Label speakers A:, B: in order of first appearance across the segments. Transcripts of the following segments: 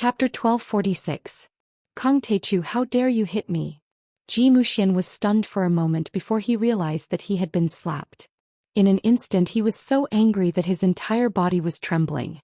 A: Chapter 1246. Kong Teichu, how dare you hit me? Zhou Xian was stunned for a moment before he realized that he had been slapped. In an instant he was so angry that his entire body was trembling.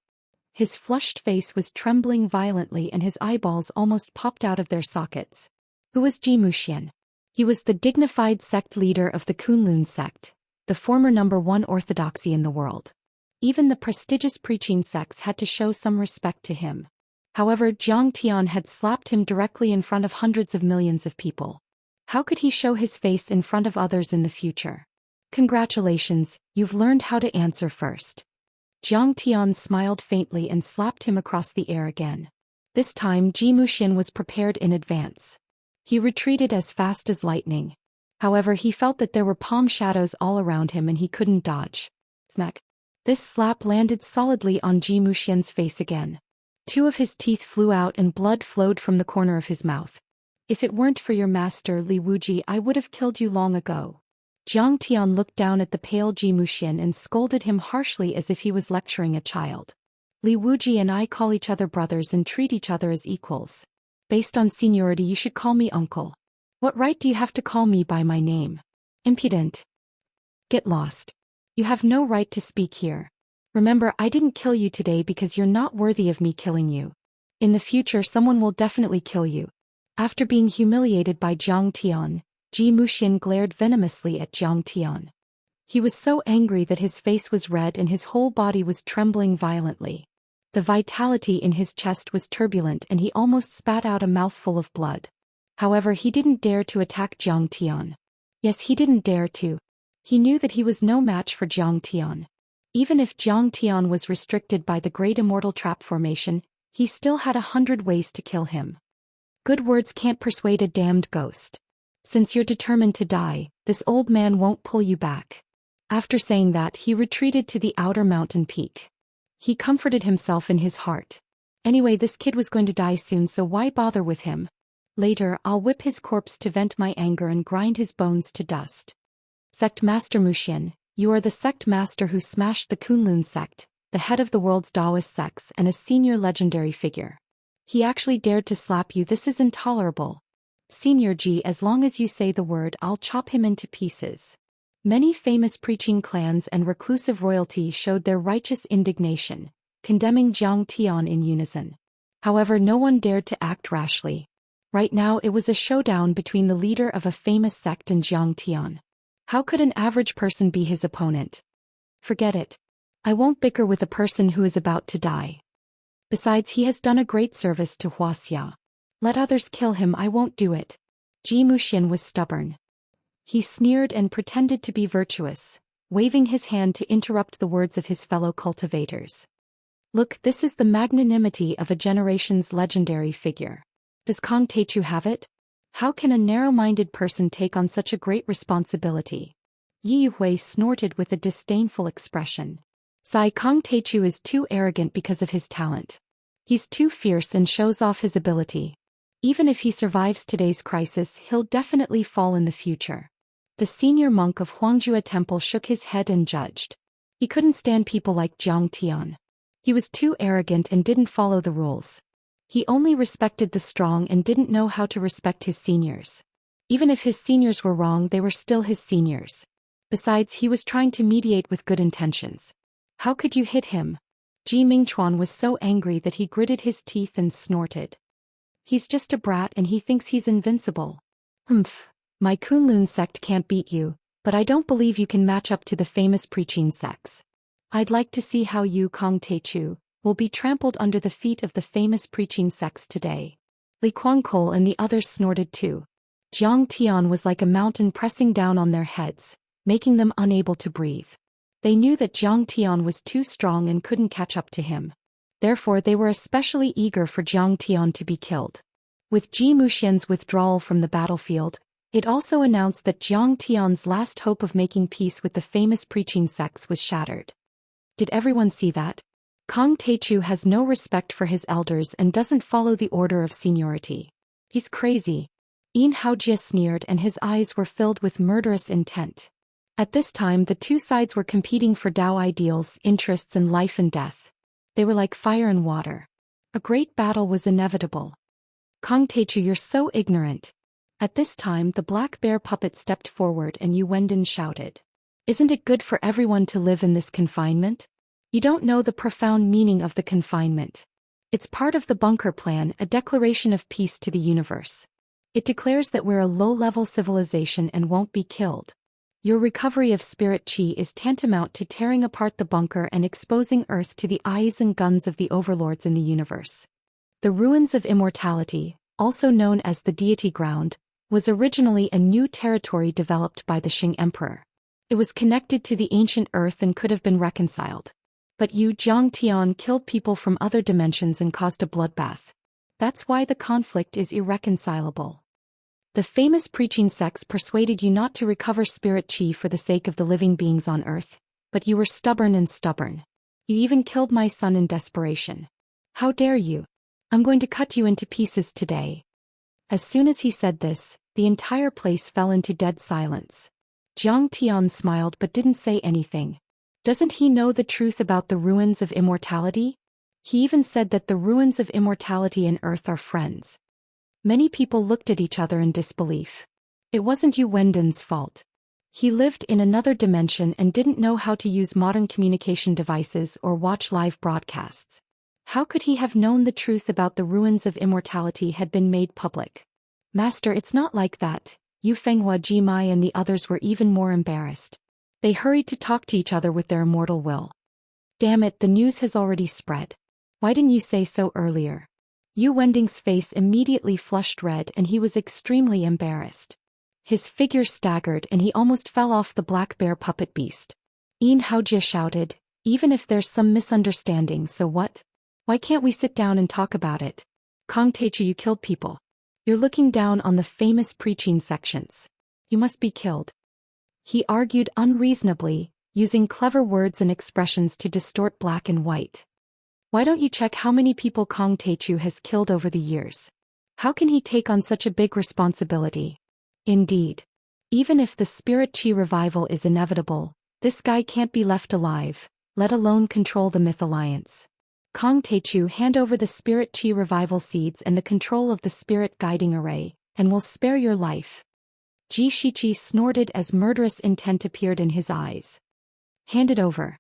A: His flushed face was trembling violently and his eyeballs almost popped out of their sockets. Who was Zhou Xian? He was the dignified sect leader of the Kunlun sect, the former #1 orthodoxy in the world. Even the prestigious preaching sects had to show some respect to him. However, Jiang Tian had slapped him directly in front of hundreds of millions of people. How could he show his face in front of others in the future? Congratulations, you've learned how to answer first. Jiang Tian smiled faintly and slapped him across the air again. This time Zhou Xian was prepared in advance. He retreated as fast as lightning. However, he felt that there were palm shadows all around him and he couldn't dodge. Smack. This slap landed solidly on Zhou Xian's face again. Two of his teeth flew out and blood flowed from the corner of his mouth. If it weren't for your master Li Wuji, I would have killed you long ago. Jiang Tian looked down at the pale Zhou Xian and scolded him harshly as if he was lecturing a child. Li Wuji and I call each other brothers and treat each other as equals. Based on seniority you should call me uncle. What right do you have to call me by my name? Impudent. Get lost. You have no right to speak here. Remember, I didn't kill you today because you're not worthy of me killing you. In the future someone will definitely kill you. After being humiliated by Jiang Tian, Zhou Xian glared venomously at Jiang Tian. He was so angry that his face was red and his whole body was trembling violently. The vitality in his chest was turbulent and he almost spat out a mouthful of blood. However, he didn't dare to attack Jiang Tian. Yes, he didn't dare to. He knew that he was no match for Jiang Tian. Even if Jiang Tian was restricted by the Great Immortal Trap Formation, he still had 100 ways to kill him. Good words can't persuade a damned ghost. Since you're determined to die, this old man won't pull you back. After saying that, he retreated to the outer mountain peak. He comforted himself in his heart. Anyway, this kid was going to die soon, so why bother with him? Later, I'll whip his corpse to vent my anger and grind his bones to dust. Sect Master Muxian, you are the sect master who smashed the Kunlun sect, the head of the world's Taoist sects and a senior legendary figure. He actually dared to slap you. This is intolerable. Senior G, as long as you say the word, I'll chop him into pieces. Many famous preaching clans and reclusive royalty showed their righteous indignation, condemning Jiang Tian in unison. However, no one dared to act rashly. Right now it was a showdown between the leader of a famous sect and Jiang Tian. How could an average person be his opponent? Forget it. I won't bicker with a person who is about to die. Besides, he has done a great service to Wuxia. Let others kill him, I won't do it. Zhou Xian was stubborn. He sneered and pretended to be virtuous, waving his hand to interrupt the words of his fellow cultivators. Look, this is the magnanimity of a generation's legendary figure. Does Kong Teichu have it? How can a narrow-minded person take on such a great responsibility? Yi Hui snorted with a disdainful expression. Kong Teichu is too arrogant because of his talent. He's too fierce and shows off his ability. Even if he survives today's crisis, he'll definitely fall in the future. The senior monk of Huangjue Temple shook his head and judged. He couldn't stand people like Jiang Tian. He was too arrogant and didn't follow the rules. He only respected the strong and didn't know how to respect his seniors. Even if his seniors were wrong, they were still his seniors. Besides, he was trying to mediate with good intentions. How could you hit him? Ji Mingchuan was so angry that he gritted his teeth and snorted. He's just a brat and he thinks he's invincible. Humph, my Kunlun sect can't beat you, but I don't believe you can match up to the famous preaching sects. I'd like to see how you, Kong Teichu, will be trampled under the feet of the famous preaching sects today. Li Kuangkol and the others snorted too. Jiang Tian was like a mountain pressing down on their heads, making them unable to breathe. They knew that Jiang Tian was too strong and couldn't catch up to him. Therefore they were especially eager for Jiang Tian to be killed. With Zhou Xian's withdrawal from the battlefield, it also announced that Jiang Tian's last hope of making peace with the famous preaching sects was shattered. Did everyone see that? Kong Teichu has no respect for his elders and doesn't follow the order of seniority. He's crazy. Yin Haojie sneered and his eyes were filled with murderous intent. At this time the two sides were competing for Tao ideals, interests and life and death. They were like fire and water. A great battle was inevitable. Kong Teichu, you're so ignorant. At this time the black bear puppet stepped forward and Yu Wendon shouted. Isn't it good for everyone to live in this confinement? You don't know the profound meaning of the confinement. It's part of the bunker plan, a declaration of peace to the universe. It declares that we're a low-level civilization and won't be killed. Your recovery of spirit chi is tantamount to tearing apart the bunker and exposing Earth to the eyes and guns of the overlords in the universe. The ruins of immortality, also known as the deity ground, was originally a new territory developed by the Qing Emperor. It was connected to the ancient Earth and could have been reconciled. But Yu Zhangtian killed people from other dimensions and caused a bloodbath. That's why the conflict is irreconcilable. The famous preaching sects persuaded you not to recover spirit chi for the sake of the living beings on Earth, but you were stubborn and stubborn. You even killed my son in desperation. How dare you? I'm going to cut you into pieces today. As soon as he said this, the entire place fell into dead silence. Jiang Tian smiled but didn't say anything. Doesn't he know the truth about the ruins of immortality? He even said that the ruins of immortality and Earth are friends. Many people looked at each other in disbelief. It wasn't Yu Wendon's fault. He lived in another dimension and didn't know how to use modern communication devices or watch live broadcasts. How could he have known the truth about the ruins of immortality had been made public? Master, it's not like that. Yu Fenghua, Jimai and the others were even more embarrassed. They hurried to talk to each other with their immortal will. Damn it, the news has already spread. Why didn't you say so earlier? Yu Wending's face immediately flushed red and he was extremely embarrassed. His figure staggered and he almost fell off the black bear puppet beast. Yin Haojia shouted, even if there's some misunderstanding, so what? Why can't we sit down and talk about it? Kong Teichu, you killed people. You're looking down on the famous preaching sections. You must be killed. He argued unreasonably, using clever words and expressions to distort black and white. Why don't you check how many people Kong Teichu has killed over the years? How can he take on such a big responsibility? Indeed. Even if the spirit chi revival is inevitable, this guy can't be left alive, let alone control the Myth Alliance. Kong Teichu, hand over the spirit chi revival seeds and the control of the spirit guiding array, and we'll spare your life. Ji Shichi snorted as murderous intent appeared in his eyes. Hand it over.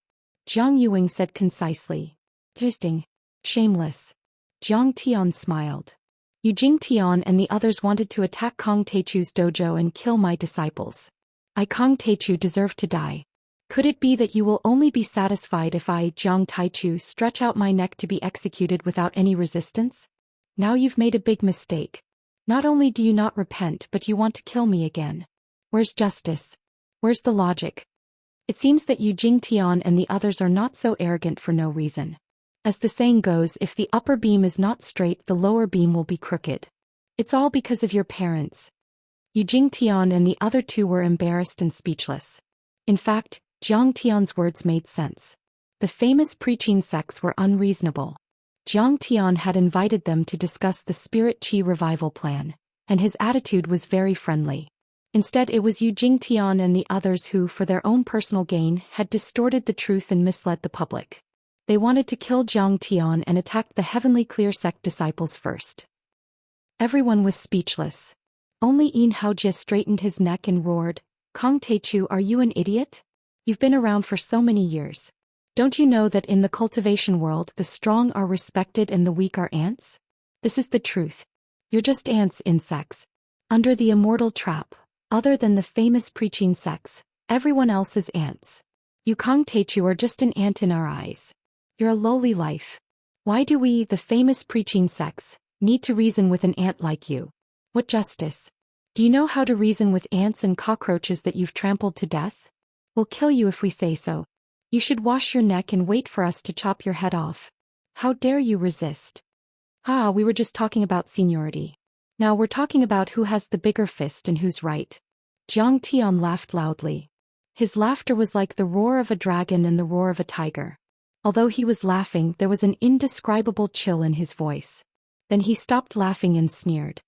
A: Jiang Yuing said concisely. Interesting. Shameless. Jiang Tian smiled. Yu Jingtian and the others wanted to attack Kong Teichu's dojo and kill my disciples. I, Kong Teichu, deserve to die. Could it be that you will only be satisfied if I, Jiang Taichu, stretch out my neck to be executed without any resistance? Now you've made a big mistake. Not only do you not repent but you want to kill me again. Where's justice? Where's the logic? It seems that Yu Jingtian and the others are not so arrogant for no reason. As the saying goes, if the upper beam is not straight, the lower beam will be crooked. It's all because of your parents. Yu Jingtian and the other two were embarrassed and speechless. In fact, Jiang Tian's words made sense. The famous preaching sects were unreasonable. Jiang Tian had invited them to discuss the spirit chi revival plan, and his attitude was very friendly. Instead, it was Yu Jingtian and the others who, for their own personal gain, had distorted the truth and misled the public. They wanted to kill Jiang Tian and attacked the Heavenly Clear sect disciples first. Everyone was speechless. Only Yin Haojia straightened his neck and roared, Kong Teichu, are you an idiot? You've been around for so many years. Don't you know that in the cultivation world the strong are respected and the weak are ants? This is the truth. You're just ants, insects. Under the immortal trap, other than the famous preaching sects, everyone else is ants. You, Kong Teichu, are just an ant in our eyes. You're a lowly life. Why do we, the famous preaching sects, need to reason with an ant like you? What justice? Do you know how to reason with ants and cockroaches that you've trampled to death? We'll kill you if we say so. You should wash your neck and wait for us to chop your head off. How dare you resist? Ah, we were just talking about seniority. Now we're talking about who has the bigger fist and who's right. Jiang Tian laughed loudly. His laughter was like the roar of a dragon and the roar of a tiger. Although he was laughing, there was an indescribable chill in his voice. Then he stopped laughing and sneered.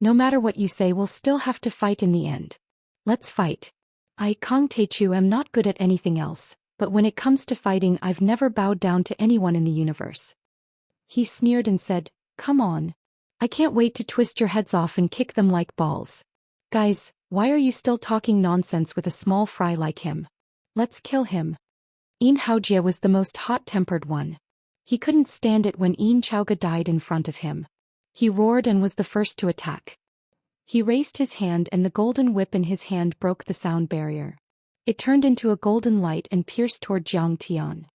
A: No matter what you say, we'll still have to fight in the end. Let's fight. I, Kong Teichu, am not good at anything else, but when it comes to fighting, I've never bowed down to anyone in the universe. He sneered and said, "Come on. I can't wait to twist your heads off and kick them like balls. Guys, why are you still talking nonsense with a small fry like him? Let's kill him." Haojie was the most hot-tempered one. He couldn't stand it when Chaoga died in front of him. He roared and was the first to attack. He raised his hand and the golden whip in his hand broke the sound barrier. It turned into a golden light and pierced toward Jiang Tian.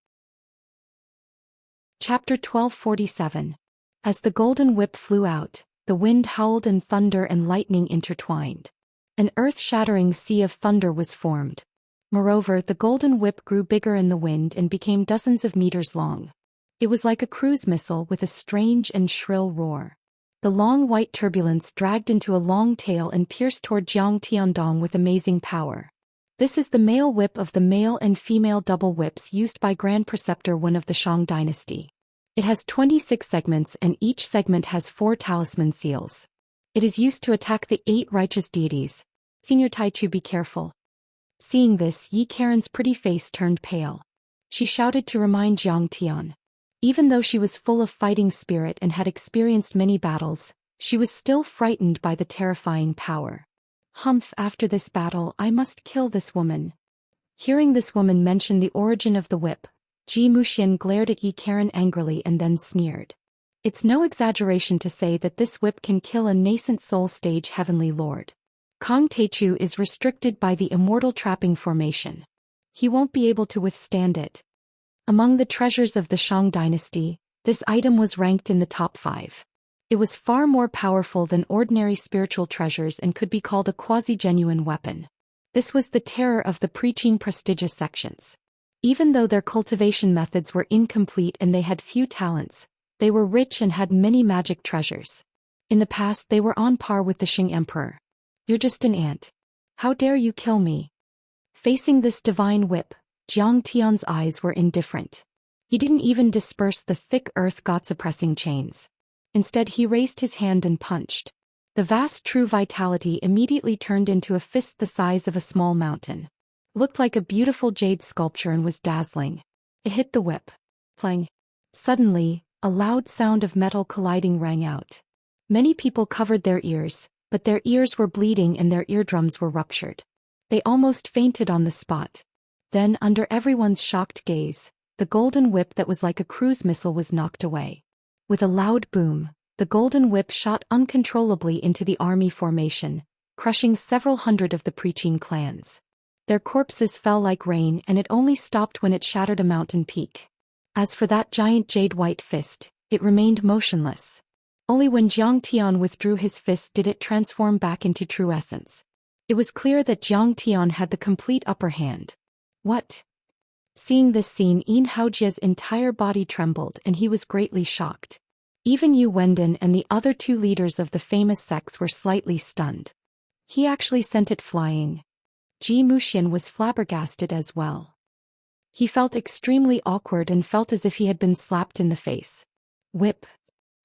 A: Chapter 1247. As the golden whip flew out, the wind howled and thunder and lightning intertwined. An earth-shattering sea of thunder was formed. Moreover, the golden whip grew bigger in the wind and became dozens of meters long. It was like a cruise missile with a strange and shrill roar. The long white turbulence dragged into a long tail and pierced toward Jiang Tiandong with amazing power. This is the male whip of the male and female double whips used by Grand Preceptor Wen of the Shang dynasty. It has 26 segments and each segment has 4 talisman seals. It is used to attack the 8 righteous deities. Senior Taichu, be careful. Seeing this, Yi Karen's pretty face turned pale. She shouted to remind Jiang Tian. Even though she was full of fighting spirit and had experienced many battles, she was still frightened by the terrifying power. Humph, after this battle I must kill this woman. Hearing this woman mention the origin of the whip, Ji Muxian glared at Yi Karen angrily and then sneered. It's no exaggeration to say that this whip can kill a nascent soul stage heavenly lord. Kong Teichu is restricted by the immortal trapping formation. He won't be able to withstand it. Among the treasures of the Shang dynasty, this item was ranked in the top 5. It was far more powerful than ordinary spiritual treasures and could be called a quasi-genuine weapon. This was the terror of the preaching prestigious sections. Even though their cultivation methods were incomplete and they had few talents, they were rich and had many magic treasures. In the past they were on par with the Qing Emperor. You're just an ant. How dare you kill me? Facing this divine whip, Jiang Tian's eyes were indifferent. He didn't even disperse the thick earth God-suppressing chains. Instead he raised his hand and punched. The vast true vitality immediately turned into a fist the size of a small mountain. Looked like a beautiful jade sculpture and was dazzling. It hit the whip. Clang. Suddenly, a loud sound of metal colliding rang out. Many people covered their ears, but their ears were bleeding and their eardrums were ruptured. They almost fainted on the spot. Then, under everyone's shocked gaze, the golden whip that was like a cruise missile was knocked away. With a loud boom, the golden whip shot uncontrollably into the army formation, crushing several hundred of the preaching clans. Their corpses fell like rain and it only stopped when it shattered a mountain peak. As for that giant jade white fist, it remained motionless. Only when Jiang Tian withdrew his fist did it transform back into true essence. It was clear that Jiang Tian had the complete upper hand. What? Seeing this scene, Haojie's entire body trembled and he was greatly shocked. Even Yu Wenden and the other 2 leaders of the famous sects were slightly stunned. He actually sent it flying. Ji Muxian was flabbergasted as well. He felt extremely awkward and felt as if he had been slapped in the face. Whip.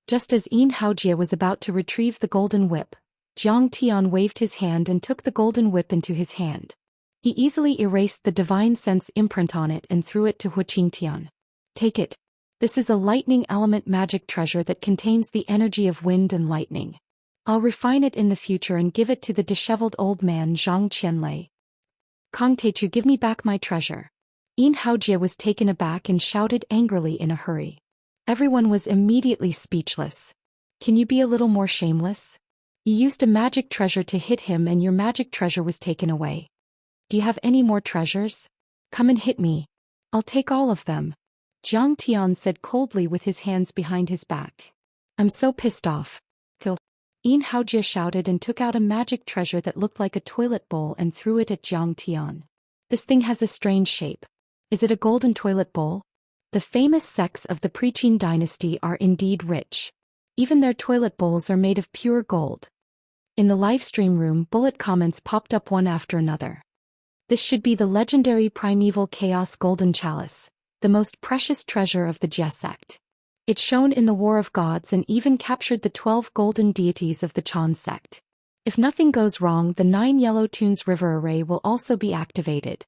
A: Just as Haojie was about to retrieve the golden whip, Jiang Tian waved his hand and took the golden whip into his hand. He easily erased the divine sense imprint on it and threw it to Huqingtian. Take it. This is a lightning element magic treasure that contains the energy of wind and lightning. I'll refine it in the future and give it to the disheveled old man Zhang Qianlei. Kong Teichu, give me back my treasure. Haojie was taken aback and shouted angrily in a hurry. Everyone was immediately speechless. Can you be a little more shameless? You used a magic treasure to hit him and your magic treasure was taken away. Do you have any more treasures? Come and hit me. I'll take all of them. Jiang Tian said coldly with his hands behind his back. I'm so pissed off. Kill. Haojie shouted and took out a magic treasure that looked like a toilet bowl and threw it at Jiang Tian. This thing has a strange shape. Is it a golden toilet bowl? The famous sects of the Preaching dynasty are indeed rich. Even their toilet bowls are made of pure gold. In the livestream room, bullet comments popped up one after another. This should be the legendary primeval chaos golden chalice, the most precious treasure of the Jie sect. It shone in the War of Gods and even captured the 12 golden deities of the Chan sect. If nothing goes wrong, the 9 Yellow Tunes River array will also be activated.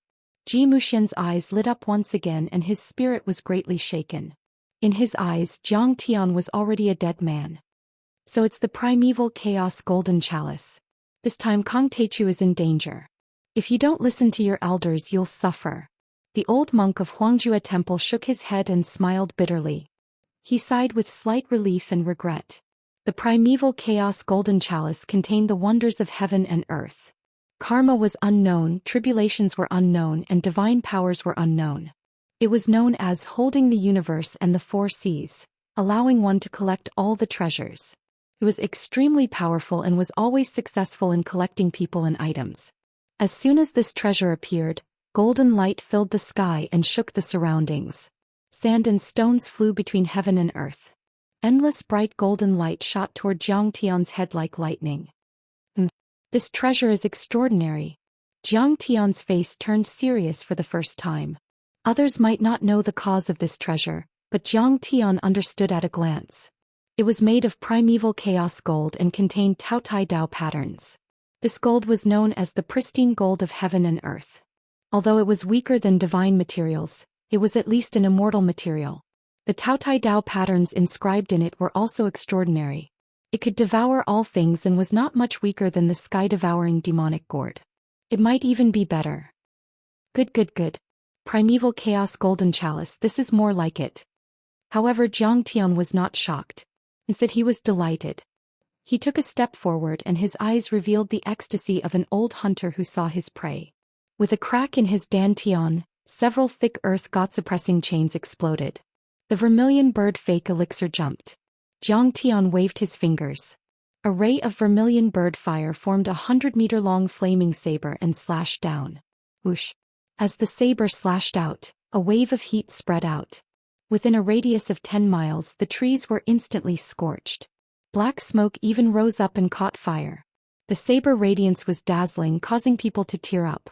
A: Ji Muxian's eyes lit up once again and his spirit was greatly shaken. In his eyes, Zhang Tian was already a dead man. So it's the primeval chaos golden chalice. This time Kong Teichu is in danger. If you don't listen to your elders, you'll suffer. The old monk of Huangjue Temple shook his head and smiled bitterly. He sighed with slight relief and regret. The primeval chaos golden chalice contained the wonders of heaven and earth. Karma was unknown, tribulations were unknown, and divine powers were unknown. It was known as holding the universe and the four seas, allowing one to collect all the treasures. It was extremely powerful and was always successful in collecting people and items. As soon as this treasure appeared, golden light filled the sky and shook the surroundings. Sand and stones flew between heaven and earth. Endless bright golden light shot toward Jiang Tian's head like lightning. This treasure is extraordinary. Jiang Tian's face turned serious for the first time. Others might not know the cause of this treasure, but Jiang Tian understood at a glance. It was made of primeval chaos gold and contained Tao Tai Dao patterns. This gold was known as the pristine gold of heaven and earth. Although it was weaker than divine materials, it was at least an immortal material. The Tao Tai Dao patterns inscribed in it were also extraordinary. It could devour all things and was not much weaker than the sky-devouring demonic gourd. It might even be better. Good. Primeval chaos golden chalice, this is more like it. However, Jiang Tian was not shocked. Instead, he was delighted. He took a step forward and his eyes revealed the ecstasy of an old hunter who saw his prey. With a crack in his dantian, several thick earth god-suppressing chains exploded. The vermilion bird fake elixir jumped. Jiang Tian waved his fingers. A ray of vermilion bird fire formed a 100-meter-long flaming saber and slashed down. Whoosh! As the saber slashed out, a wave of heat spread out. Within a radius of 10 miles, the trees were instantly scorched. Black smoke even rose up and caught fire. The saber radiance was dazzling, causing people to tear up.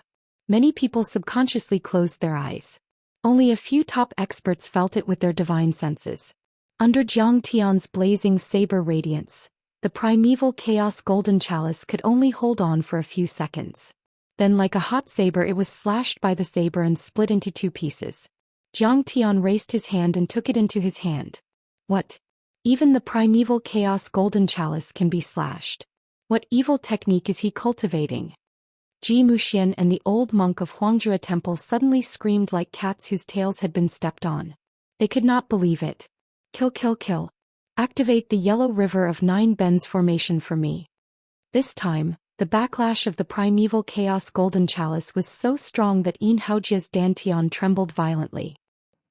A: Many people subconsciously closed their eyes. Only a few top experts felt it with their divine senses. Under Jiang Tian's blazing saber radiance, the primeval chaos golden chalice could only hold on for a few seconds. Then, like a hot saber, it was slashed by the saber and split into 2 pieces. Jiang Tian raised his hand and took it into his hand. What? Even the primeval chaos golden chalice can be slashed. What evil technique is he cultivating? Zhou Xian and the old monk of Huangjue Temple suddenly screamed like cats whose tails had been stepped on. They could not believe it. Kill. Activate the Yellow River of 9 Bends formation for me. This time, the backlash of the primeval chaos golden chalice was so strong that Yin Haojia's dantian trembled violently.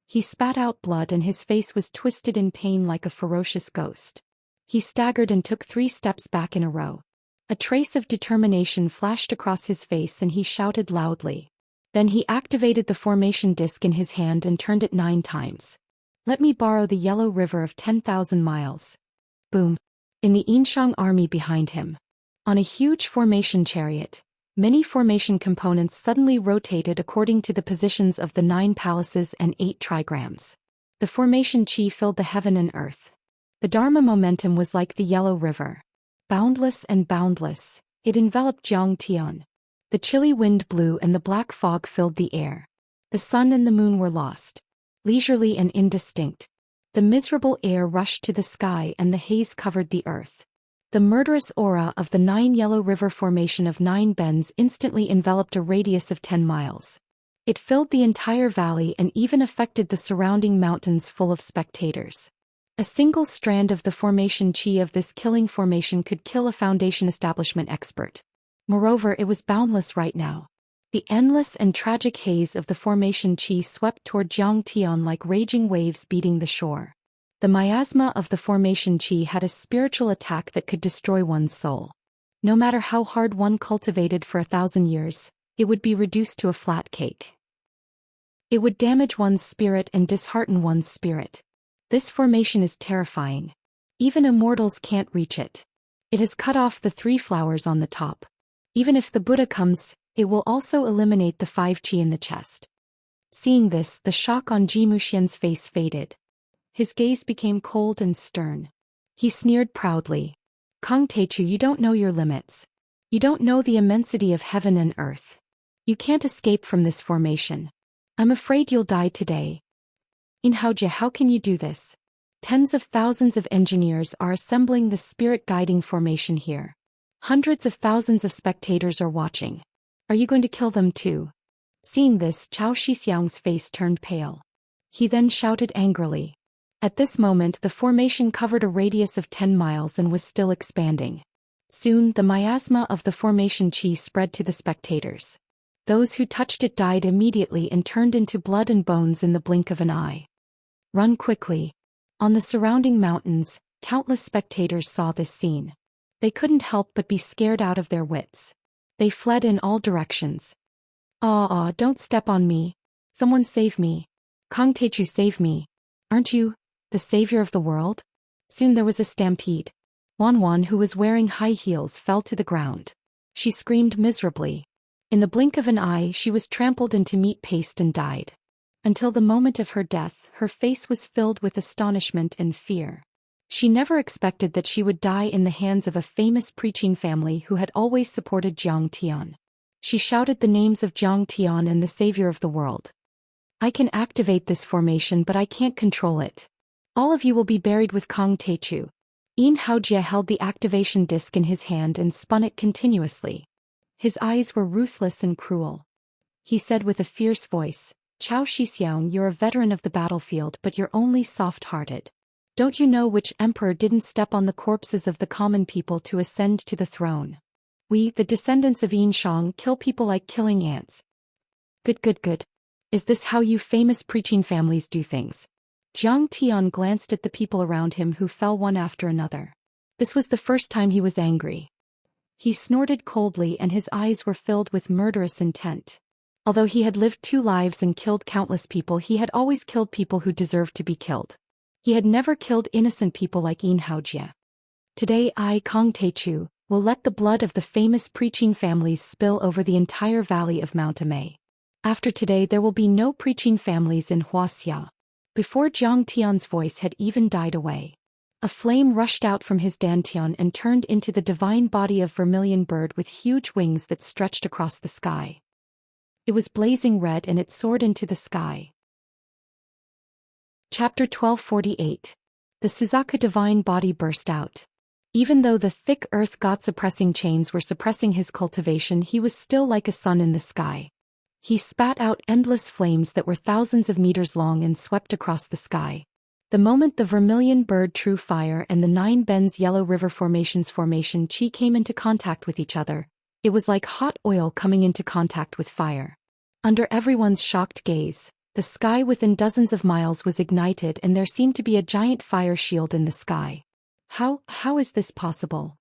A: He spat out blood and his face was twisted in pain like a ferocious ghost. He staggered and took 3 steps back in a row. A trace of determination flashed across his face and he shouted loudly. Then he activated the formation disc in his hand and turned it 9 times. Let me borrow the Yellow River of 10,000 miles. Boom. In the Yinshang army behind him. On a huge formation chariot, many formation components suddenly rotated according to the positions of the 9 palaces and 8 trigrams. The formation chi filled the heaven and earth. The Dharma momentum was like the Yellow River. Boundless and boundless, it enveloped Jiang Tian. The chilly wind blew and the black fog filled the air. The sun and the moon were lost. Leisurely and indistinct. The miserable air rushed to the sky and the haze covered the earth. The murderous aura of the 9 Yellow River formation of 9 bends instantly enveloped a radius of 10 miles. It filled the entire valley and even affected the surrounding mountains full of spectators. A single strand of the formation chi of this killing formation could kill a foundation establishment expert. Moreover, it was boundless right now. The endless and tragic haze of the formation chi swept toward Jiang Tian like raging waves beating the shore. The miasma of the formation chi had a spiritual attack that could destroy one's soul. No matter how hard one cultivated for 1,000 years, it would be reduced to a flat cake. It would damage one's spirit and dishearten one's spirit. This formation is terrifying. Even immortals can't reach it. It has cut off the 3 flowers on the top. Even if the Buddha comes, it will also eliminate the 5 chi in the chest. Seeing this, the shock on Zhou Xian's face faded. His gaze became cold and stern. He sneered proudly. Kong Teichu, you don't know your limits. You don't know the immensity of heaven and earth. You can't escape from this formation. I'm afraid you'll die today. Inhaojie, how can you do this? Tens of thousands of engineers are assembling the spirit-guiding formation here. Hundreds of thousands of spectators are watching. Are you going to kill them too? Seeing this, Zhou Xian's face turned pale. He then shouted angrily. At this moment, the formation covered a radius of 10 miles and was still expanding. Soon, the miasma of the formation chi spread to the spectators. Those who touched it died immediately and turned into blood and bones in the blink of an eye. Run quickly. On the surrounding mountains, countless spectators saw this scene. They couldn't help but be scared out of their wits. They fled in all directions. Don't step on me. Someone save me. Cultivator, save me. Aren't you the savior of the world? Soon there was a stampede. Wan, who was wearing high heels, fell to the ground. She screamed miserably. In the blink of an eye, she was trampled into meat paste and died. Until the moment of her death, her face was filled with astonishment and fear. She never expected that she would die in the hands of a famous preaching family who had always supported Zhang Tian. She shouted the names of Zhang Tian and the savior of the world. I can activate this formation, but I can't control it. All of you will be buried with Kong Teichu. Inhaojie held the activation disc in his hand and spun it continuously. His eyes were ruthless and cruel. He said with a fierce voice, Zhou Xian, you're a veteran of the battlefield, but you're only soft-hearted. Don't you know which emperor didn't step on the corpses of the common people to ascend to the throne? We, the descendants of Yinshan, kill people like killing ants. Good. Is this how you famous preaching families do things? Zhang Tian glanced at the people around him who fell one after another. This was the first time he was angry. He snorted coldly and his eyes were filled with murderous intent. Although he had lived 2 lives and killed countless people, he had always killed people who deserved to be killed. He had never killed innocent people like Inhaojie. Today I, Kong Teichu, will let the blood of the famous preaching families spill over the entire valley of Mount Immerse. After today there will be no preaching families in Wuxia. Before Zhang Tian's voice had even died away, a flame rushed out from his dantian and turned into the divine body of vermilion bird with huge wings that stretched across the sky. It was blazing red and it soared into the sky. Chapter 1248. The Suzaku divine body burst out. Even though the thick earth god-suppressing chains were suppressing his cultivation, he was still like a sun in the sky. He spat out endless flames that were thousands of meters long and swept across the sky. The moment the vermilion bird true fire and the 9 bends yellow river formation chi came into contact with each other, it was like hot oil coming into contact with fire. Under everyone's shocked gaze, the sky within dozens of miles was ignited and there seemed to be a giant fire shield in the sky. How is this possible?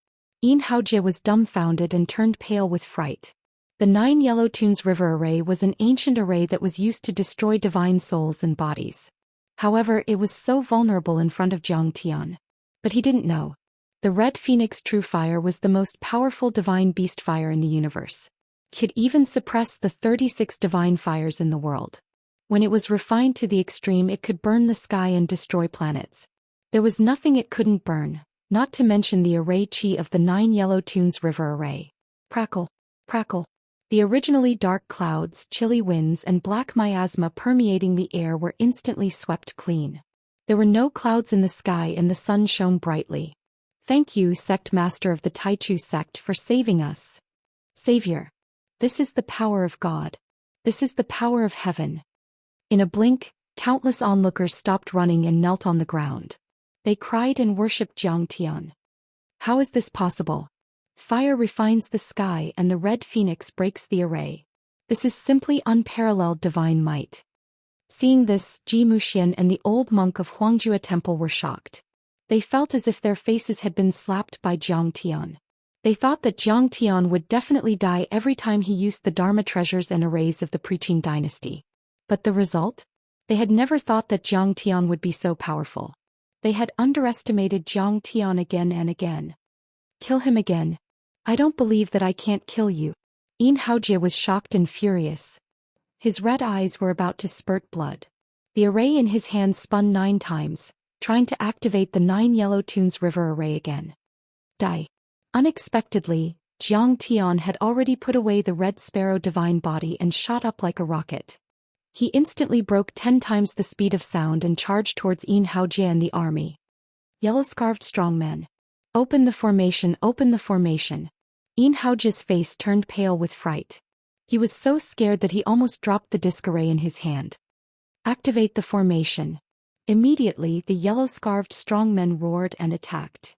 A: Inhaojie was dumbfounded and turned pale with fright. The 9 Yellow Tunes River Array was an ancient array that was used to destroy divine souls and bodies. However, it was so vulnerable in front of Zhang Tian. But he didn't know. The Red Phoenix True Fire was the most powerful divine beast fire in the universe. It could even suppress the 36 divine fires in the world. When it was refined to the extreme, it could burn the sky and destroy planets. There was nothing it couldn't burn, not to mention the array chi of the 9 Yellow Tunes River Array. Crackle. The originally dark clouds, chilly winds and black miasma permeating the air were instantly swept clean. There were no clouds in the sky and the sun shone brightly. Thank you, sect master of the Taichu sect, for saving us. Savior. This is the power of God. This is the power of heaven. In a blink, countless onlookers stopped running and knelt on the ground. They cried and worshipped Zhang Tian. How is this possible? Fire refines the sky and the red phoenix breaks the array. This is simply unparalleled divine might. Seeing this, Zhou Xian and the old monk of Huangjue Temple were shocked. They felt as if their faces had been slapped by Zhang Tian. They thought that Zhang Tian would definitely die every time he used the Dharma treasures and arrays of the preaching dynasty. But the result? They had never thought that Zhang Tian would be so powerful. They had underestimated Zhang Tian again and again. Kill him again. I don't believe that I can't kill you. Inhaojie was shocked and furious. His red eyes were about to spurt blood. The array in his hand spun 9 times, trying to activate the 9 Yellow Tunes River Array again. Die. Unexpectedly, Zhang Tian had already put away the Red Sparrow divine body and shot up like a rocket. He instantly broke 10 times the speed of sound and charged towards Xianxia and the army. Yellow-scarfed strongman. Open the formation, open the formation. Xianxia's face turned pale with fright. He was so scared that he almost dropped the disc array in his hand. Activate the formation. Immediately, the yellow-scarfed strongmen roared and attacked.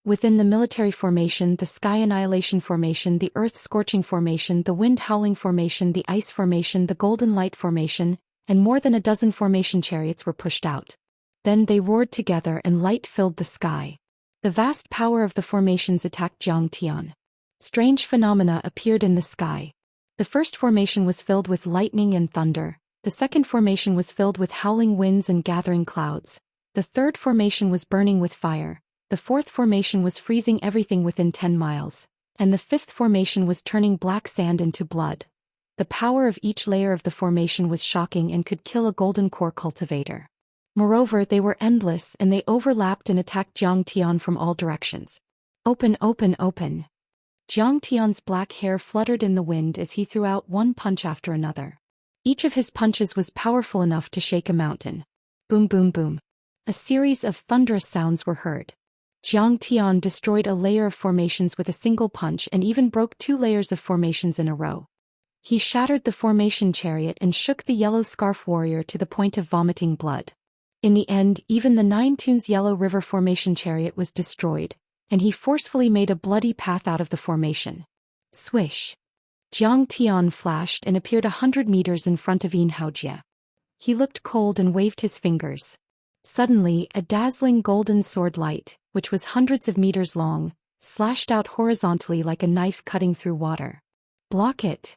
A: Within the military formation, the Sky Annihilation Formation, the Earth Scorching Formation, the Wind Howling Formation, the Ice Formation, the Golden Light Formation, and more than a dozen formation chariots were pushed out. Then they roared together and light filled the sky. The vast power of the formations attacked Xianxia. Strange phenomena appeared in the sky. The first formation was filled with lightning and thunder. The second formation was filled with howling winds and gathering clouds. The third formation was burning with fire. The fourth formation was freezing everything within 10 miles. And the fifth formation was turning black sand into blood. The power of each layer of the formation was shocking and could kill a golden core cultivator. Moreover, they were endless and they overlapped and attacked Xianxia from all directions. Open, open, open. Xianxia's black hair fluttered in the wind as he threw out one punch after another. Each of his punches was powerful enough to shake a mountain. Boom, boom, boom. A series of thunderous sounds were heard. Xianxia destroyed a layer of formations with a single punch and even broke 2 layers of formations in a row. He shattered the formation chariot and shook the yellow scarf warrior to the point of vomiting blood. In the end, even the 9 Tunes Yellow River formation chariot was destroyed, and he forcefully made a bloody path out of the formation. Swish! Xianxia flashed and appeared 100 meters in front of Xianxia. He looked cold and waved his fingers. Suddenly, a dazzling golden sword light, which was hundreds of meters long, slashed out horizontally like a knife cutting through water. Block it!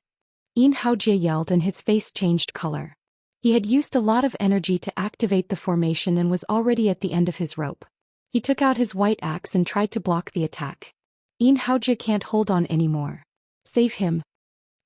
A: Xianxia yelled and his face changed color. He had used a lot of energy to activate the formation and was already at the end of his rope. He took out his white axe and tried to block the attack. Xianxia can't hold on anymore. Save him.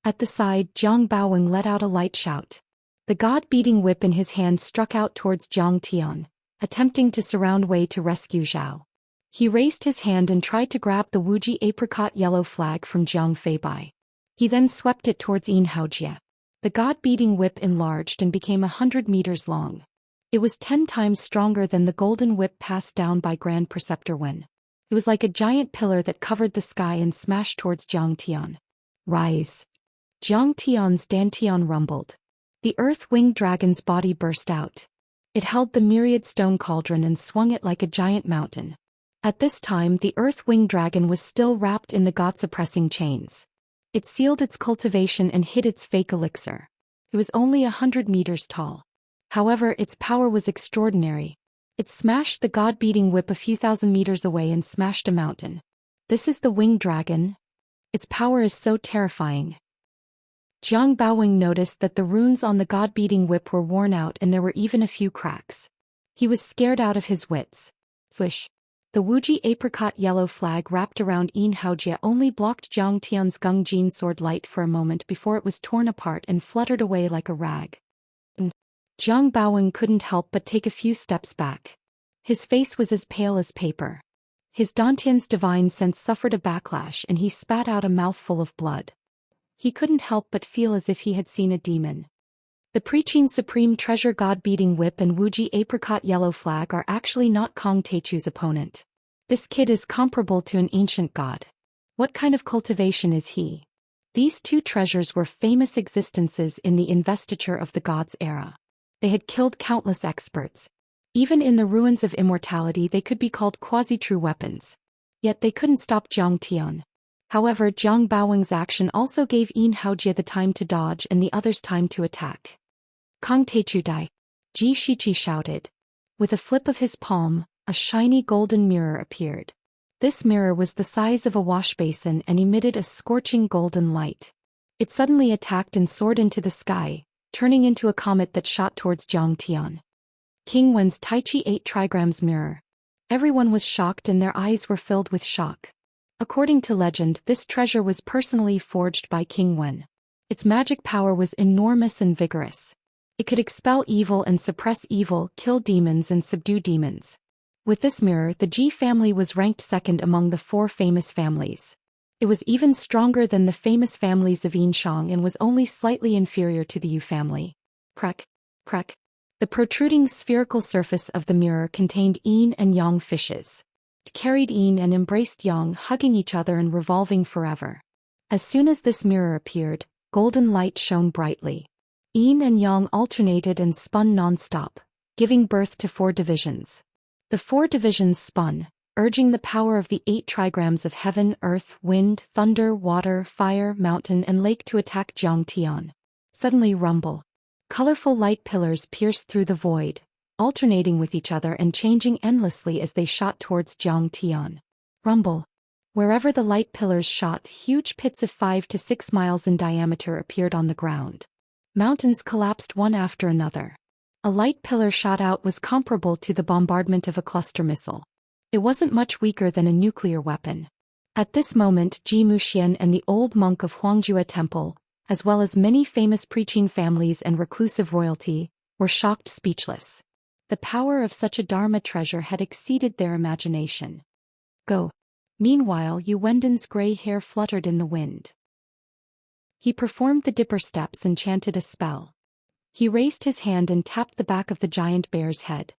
A: At the side, Zhang Baoweng let out a light shout. The god-beating whip in his hand struck out towards Xianxia, attempting to surround Wei to rescue Zhao. He raised his hand and tried to grab the Wuxia apricot yellow flag from Jiang Feibai. He then swept it towards Xianxia. The god-beating whip enlarged and became 100 meters long. It was 10 times stronger than the golden whip passed down by Grand Preceptor Wen. It was like a giant pillar that covered the sky and smashed towards Xianxia. Rise! Xianxia's dantian rumbled. The earth-winged dragon's body burst out. It held the myriad stone cauldron and swung it like a giant mountain. At this time, the earth-winged dragon was still wrapped in the god-suppressing chains. It sealed its cultivation and hid its fake elixir. It was only 100 meters tall. However, its power was extraordinary. It smashed the god-beating whip a few thousand meters away and smashed a mountain. This is the winged dragon. Its power is so terrifying. Zhang Baoweng noticed that the runes on the god-beating whip were worn out and there were even a few cracks. He was scared out of his wits. Swish! The Wuxia apricot yellow flag wrapped around Xianxia only blocked Xianxia's Gungjin sword light for a moment before it was torn apart and fluttered away like a rag. Zhang Baoweng couldn't help but take a few steps back. His face was as pale as paper. His Dantian's divine sense suffered a backlash and he spat out a mouthful of blood. He couldn't help but feel as if he had seen a demon. The Preaching Supreme Treasure God-Beating Whip and Wuxia Apricot Yellow Flag are actually not Kong Teichu's opponent. This kid is comparable to an ancient god. What kind of cultivation is he? These 2 treasures were famous existences in the investiture of the gods' era. They had killed countless experts. Even in the ruins of immortality they could be called quasi-true weapons. Yet they couldn't stop Xianxia. However, Zhang Baoweng's action also gave Xianxia the time to dodge and the others time to attack. Kong Teichu Dai! Ji Shiqi shouted. With a flip of his palm, a shiny golden mirror appeared. This mirror was the size of a wash basin and emitted a scorching golden light. It suddenly attacked and soared into the sky, turning into a comet that shot towards Xianxia. King Wen's Taichi 8 trigrams mirror. Everyone was shocked and their eyes were filled with shock. According to legend, this treasure was personally forged by King Wen. Its magic power was enormous and vigorous. It could expel evil and suppress evil, kill demons and subdue demons. With this mirror, the Ji family was ranked second among the 4 famous families. It was even stronger than the famous families of Xianxia and was only slightly inferior to the Yu family. Krek, krek. The protruding spherical surface of the mirror contained yin and yang fishes. It carried yin and embraced yang, hugging each other and revolving forever. As soon as this mirror appeared, golden light shone brightly. Yin and yang alternated and spun non-stop, giving birth to 4 divisions. The 4 divisions spun, urging the power of the 8 trigrams of heaven, earth, wind, thunder, water, fire, mountain and lake to attack Xianxia. Suddenly rumble. Colorful light pillars pierced through the void, alternating with each other and changing endlessly as they shot towards Xianxia. Rumble. Wherever the light pillars shot, huge pits of 5 to 6 miles in diameter appeared on the ground. Mountains collapsed one after another. A light pillar shot out was comparable to the bombardment of a cluster missile. It wasn't much weaker than a nuclear weapon. At this moment, Zhou Xian and the old monk of Wuxia temple, as well as many famous preaching families and reclusive royalty, were shocked speechless. The power of such a Dharma treasure had exceeded their imagination. Go. Meanwhile, Yu Wenden's gray hair fluttered in the wind. He performed the dipper steps and chanted a spell. He raised his hand and tapped the back of the giant bear's head.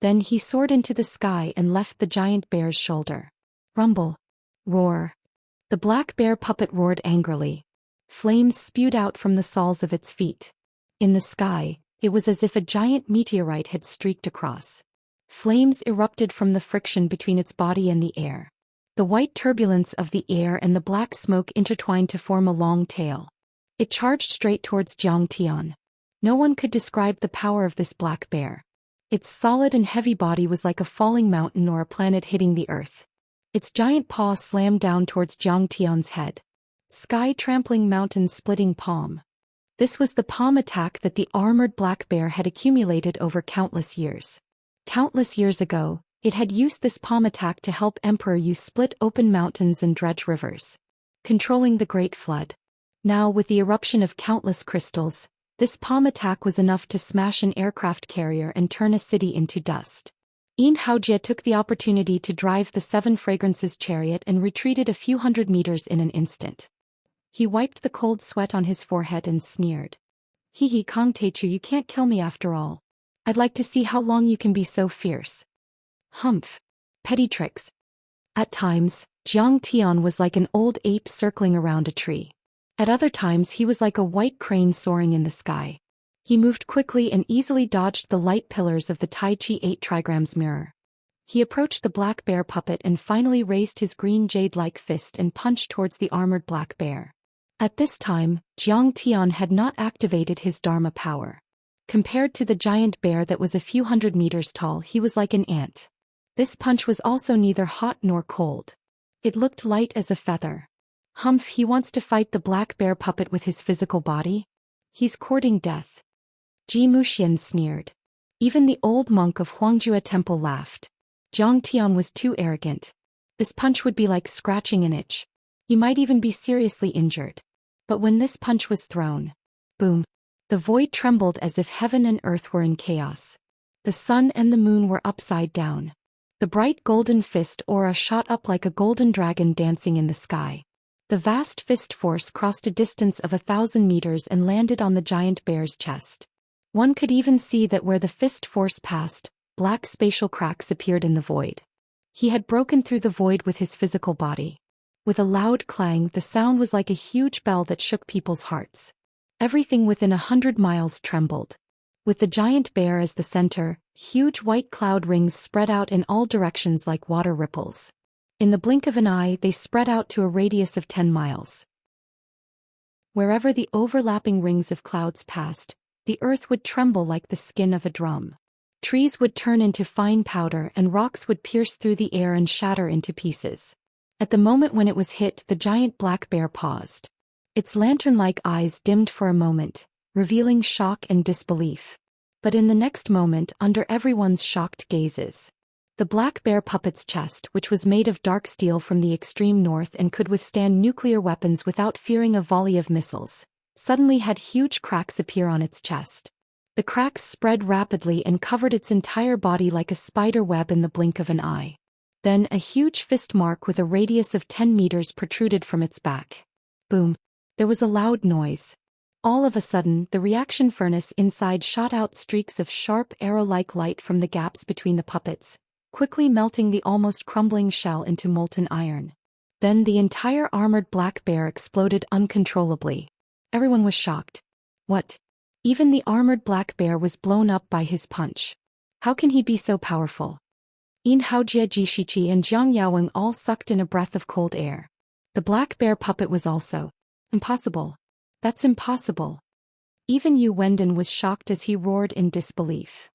A: Then he soared into the sky and left the giant bear's shoulder. Rumble. Roar. The black bear puppet roared angrily. Flames spewed out from the soles of its feet. In the sky, it was as if a giant meteorite had streaked across. Flames erupted from the friction between its body and the air. The white turbulence of the air and the black smoke intertwined to form a long tail. It charged straight towards Xianxia. No one could describe the power of this black bear. Its solid and heavy body was like a falling mountain or a planet hitting the earth. Its giant paw slammed down towards Xianxia's head. Sky-trampling mountain-splitting palm. This was the palm attack that the armored black bear had accumulated over countless years. Countless years ago, it had used this palm attack to help Emperor Yu split open mountains and dredge rivers, controlling the Great Flood. Now, with the eruption of countless crystals, this palm attack was enough to smash an aircraft carrier and turn a city into dust. Haojie took the opportunity to drive the 7 fragrances chariot and retreated a few hundred meters in an instant. He wiped the cold sweat on his forehead and sneered. Hee Kong Teichu, you can't kill me after all. I'd like to see how long you can be so fierce. Humph. Petty tricks. At times, Xianxia was like an old ape circling around a tree. At other times he was like a white crane soaring in the sky. He moved quickly and easily dodged the light pillars of the Tai Chi 8 trigrams mirror. He approached the black bear puppet and finally raised his green jade-like fist and punched towards the armored black bear. At this time, Xianxia had not activated his Dharma power. Compared to the giant bear that was a few hundred meters tall, he was like an ant. This punch was also neither hot nor cold. It looked light as a feather. Humph, he wants to fight the black bear puppet with his physical body? He's courting death. Zhou Xian sneered. Even the old monk of Wuxia temple laughed. Xianxia was too arrogant. This punch would be like scratching an itch. He might even be seriously injured. But when this punch was thrown, boom, the void trembled as if heaven and earth were in chaos. The sun and the moon were upside down. The bright golden fist aura shot up like a golden dragon dancing in the sky. The vast fist force crossed a distance of 1,000 meters and landed on the giant bear's chest. One could even see that where the fist force passed, black spatial cracks appeared in the void. He had broken through the void with his physical body. With a loud clang, the sound was like a huge bell that shook people's hearts. Everything within 100 miles trembled. With the giant bear as the center, huge white cloud rings spread out in all directions like water ripples. In the blink of an eye, they spread out to a radius of 10 miles. Wherever the overlapping rings of clouds passed, the earth would tremble like the skin of a drum. Trees would turn into fine powder and rocks would pierce through the air and shatter into pieces. At the moment when it was hit, the giant black bear paused. Its lantern-like eyes dimmed for a moment, revealing shock and disbelief. But in the next moment, under everyone's shocked gazes, the black bear puppet's chest, which was made of dark steel from the extreme north and could withstand nuclear weapons without fearing a volley of missiles, suddenly had huge cracks appear on its chest. The cracks spread rapidly and covered its entire body like a spider web in the blink of an eye. Then a huge fist mark with a radius of 10 meters protruded from its back. Boom. There was a loud noise. All of a sudden, the reaction furnace inside shot out streaks of sharp arrow-like light from the gaps between the puppets, quickly melting the almost crumbling shell into molten iron. Then the entire armored black bear exploded uncontrollably. Everyone was shocked. What? Even the armored black bear was blown up by his punch. How can he be so powerful? Haojie Jishichi and Jiang Yaoweng all sucked in a breath of cold air. The black bear puppet was also impossible. That's impossible. Even Yu Wenden was shocked as he roared in disbelief.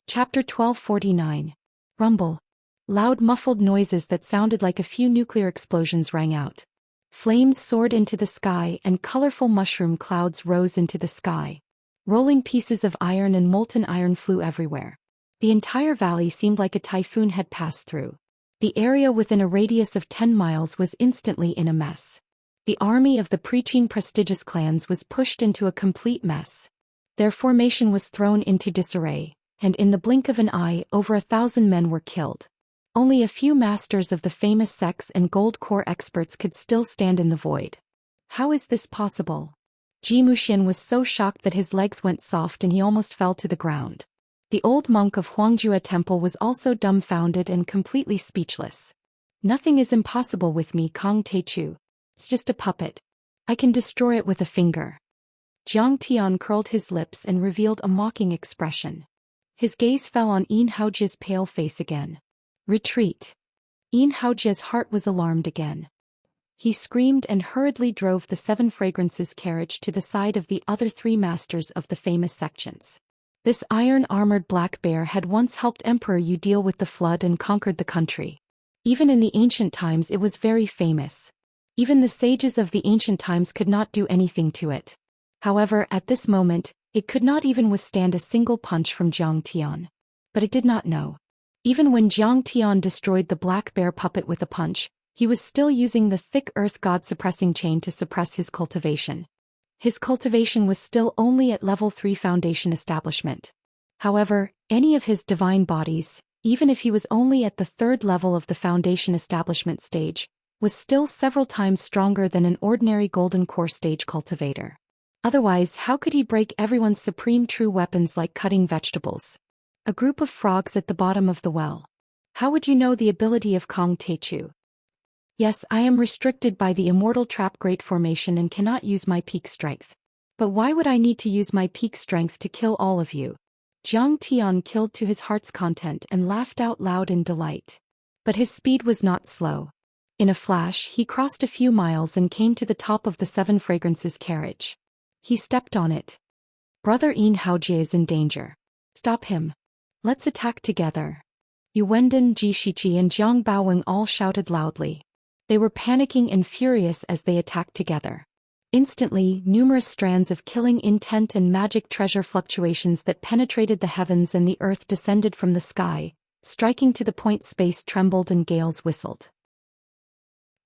A: Chapter 1249. Rumble. Loud muffled noises that sounded like a few nuclear explosions rang out. Flames soared into the sky and colorful mushroom clouds rose into the sky. Rolling pieces of iron and molten iron flew everywhere. The entire valley seemed like a typhoon had passed through. The area within a radius of 10 miles was instantly in a mess. The army of the preaching prestigious clans was pushed into a complete mess. Their formation was thrown into disarray, and in the blink of an eye over 1,000 men were killed. Only a few masters of the famous sects and gold core experts could still stand in the void. How is this possible? Zhou Xian was so shocked that his legs went soft and he almost fell to the ground. The old monk of Huangjue Temple was also dumbfounded and completely speechless. Nothing is impossible with me, Kong Teichu. It's just a puppet. I can destroy it with a finger. Jiang Tian curled his lips and revealed a mocking expression. His gaze fell on Yin Haojie's pale face again. Retreat. Yin Haojie's heart was alarmed again. He screamed and hurriedly drove the 7 fragrances carriage to the side of the other 3 masters of the famous sections. This iron-armored black bear had once helped Emperor Yu deal with the flood and conquered the country. Even in the ancient times it was very famous. Even the sages of the ancient times could not do anything to it. However, at this moment, it could not even withstand a single punch from Jiang Tian. But it did not know. Even when Jiang Tian destroyed the black bear puppet with a punch, he was still using the thick earth god suppressing chain to suppress his cultivation. His cultivation was still only at level 3 foundation establishment. However, any of his divine bodies, even if he was only at the 3rd level of the foundation establishment stage, was still several times stronger than an ordinary golden core stage cultivator. Otherwise, how could he break everyone's supreme true weapons like cutting vegetables? A group of frogs at the bottom of the well. How would you know the ability of Kong Teichu? Yes, I am restricted by the immortal trap great formation and cannot use my peak strength. But why would I need to use my peak strength to kill all of you? Jiang Tian killed to his heart's content and laughed out loud in delight. But his speed was not slow. In a flash, he crossed a few miles and came to the top of the 7 fragrances carriage. He stepped on it. Brother Yin Haojie is in danger. Stop him. Let's attack together. Yu Wenden, Jishichi and Jiang Baoweng all shouted loudly. They were panicking and furious as they attacked together. Instantly, numerous strands of killing intent and magic treasure fluctuations that penetrated the heavens and the earth descended from the sky, striking to the point space trembled and gales whistled.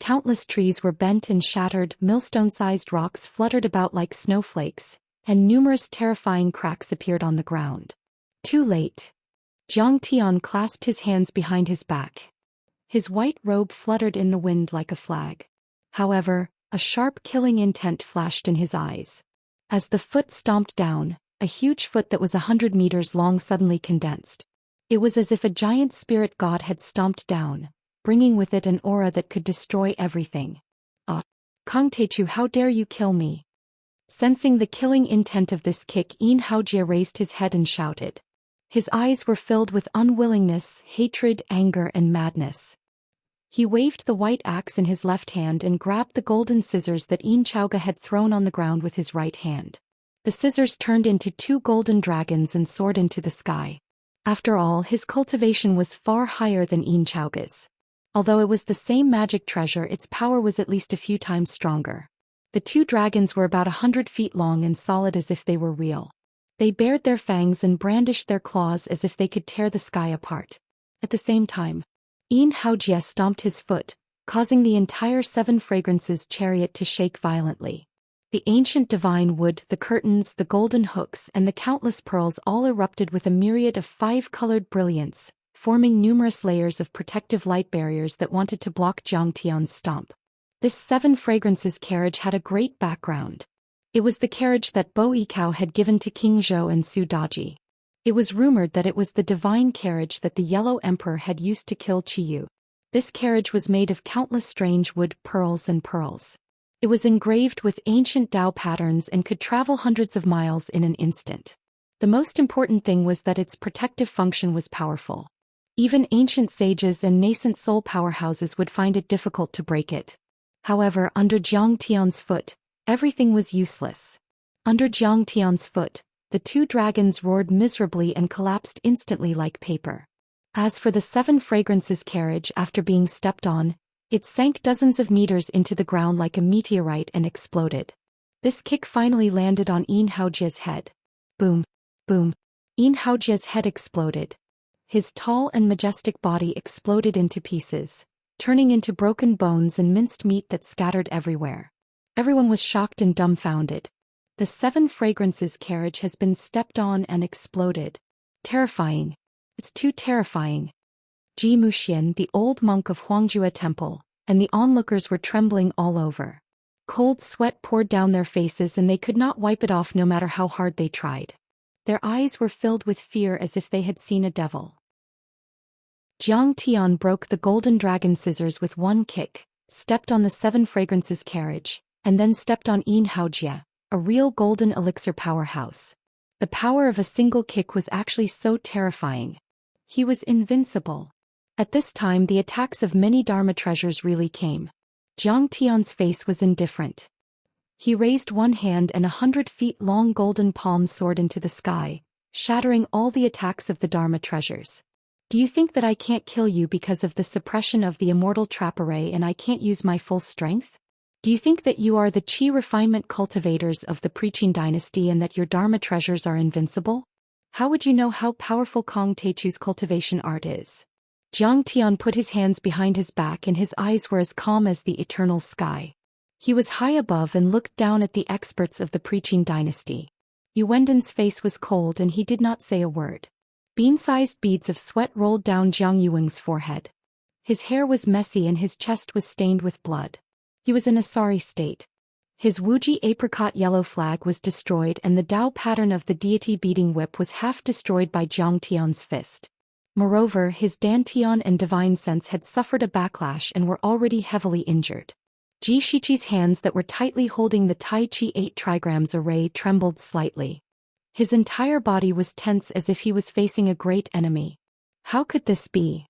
A: Countless trees were bent and shattered, millstone-sized rocks fluttered about like snowflakes, and numerous terrifying cracks appeared on the ground. Too late. Jiang Tian clasped his hands behind his back. His white robe fluttered in the wind like a flag. However, a sharp killing intent flashed in his eyes. As the foot stomped down, a huge foot that was 100 meters long suddenly condensed. It was as if a giant spirit god had stomped down, bringing with it an aura that could destroy everything. Kong Teichu, how dare you kill me? Sensing the killing intent of this kick, Yin Haojie raised his head and shouted. His eyes were filled with unwillingness, hatred, anger, and madness. He waved the white axe in his left hand and grabbed the golden scissors that Yin Chaoga had thrown on the ground with his right hand. The scissors turned into 2 golden dragons and soared into the sky. After all, his cultivation was far higher than Yin Chaoga's. Although it was the same magic treasure, its power was at least a few times stronger. The 2 dragons were about 100 feet long and solid as if they were real. They bared their fangs and brandished their claws as if they could tear the sky apart. At the same time, Yin Haojie stomped his foot, causing the entire 7 fragrances chariot to shake violently. The ancient divine wood, the curtains, the golden hooks, and the countless pearls all erupted with a myriad of 5-colored brilliance, forming numerous layers of protective light barriers that wanted to block Zhang Tian's stomp. This 7 fragrances carriage had a great background. It was the carriage that Bo Yikao had given to King Zhou and Su Daji. It was rumored that it was the divine carriage that the Yellow Emperor had used to kill Qiyu. This carriage was made of countless strange wood, pearls and pearls. It was engraved with ancient Dao patterns and could travel hundreds of miles in an instant. The most important thing was that its protective function was powerful. Even ancient sages and nascent soul powerhouses would find it difficult to break it. However, under Zhang Tian's foot, everything was useless. Under Zhang Tian's foot, the 2 dragons roared miserably and collapsed instantly like paper. As for the 7 fragrances carriage, after being stepped on, it sank dozens of meters into the ground like a meteorite and exploded. This kick finally landed on Yin Haojia's head. Boom, boom. Yin Haojia's head exploded. His tall and majestic body exploded into pieces, turning into broken bones and minced meat that scattered everywhere. Everyone was shocked and dumbfounded. The 7 fragrances carriage has been stepped on and exploded. Terrifying. It's too terrifying. Zhou Xian, the old monk of Huangjue Temple, and the onlookers were trembling all over. Cold sweat poured down their faces and they could not wipe it off no matter how hard they tried. Their eyes were filled with fear as if they had seen a devil. Zhang Tian broke the golden dragon scissors with one kick, stepped on the 7 fragrances carriage, and then stepped on Yin Haojia, a real golden elixir powerhouse. The power of a single kick was actually so terrifying. He was invincible. At this time the attacks of many Dharma treasures really came. Zhang Tian's face was indifferent. He raised one hand and 100-feet-long golden palm soared into the sky, shattering all the attacks of the Dharma treasures. Do you think that I can't kill you because of the suppression of the immortal trap array and I can't use my full strength? Do you think that you are the Qi refinement cultivators of the preaching dynasty and that your Dharma treasures are invincible? How would you know how powerful Kong Techu's cultivation art is? Zhang Tian put his hands behind his back and his eyes were as calm as the eternal sky. He was high above and looked down at the experts of the preaching dynasty. Yu Wenden's face was cold and he did not say a word. Bean-sized beads of sweat rolled down Jiang Yueng's forehead. His hair was messy and his chest was stained with blood. He was in a sorry state. His Wuji apricot yellow flag was destroyed and the Dao pattern of the deity beating whip was half destroyed by Zhang Tian's fist. Moreover, his Dantian and divine sense had suffered a backlash and were already heavily injured. Ji Shiqi's hands that were tightly holding the Tai Chi 8 trigrams array trembled slightly. His entire body was tense as if he was facing a great enemy. How could this be?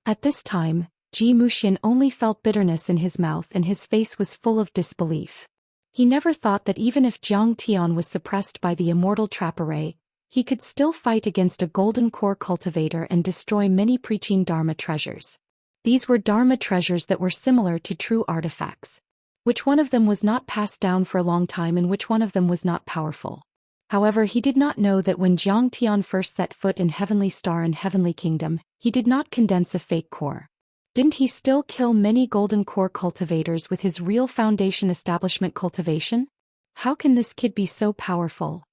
A: At this time, Zhou Xian only felt bitterness in his mouth and his face was full of disbelief. He never thought that even if Zhang Tian was suppressed by the immortal trap array, he could still fight against a golden core cultivator and destroy many preaching Dharma treasures. These were Dharma treasures that were similar to true artifacts. Which one of them was not passed down for a long time and which one of them was not powerful? However, he did not know that when Zhang Tian first set foot in Heavenly Star and Heavenly Kingdom, he did not condense a fake core. Didn't he still kill many golden core cultivators with his real foundation establishment cultivation? How can this kid be so powerful?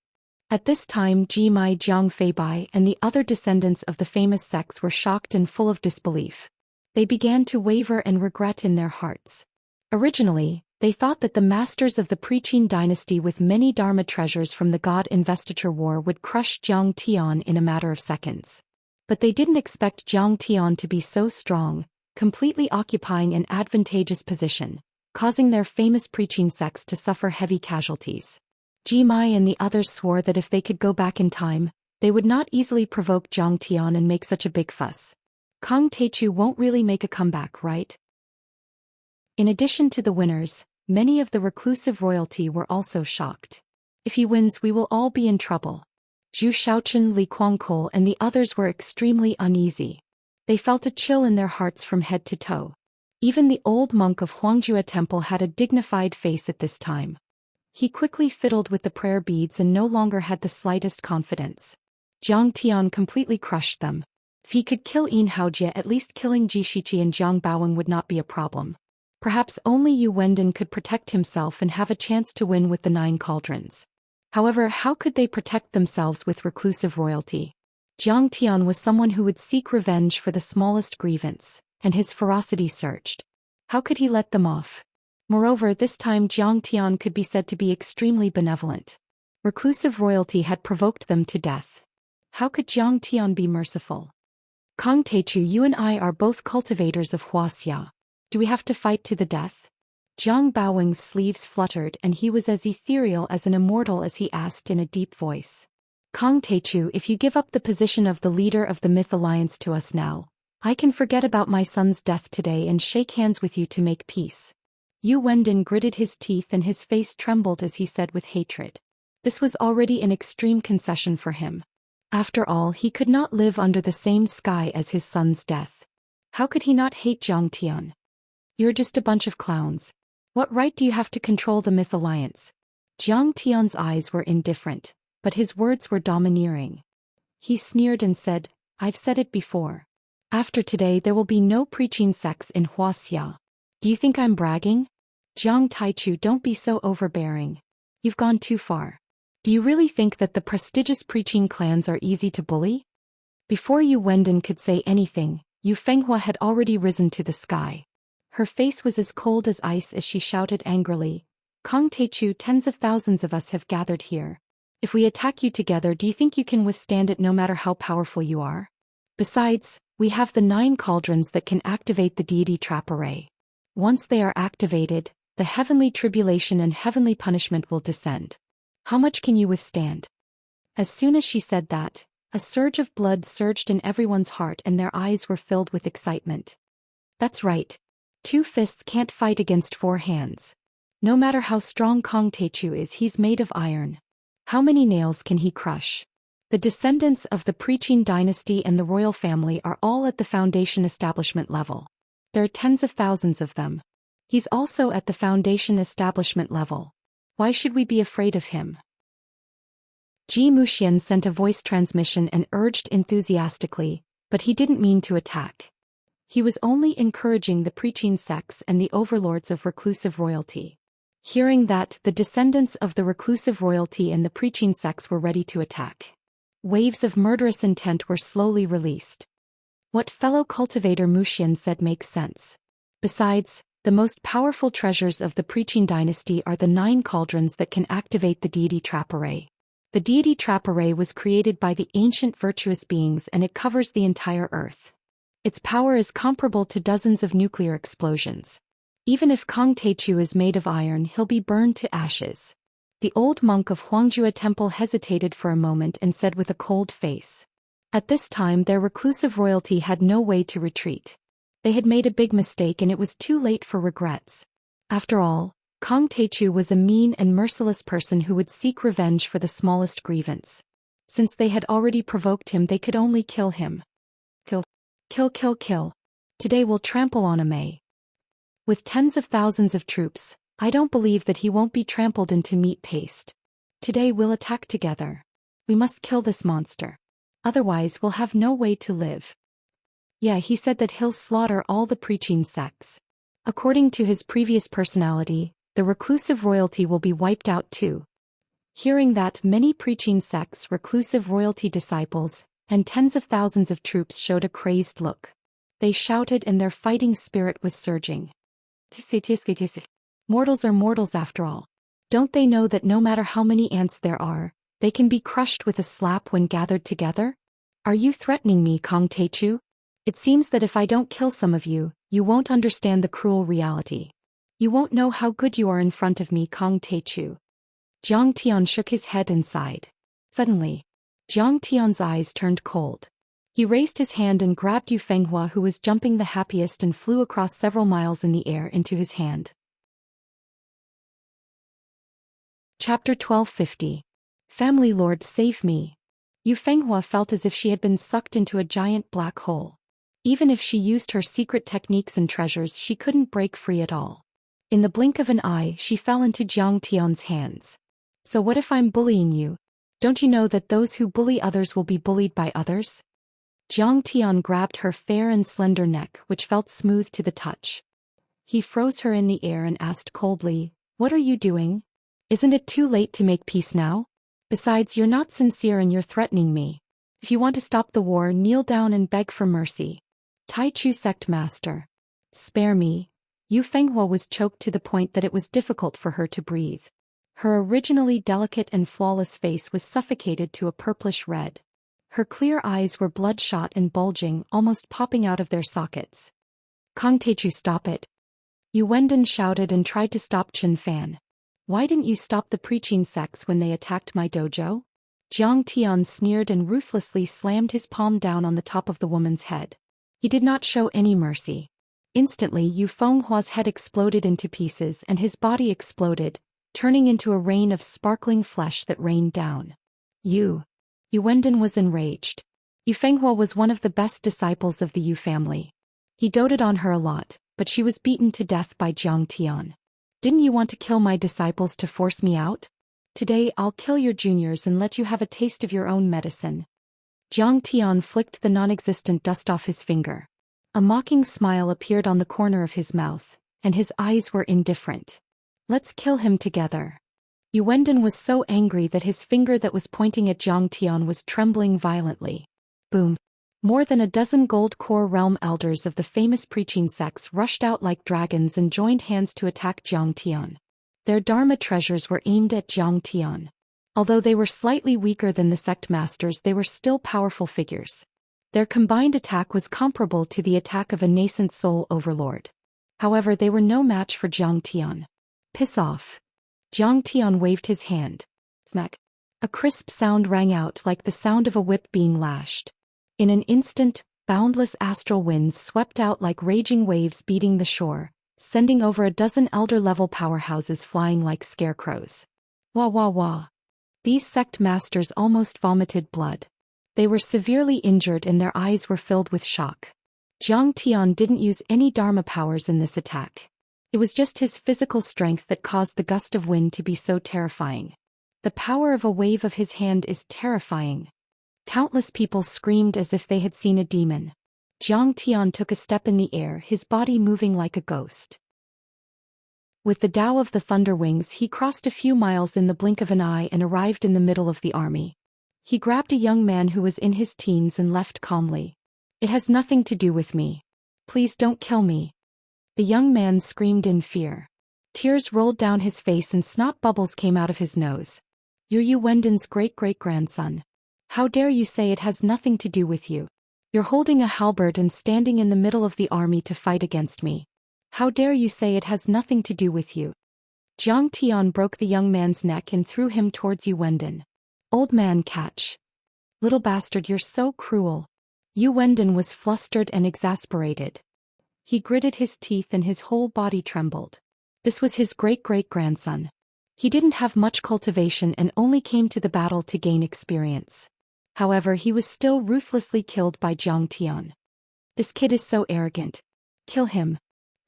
A: At this time Ji Mai Jiang Feibai and the other descendants of the famous sects were shocked and full of disbelief. They began to waver and regret in their hearts. Originally, they thought that the masters of the preaching dynasty with many Dharma treasures from the God Investiture War would crush Zhang Tian in a matter of seconds. But they didn't expect Zhang Tian to be so strong, completely occupying an advantageous position, causing their famous preaching sects to suffer heavy casualties. Ji Mai and the others swore that if they could go back in time, they would not easily provoke Zhang Tian and make such a big fuss. Kong Techu won't really make a comeback, right? In addition to the winners, many of the reclusive royalty were also shocked. If he wins, we will all be in trouble. Zhu Shaochen, Li Guangkou and the others were extremely uneasy. They felt a chill in their hearts from head to toe. Even the old monk of Huangjue Temple had a dignified face at this time. He quickly fiddled with the prayer beads and no longer had the slightest confidence. Zhang Tian completely crushed them. If he could kill Yin Haojie, at least killing Ji Shiqi and Zhang Baowen would not be a problem. Perhaps only Yu Wenden could protect himself and have a chance to win with the 9 cauldrons. However, how could they protect themselves with reclusive royalty? Jiang Tian was someone who would seek revenge for the smallest grievance, and his ferocity surged. How could he let them off? Moreover, this time Jiang Tian could be said to be extremely benevolent. Reclusive royalty had provoked them to death. How could Jiang Tian be merciful? Kong Teichu, you and I are both cultivators of Wuxia. Do we have to fight to the death? Jiang Baowing's sleeves fluttered and he was as ethereal as an immortal as he asked in a deep voice. Kong Teichu, if you give up the position of the leader of the Myth Alliance to us now, I can forget about my son's death today and shake hands with you to make peace. Yu Wendon gritted his teeth and his face trembled as he said with hatred. This was already an extreme concession for him. After all, he could not live under the same sky as his son's death. How could he not hate Jiang Tian? You're just a bunch of clowns. What right do you have to control the Myth Alliance? Jiang Tian's eyes were indifferent, but his words were domineering. He sneered and said, I've said it before. After today there will be no preaching sects in Wuxia. Do you think I'm bragging? Jiang Taichu, don't be so overbearing. You've gone too far. Do you really think that the prestigious preaching clans are easy to bully? Before Yu Wendon could say anything, Yu Fenghua had already risen to the sky. Her face was as cold as ice as she shouted angrily, Kong Teichu, tens of thousands of us have gathered here. If we attack you together, do you think you can withstand it no matter how powerful you are? Besides, we have the 9 cauldrons that can activate the deity trap array. Once they are activated, the heavenly tribulation and heavenly punishment will descend. How much can you withstand? As soon as she said that, a surge of blood surged in everyone's heart and their eyes were filled with excitement. That's right. 2 fists can't fight against 4 hands. No matter how strong Kong Teichu is, he's made of iron. How many nails can he crush? The descendants of the preaching dynasty and the royal family are all at the foundation establishment level. There are tens of thousands of them. He's also at the foundation establishment level. Why should we be afraid of him? Zhou Xian sent a voice transmission and urged enthusiastically, but he didn't mean to attack. He was only encouraging the preaching sects and the overlords of reclusive royalty. Hearing that, the descendants of the reclusive royalty and the preaching sects were ready to attack. Waves of murderous intent were slowly released. What fellow cultivator Wuxian said makes sense. Besides, the most powerful treasures of the preaching dynasty are the 9 cauldrons that can activate the deity trap array. The deity trap array was created by the ancient virtuous beings and it covers the entire earth. Its power is comparable to dozens of nuclear explosions. Even if Kong Teichu is made of iron, he'll be burned to ashes. The old monk of Huangjue Temple hesitated for a moment and said with a cold face. At this time their reclusive royalty had no way to retreat. They had made a big mistake and it was too late for regrets. After all, Kong Teichu was a mean and merciless person who would seek revenge for the smallest grievance. Since they had already provoked him, they could only kill him. Kill. Kill, kill, kill. Today we'll trample on him. With tens of thousands of troops, I don't believe that he won't be trampled into meat paste. Today we'll attack together. We must kill this monster. Otherwise we'll have no way to live. Yeah, he said that he'll slaughter all the preaching sects. According to his previous personality, the reclusive royalty will be wiped out too. Hearing that, many preaching sects, reclusive royalty disciples, and tens of thousands of troops showed a crazed look. They shouted and their fighting spirit was surging. Mortals are mortals after all. Don't they know that no matter how many ants there are, they can be crushed with a slap when gathered together? Are you threatening me, Kong Teichu? It seems that if I don't kill some of you, you won't understand the cruel reality. You won't know how good you are in front of me, Kong Teichu. Jiang Tian shook his head and sighed. Suddenly, Jiang Tian's eyes turned cold. He raised his hand and grabbed Yu Fenghua, who was jumping the happiest, and flew across several miles in the air into his hand. Chapter 1250. Family Lord, save me. Yu Fenghua felt as if she had been sucked into a giant black hole. Even if she used her secret techniques and treasures, she couldn't break free at all. In the blink of an eye, she fell into Jiang Tian's hands. So what if I'm bullying you? Don't you know that those who bully others will be bullied by others? Jiang Tian grabbed her fair and slender neck, which felt smooth to the touch. He froze her in the air and asked coldly, "What are you doing? Isn't it too late to make peace now? Besides, you're not sincere and you're threatening me. If you want to stop the war, kneel down and beg for mercy. Tai Chu sect master. Spare me. Yu Fenghua was choked to the point that it was difficult for her to breathe. Her originally delicate and flawless face was suffocated to a purplish red. Her clear eyes were bloodshot and bulging, almost popping out of their sockets. Kong Taichu, stop it. Yu Wendon shouted and tried to stop Chen Fan. Why didn't you stop the preaching sects when they attacked my dojo? Jiang Tian sneered and ruthlessly slammed his palm down on the top of the woman's head. He did not show any mercy. Instantly, Yu Fenghua's head exploded into pieces and his body exploded, turning into a rain of sparkling flesh that rained down. Yu Wendon was enraged. Yu Fenghua was one of the best disciples of the Yu family. He doted on her a lot, but she was beaten to death by Jiang Tian. Didn't you want to kill my disciples to force me out? Today I'll kill your juniors and let you have a taste of your own medicine. Jiang Tian flicked the non-existent dust off his finger. A mocking smile appeared on the corner of his mouth, and his eyes were indifferent. Let's kill him together. Yu Wendon was so angry that his finger that was pointing at Jiang Tian was trembling violently. Boom. More than a dozen gold core realm elders of the famous preaching sects rushed out like dragons and joined hands to attack Jiang Tian. Their dharma treasures were aimed at Jiang Tian. Although they were slightly weaker than the sect masters, they were still powerful figures. Their combined attack was comparable to the attack of a nascent soul overlord. However, they were no match for Jiang Tian. Piss off. Jiang Tian waved his hand. Smack. A crisp sound rang out like the sound of a whip being lashed. In an instant, boundless astral winds swept out like raging waves beating the shore, sending over a dozen elder-level powerhouses flying like scarecrows. Wah wah wah. These sect masters almost vomited blood. They were severely injured and their eyes were filled with shock. Jiang Tian didn't use any dharma powers in this attack. It was just his physical strength that caused the gust of wind to be so terrifying. The power of a wave of his hand is terrifying. Countless people screamed as if they had seen a demon. Jiang Tian took a step in the air, his body moving like a ghost. With the Tao of the Thunder Wings, he crossed a few miles in the blink of an eye and arrived in the middle of the army. He grabbed a young man who was in his teens and left calmly. It has nothing to do with me. Please don't kill me. The young man screamed in fear. Tears rolled down his face and snot bubbles came out of his nose. You're Yu Wendon's great-great-grandson. How dare you say it has nothing to do with you? You're holding a halberd and standing in the middle of the army to fight against me. How dare you say it has nothing to do with you? Jiang Tian broke the young man's neck and threw him towards Yu Wendon. Old man, catch. Little bastard, you're so cruel. Yu Wendon was flustered and exasperated. He gritted his teeth and his whole body trembled. This was his great-great-grandson. He didn't have much cultivation and only came to the battle to gain experience. However, he was still ruthlessly killed by Jiang Tian. This kid is so arrogant. Kill him.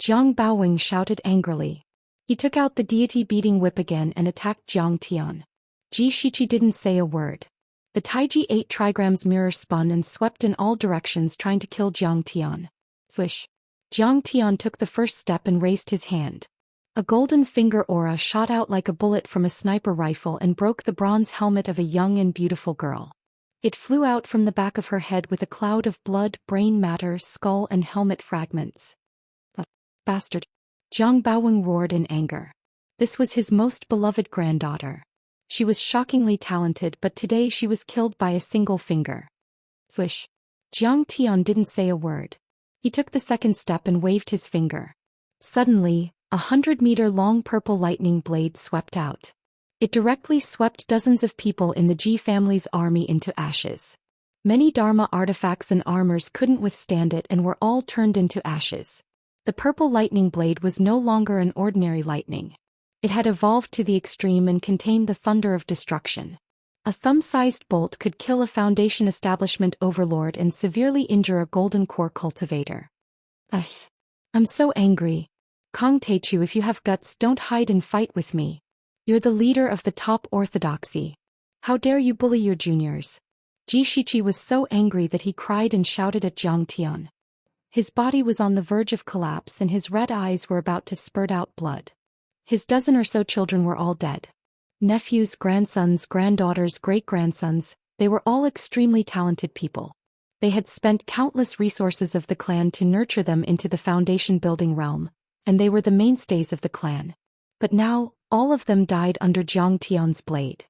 A: Jiang Baowing shouted angrily. He took out the deity-beating whip again and attacked Jiang Tian. Ji Shichi didn't say a word. The Taiji 8 trigrams mirror spun and swept in all directions trying to kill Jiang Tian. Swish. Jiang Tian took the first step and raised his hand. A golden finger aura shot out like a bullet from a sniper rifle and broke the bronze helmet of a young and beautiful girl. It flew out from the back of her head with a cloud of blood, brain matter, skull and helmet fragments. Bastard. Jiang Baowing roared in anger. This was his most beloved granddaughter. She was shockingly talented, but today she was killed by a single finger. Swish. Jiang Tian didn't say a word. He took the second step and waved his finger. Suddenly, 100-meter-long purple lightning blade swept out. It directly swept dozens of people in the Ji family's army into ashes. Many Dharma artifacts and armors couldn't withstand it and were all turned into ashes. The purple lightning blade was no longer an ordinary lightning. It had evolved to the extreme and contained the thunder of destruction. A thumb-sized bolt could kill a Foundation establishment overlord and severely injure a golden core cultivator. I'm so angry. Kong Taichu, if you have guts, don't hide and fight with me. You're the leader of the top orthodoxy. How dare you bully your juniors? Ji Shichi was so angry that he cried and shouted at Jiang Tian. His body was on the verge of collapse and his red eyes were about to spurt out blood. His dozen or so children were all dead. Nephews, grandsons, granddaughters, great-grandsons, They were all extremely talented people. They had spent countless resources of the clan to nurture them into the foundation-building realm, and they were the mainstays of the clan. But now, all of them died under Zhang Tian's blade.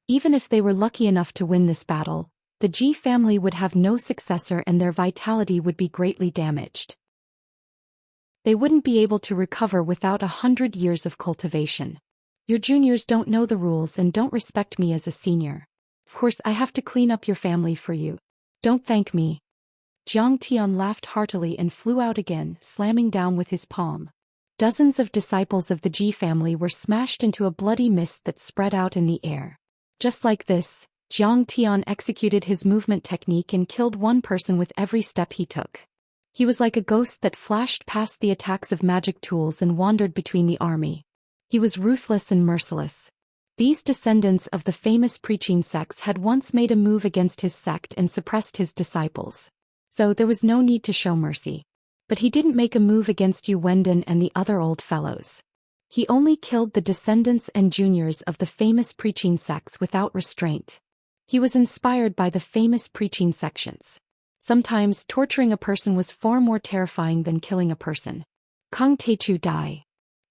A: Even if they were lucky enough to win this battle, the Ji family would have no successor and their vitality would be greatly damaged. They wouldn't be able to recover without 100 years of cultivation. Your juniors don't know the rules and don't respect me as a senior. Of course I have to clean up your family for you. Don't thank me. Zhang Tian laughed heartily and flew out again, slamming down with his palm. Dozens of disciples of the Ji family were smashed into a bloody mist that spread out in the air. Just like this, Zhang Tian executed his movement technique and killed one person with every step he took. He was like a ghost that flashed past the attacks of magic tools and wandered between the army. He was ruthless and merciless. These descendants of the famous preaching sects had once made a move against his sect and suppressed his disciples. So there was no need to show mercy. But he didn't make a move against Yu Wendon and the other old fellows. He only killed the descendants and juniors of the famous preaching sects without restraint. He was inspired by the famous preaching sections. Sometimes torturing a person was far more terrifying than killing a person. Kang Teichu die.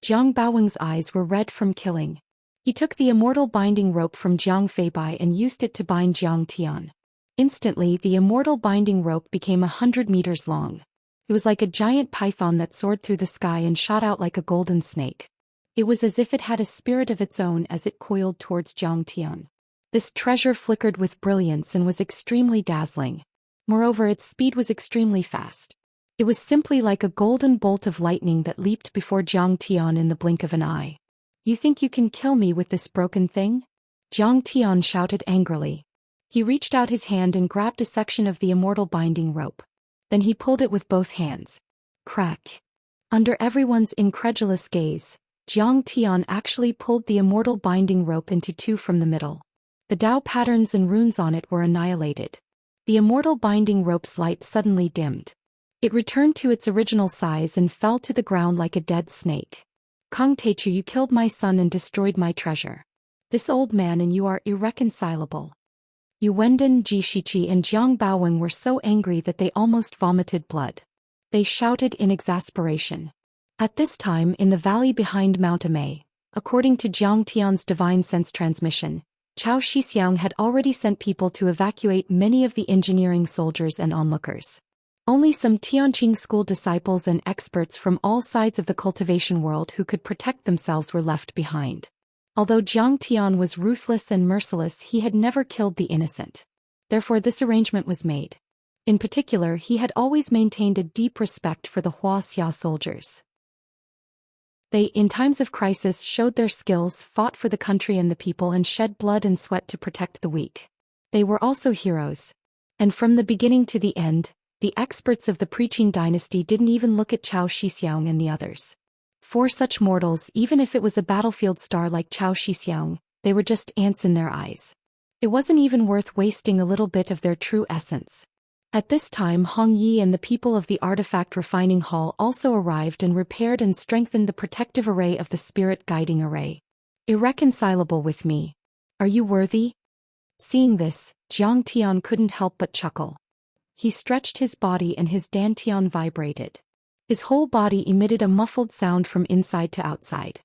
A: Jiang Baoweng's eyes were red from killing. He took the immortal binding rope from Jiang Feibai and used it to bind Zhang Tian. Instantly, the immortal binding rope became 100 meters long. It was like a giant python that soared through the sky and shot out like a golden snake. It was as if it had a spirit of its own as it coiled towards Zhang Tian. This treasure flickered with brilliance and was extremely dazzling. Moreover, its speed was extremely fast. It was simply like a golden bolt of lightning that leaped before Zhang Tian in the blink of an eye. You think you can kill me with this broken thing? Zhang Tian shouted angrily. He reached out his hand and grabbed a section of the immortal binding rope. Then he pulled it with both hands. Crack. Under everyone's incredulous gaze, Zhang Tian actually pulled the immortal binding rope into two from the middle. The Dao patterns and runes on it were annihilated. The immortal binding rope's light suddenly dimmed. It returned to its original size and fell to the ground like a dead snake. Kang Teichu, you killed my son and destroyed my treasure. This old man and you are irreconcilable. Yu Wendon, Ji Shiqi and Jiang Baoweng were so angry that they almost vomited blood. They shouted in exasperation. At this time in the valley behind Mount Amei, according to Zhang Tian's divine sense transmission, Cao Shixiang had already sent people to evacuate many of the engineering soldiers and onlookers. Only some Tianqing school disciples and experts from all sides of the cultivation world who could protect themselves were left behind. Although Zhang Tian was ruthless and merciless, he had never killed the innocent. Therefore this arrangement was made. In particular, he had always maintained a deep respect for the Wuxia soldiers. They, in times of crisis, showed their skills, fought for the country and the people and shed blood and sweat to protect the weak. They were also heroes. And from the beginning to the end, the experts of the preaching dynasty didn't even look at Cao Shixiang and the others. For such mortals, even if it was a battlefield star like Cao Shixiang, they were just ants in their eyes. It wasn't even worth wasting a little bit of their true essence. At this time, Hong Yi and the people of the artifact refining hall also arrived and repaired and strengthened the protective array of the spirit guiding array. Irreconcilable with me. Are you worthy? Seeing this, Zhang Tian couldn't help but chuckle. He stretched his body and his dantian vibrated. His whole body emitted a muffled sound from inside to outside.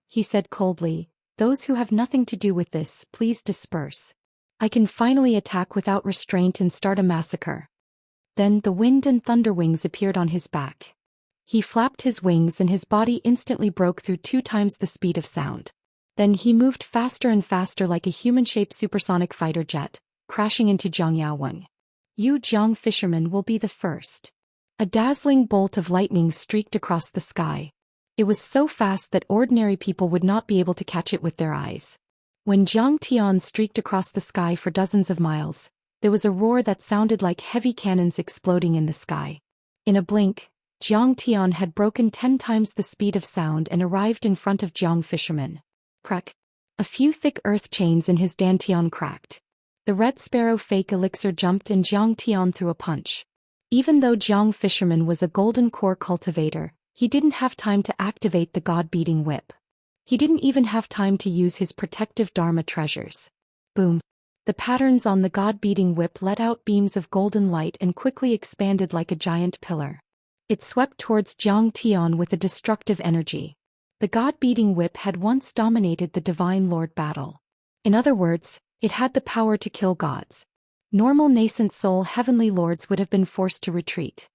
A: He said coldly, "Those who have nothing to do with this, please disperse. I can finally attack without restraint and start a massacre." Then the wind and thunder wings appeared on his back. He flapped his wings and his body instantly broke through 2 times the speed of sound. Then he moved faster and faster like a human-shaped supersonic fighter jet, crashing into Zhang Yaoweng. "You Zhang fisherman will be the first." A dazzling bolt of lightning streaked across the sky. It was so fast that ordinary people would not be able to catch it with their eyes. When Zhang Tian streaked across the sky for dozens of miles, there was a roar that sounded like heavy cannons exploding in the sky. In a blink, Zhang Tian had broken 10 times the speed of sound and arrived in front of Zhang fisherman. Crack. A few thick earth chains in his dantian cracked. The red sparrow fake elixir jumped and Zhang Tian threw a punch. Even though Zhang fisherman was a golden core cultivator, he didn't have time to activate the god-beating whip. He didn't even have time to use his protective dharma treasures. Boom. The patterns on the god-beating whip let out beams of golden light and quickly expanded like a giant pillar. It swept towards Zhang Tian with a destructive energy. The god-beating whip had once dominated the Divine Lord battle. In other words, it had the power to kill gods. Normal nascent soul heavenly lords would have been forced to retreat.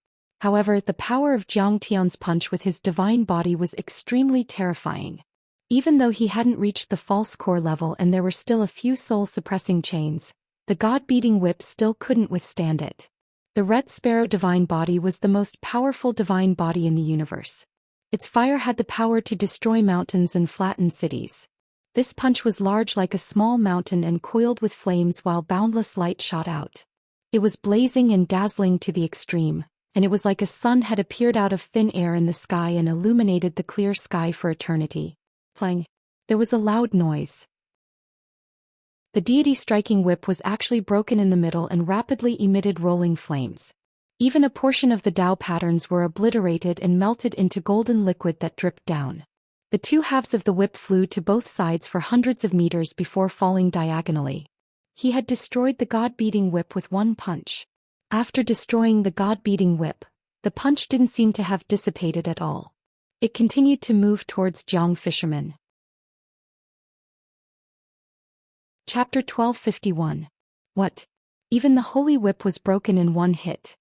A: However, the power of Zhang Tian's punch with his divine body was extremely terrifying. Even though he hadn't reached the false core level and there were still a few soul-suppressing chains, the god-beating whip still couldn't withstand it. The Red Sparrow divine body was the most powerful divine body in the universe. Its fire had the power to destroy mountains and flatten cities. This punch was large like a small mountain and coiled with flames while boundless light shot out. It was blazing and dazzling to the extreme, and it was like a sun had appeared out of thin air in the sky and illuminated the clear sky for eternity. Clang. There was a loud noise. The deity striking whip was actually broken in the middle and rapidly emitted rolling flames. Even a portion of the Tao patterns were obliterated and melted into golden liquid that dripped down. The two halves of the whip flew to both sides for hundreds of meters before falling diagonally. He had destroyed the god-beating whip with one punch. After destroying the god-beating whip, the punch didn't seem to have dissipated at all. It continued to move towards Jiang Fisherman. Chapter 1251. What? Even the holy whip was broken in one hit.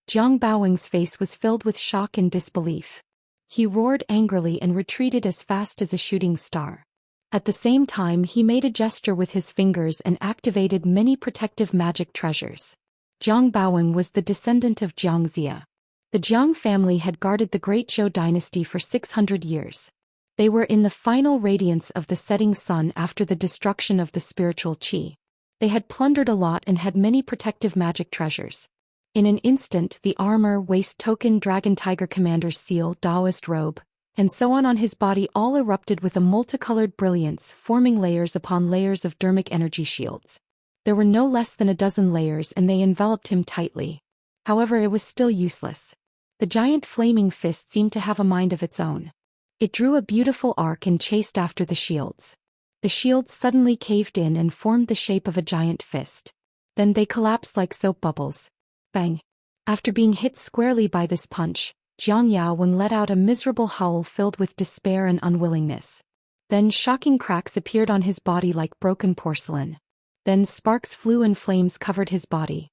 A: Jiang Baoweng's face was filled with shock and disbelief. He roared angrily and retreated as fast as a shooting star. At the same time he made a gesture with his fingers and activated many protective magic treasures. Jiang Baoweng was the descendant of Xianxia. The Jiang family had guarded the great Zhou dynasty for 600 years. They were in the final radiance of the setting sun after the destruction of the spiritual qi. They had plundered a lot and had many protective magic treasures. In an instant the armor, waist token, dragon tiger commander's seal, Taoist robe, and so on his body all erupted with a multicolored brilliance, forming layers upon layers of dermic energy shields. There were no less than a dozen layers and they enveloped him tightly. However, it was still useless. The giant flaming fist seemed to have a mind of its own. It drew a beautiful arc and chased after the shields. The shields suddenly caved in and formed the shape of a giant fist. Then they collapsed like soap bubbles. Bang! After being hit squarely by this punch, Jiang Yaoweng let out a miserable howl filled with despair and unwillingness. Then shocking cracks appeared on his body like broken porcelain. Then sparks flew and flames covered his body.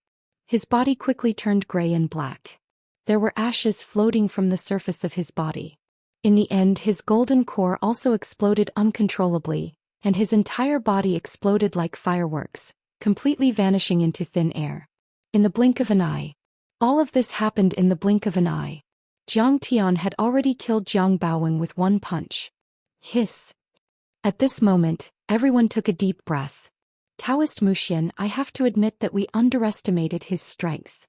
A: His body quickly turned gray and black. There were ashes floating from the surface of his body. In the end his golden core also exploded uncontrollably, and his entire body exploded like fireworks, completely vanishing into thin air. In the blink of an eye. All of this happened in the blink of an eye. Zhang Tian had already killed Jiang Baoweng with one punch. Hiss. At this moment, everyone took a deep breath. Taoist Muxian, I have to admit that we underestimated his strength.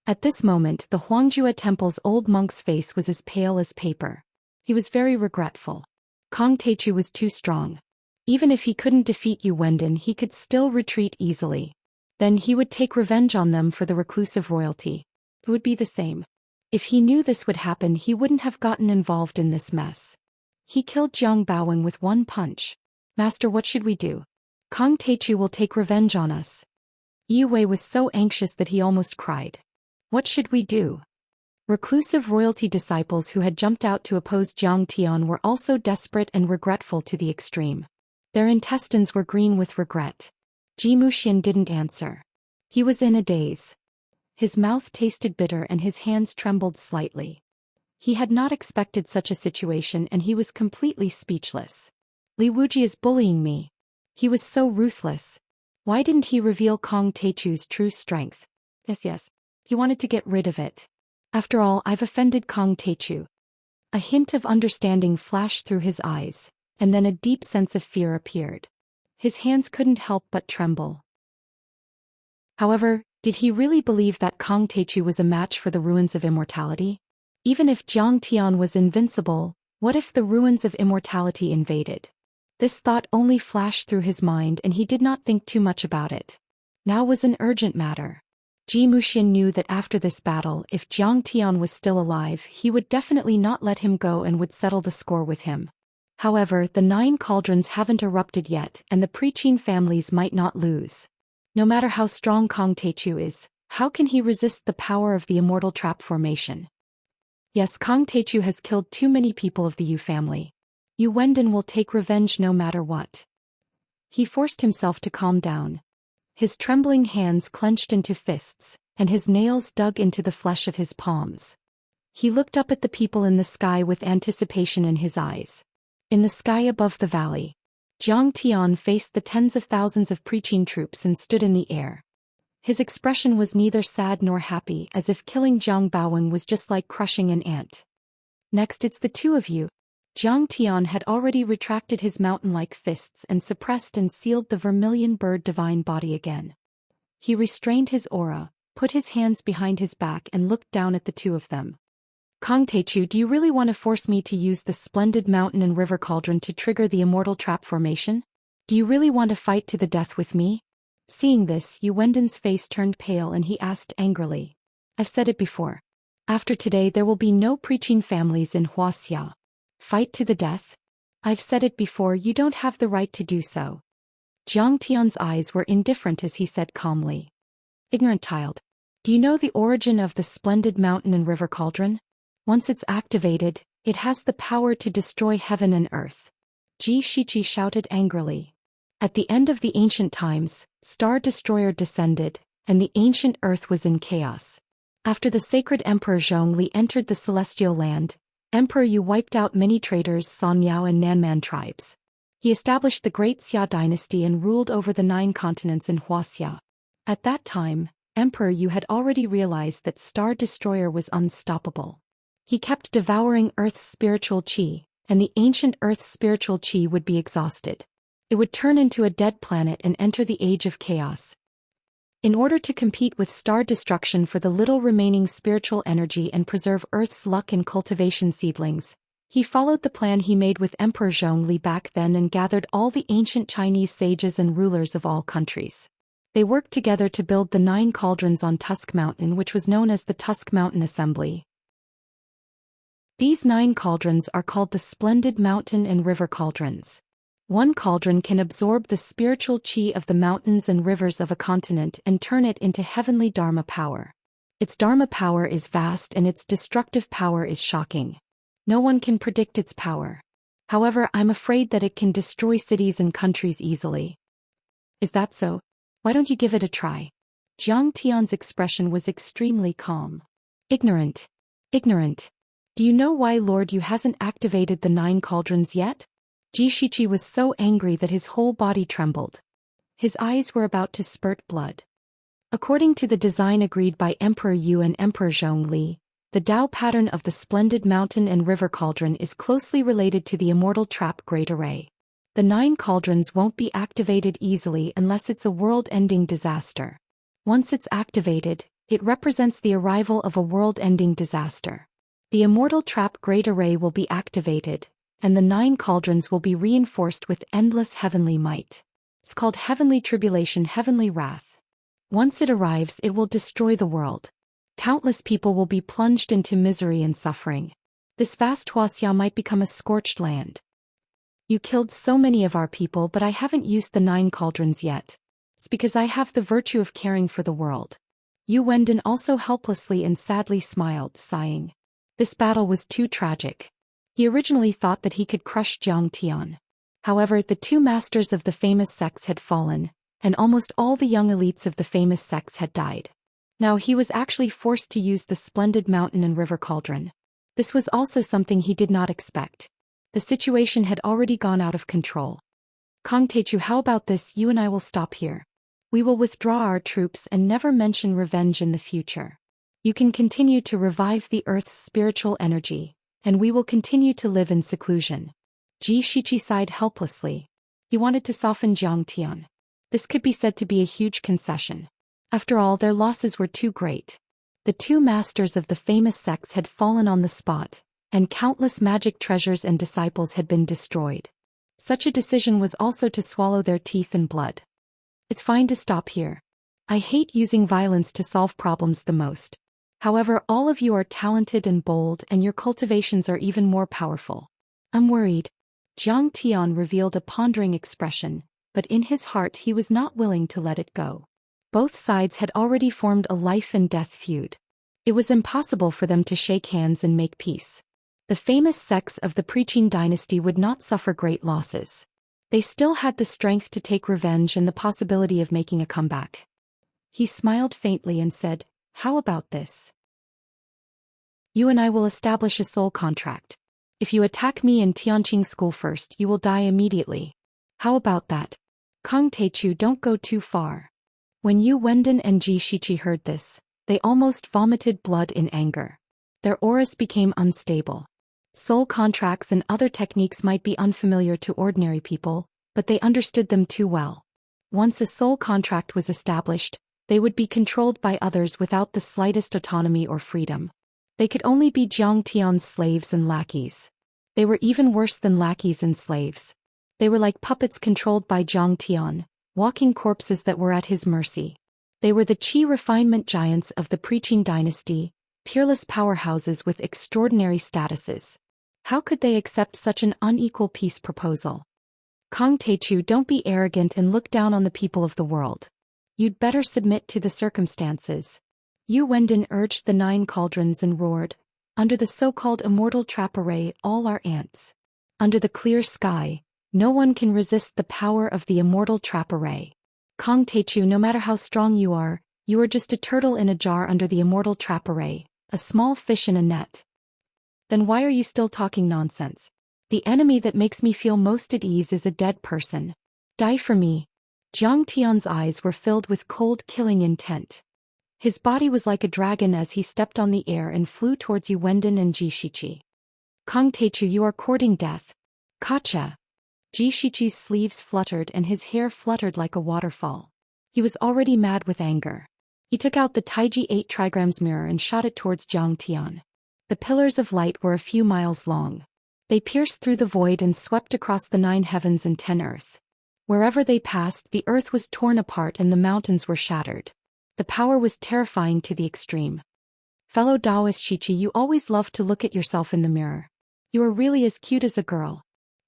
A: At this moment the Huangjue Temple's old monk's face was as pale as paper. He was very regretful. Kong Teichu was too strong. Even if he couldn't defeat Yu Wenden he could still retreat easily. Then he would take revenge on them for the reclusive royalty. It would be the same. If he knew this would happen he wouldn't have gotten involved in this mess. He killed Jiang Baoweng with one punch. Master, what should we do? Kong Teichu will take revenge on us. Yi Wei was so anxious that he almost cried. What should we do? Reclusive royalty disciples who had jumped out to oppose Zhang Tian were also desperate and regretful to the extreme. Their intestines were green with regret. Zhou Xian didn't answer. He was in a daze. His mouth tasted bitter and his hands trembled slightly. He had not expected such a situation and he was completely speechless. Li Wuji is bullying me. He was so ruthless. Why didn't he reveal Kong Teichu's true strength? Yes. He wanted to get rid of it. After all, I've offended Kong Teichu. A hint of understanding flashed through his eyes, and then a deep sense of fear appeared. His hands couldn't help but tremble. However, did he really believe that Kong Teichu was a match for the ruins of immortality? Even if Zhang Tian was invincible, what if the ruins of immortality invaded? This thought only flashed through his mind and he did not think too much about it. Now was an urgent matter. Zhou Xian knew that after this battle, if Zhang Tian was still alive, he would definitely not let him go and would settle the score with him. However, the 9 cauldrons haven't erupted yet and the pre-Qin families might not lose. No matter how strong Kong Teichu is, how can he resist the power of the immortal trap formation? Yes, Kong Teichu has killed too many people of the Yu family. Yu Wendon will take revenge no matter what. He forced himself to calm down. His trembling hands clenched into fists, and his nails dug into the flesh of his palms. He looked up at the people in the sky with anticipation in his eyes. In the sky above the valley, Jiang Tian faced the tens of thousands of preaching troops and stood in the air. His expression was neither sad nor happy, as if killing Jiang Baowen was just like crushing an ant. Next, it's the two of you. Jiang Tian had already retracted his mountain-like fists and suppressed and sealed the vermilion bird divine body again. He restrained his aura, put his hands behind his back and looked down at the two of them. Kong Teichu, do you really want to force me to use the splendid mountain and river cauldron to trigger the immortal trap formation? Do you really want to fight to the death with me? Seeing this, Yu Wendon's face turned pale and he asked angrily. I've said it before. After today there will be no preaching families in Wuxia. Fight to the death? I've said it before, you don't have the right to do so. Jiang Tian's eyes were indifferent as he said calmly. Ignorant child. Do you know the origin of the splendid mountain and river cauldron? Once it's activated, it has the power to destroy heaven and earth. Ji Shiqi shouted angrily. At the end of the ancient times, Star Destroyer descended, and the ancient earth was in chaos. After the sacred Emperor Zhongli entered the celestial land, Emperor Yu wiped out many traitors San Miao and Nanman tribes. He established the Great Xia dynasty and ruled over the 9 continents in Wuxia. At that time, Emperor Yu had already realized that Star Destroyer was unstoppable. He kept devouring Earth's spiritual qi, and the ancient Earth's spiritual qi would be exhausted. It would turn into a dead planet and enter the age of chaos. In order to compete with star destruction for the little remaining spiritual energy and preserve Earth's luck and cultivation seedlings, he followed the plan he made with Emperor Zhongli back then and gathered all the ancient Chinese sages and rulers of all countries. They worked together to build the 9 cauldrons on Tusk Mountain, which was known as the Tusk Mountain Assembly. These 9 cauldrons are called the Splendid Mountain and River Cauldrons. One cauldron can absorb the spiritual qi of the mountains and rivers of a continent and turn it into heavenly Dharma power. Its Dharma power is vast and its destructive power is shocking. No one can predict its power. However, I'm afraid that it can destroy cities and countries easily. Is that so? Why don't you give it a try? Jiang Tian's expression was extremely calm. Ignorant. Ignorant. Do you know why Lord Yu hasn't activated the 9 cauldrons yet? Ji Shiqi was so angry that his whole body trembled. His eyes were about to spurt blood. According to the design agreed by Emperor Yu and Emperor Zhongli, the Tao pattern of the splendid mountain and river cauldron is closely related to the immortal trap Great Array. The 9 cauldrons won't be activated easily unless it's a world-ending disaster. Once it's activated, it represents the arrival of a world-ending disaster. The immortal trap Great Array will be activated, and the 9 cauldrons will be reinforced with endless heavenly might. It's called heavenly tribulation, heavenly wrath. Once it arrives, it will destroy the world. Countless people will be plunged into misery and suffering. This vast Wuxia might become a scorched land. You killed so many of our people, but I haven't used the 9 cauldrons yet. It's because I have the virtue of caring for the world. Yu Wendon also helplessly and sadly smiled, sighing. This battle was too tragic. He originally thought that he could crush Jiang Tian. However, the 2 masters of the famous sects had fallen, and almost all the young elites of the famous sects had died. Now he was actually forced to use the splendid mountain and river cauldron. This was also something he did not expect. The situation had already gone out of control. Kong Teichu, how about this? You and I will stop here. We will withdraw our troops and never mention revenge in the future. You can continue to revive the Earth's spiritual energy, and we will continue to live in seclusion. Ji Shiqi sighed helplessly. He wanted to soften Jiang Tian. This could be said to be a huge concession. After all, their losses were too great. The 2 masters of the famous sects had fallen on the spot, and countless magic treasures and disciples had been destroyed. Such a decision was also to swallow their teeth and blood. It's fine to stop here. I hate using violence to solve problems the most. However, all of you are talented and bold, and your cultivations are even more powerful. I'm worried. Jiang Tian revealed a pondering expression, but in his heart he was not willing to let it go. Both sides had already formed a life and death feud. It was impossible for them to shake hands and make peace. The famous sects of the preaching dynasty would not suffer great losses. They still had the strength to take revenge and the possibility of making a comeback. He smiled faintly and said, "How about this? You and I will establish a soul contract. If you attack me in Tianqing school first, you will die immediately. How about that? Kang Teichu, don't go too far." When Yu Wendon and Ji Shiqi heard this, they almost vomited blood in anger. Their auras became unstable. Soul contracts and other techniques might be unfamiliar to ordinary people, but they understood them too well. Once a soul contract was established, they would be controlled by others without the slightest autonomy or freedom. They could only be Jiang Tian's slaves and lackeys. They were even worse than lackeys and slaves. They were like puppets controlled by Jiang Tian, walking corpses that were at his mercy. They were the Qi refinement giants of the preaching dynasty, peerless powerhouses with extraordinary statuses. How could they accept such an unequal peace proposal? Kang Teichu, don't be arrogant and look down on the people of the world. You'd better submit to the circumstances. Yu Wendon urged the 9 cauldrons and roared, "Under the so-called immortal trap array, all are ants. Under the clear sky, no one can resist the power of the immortal trap array. Kang Teichu, no matter how strong you are just a turtle in a jar under the immortal trap array, a small fish in a net. Then why are you still talking nonsense? The enemy that makes me feel most at ease is a dead person. Die for me." Jiang Tian's eyes were filled with cold, killing intent. His body was like a dragon as he stepped on the air and flew towards Yu Wendon and Ji Shiqi. "Kang Teichu, you are courting death. Kacha." Ji Shiqi's sleeves fluttered and his hair fluttered like a waterfall. He was already mad with anger. He took out the Taiji 8 trigrams mirror and shot it towards Jiang Tian. The pillars of light were a few miles long. They pierced through the void and swept across the 9 heavens and 10 earth. Wherever they passed, the earth was torn apart and the mountains were shattered. The power was terrifying to the extreme. Fellow Taoist Shiqi, you always love to look at yourself in the mirror. You are really as cute as a girl.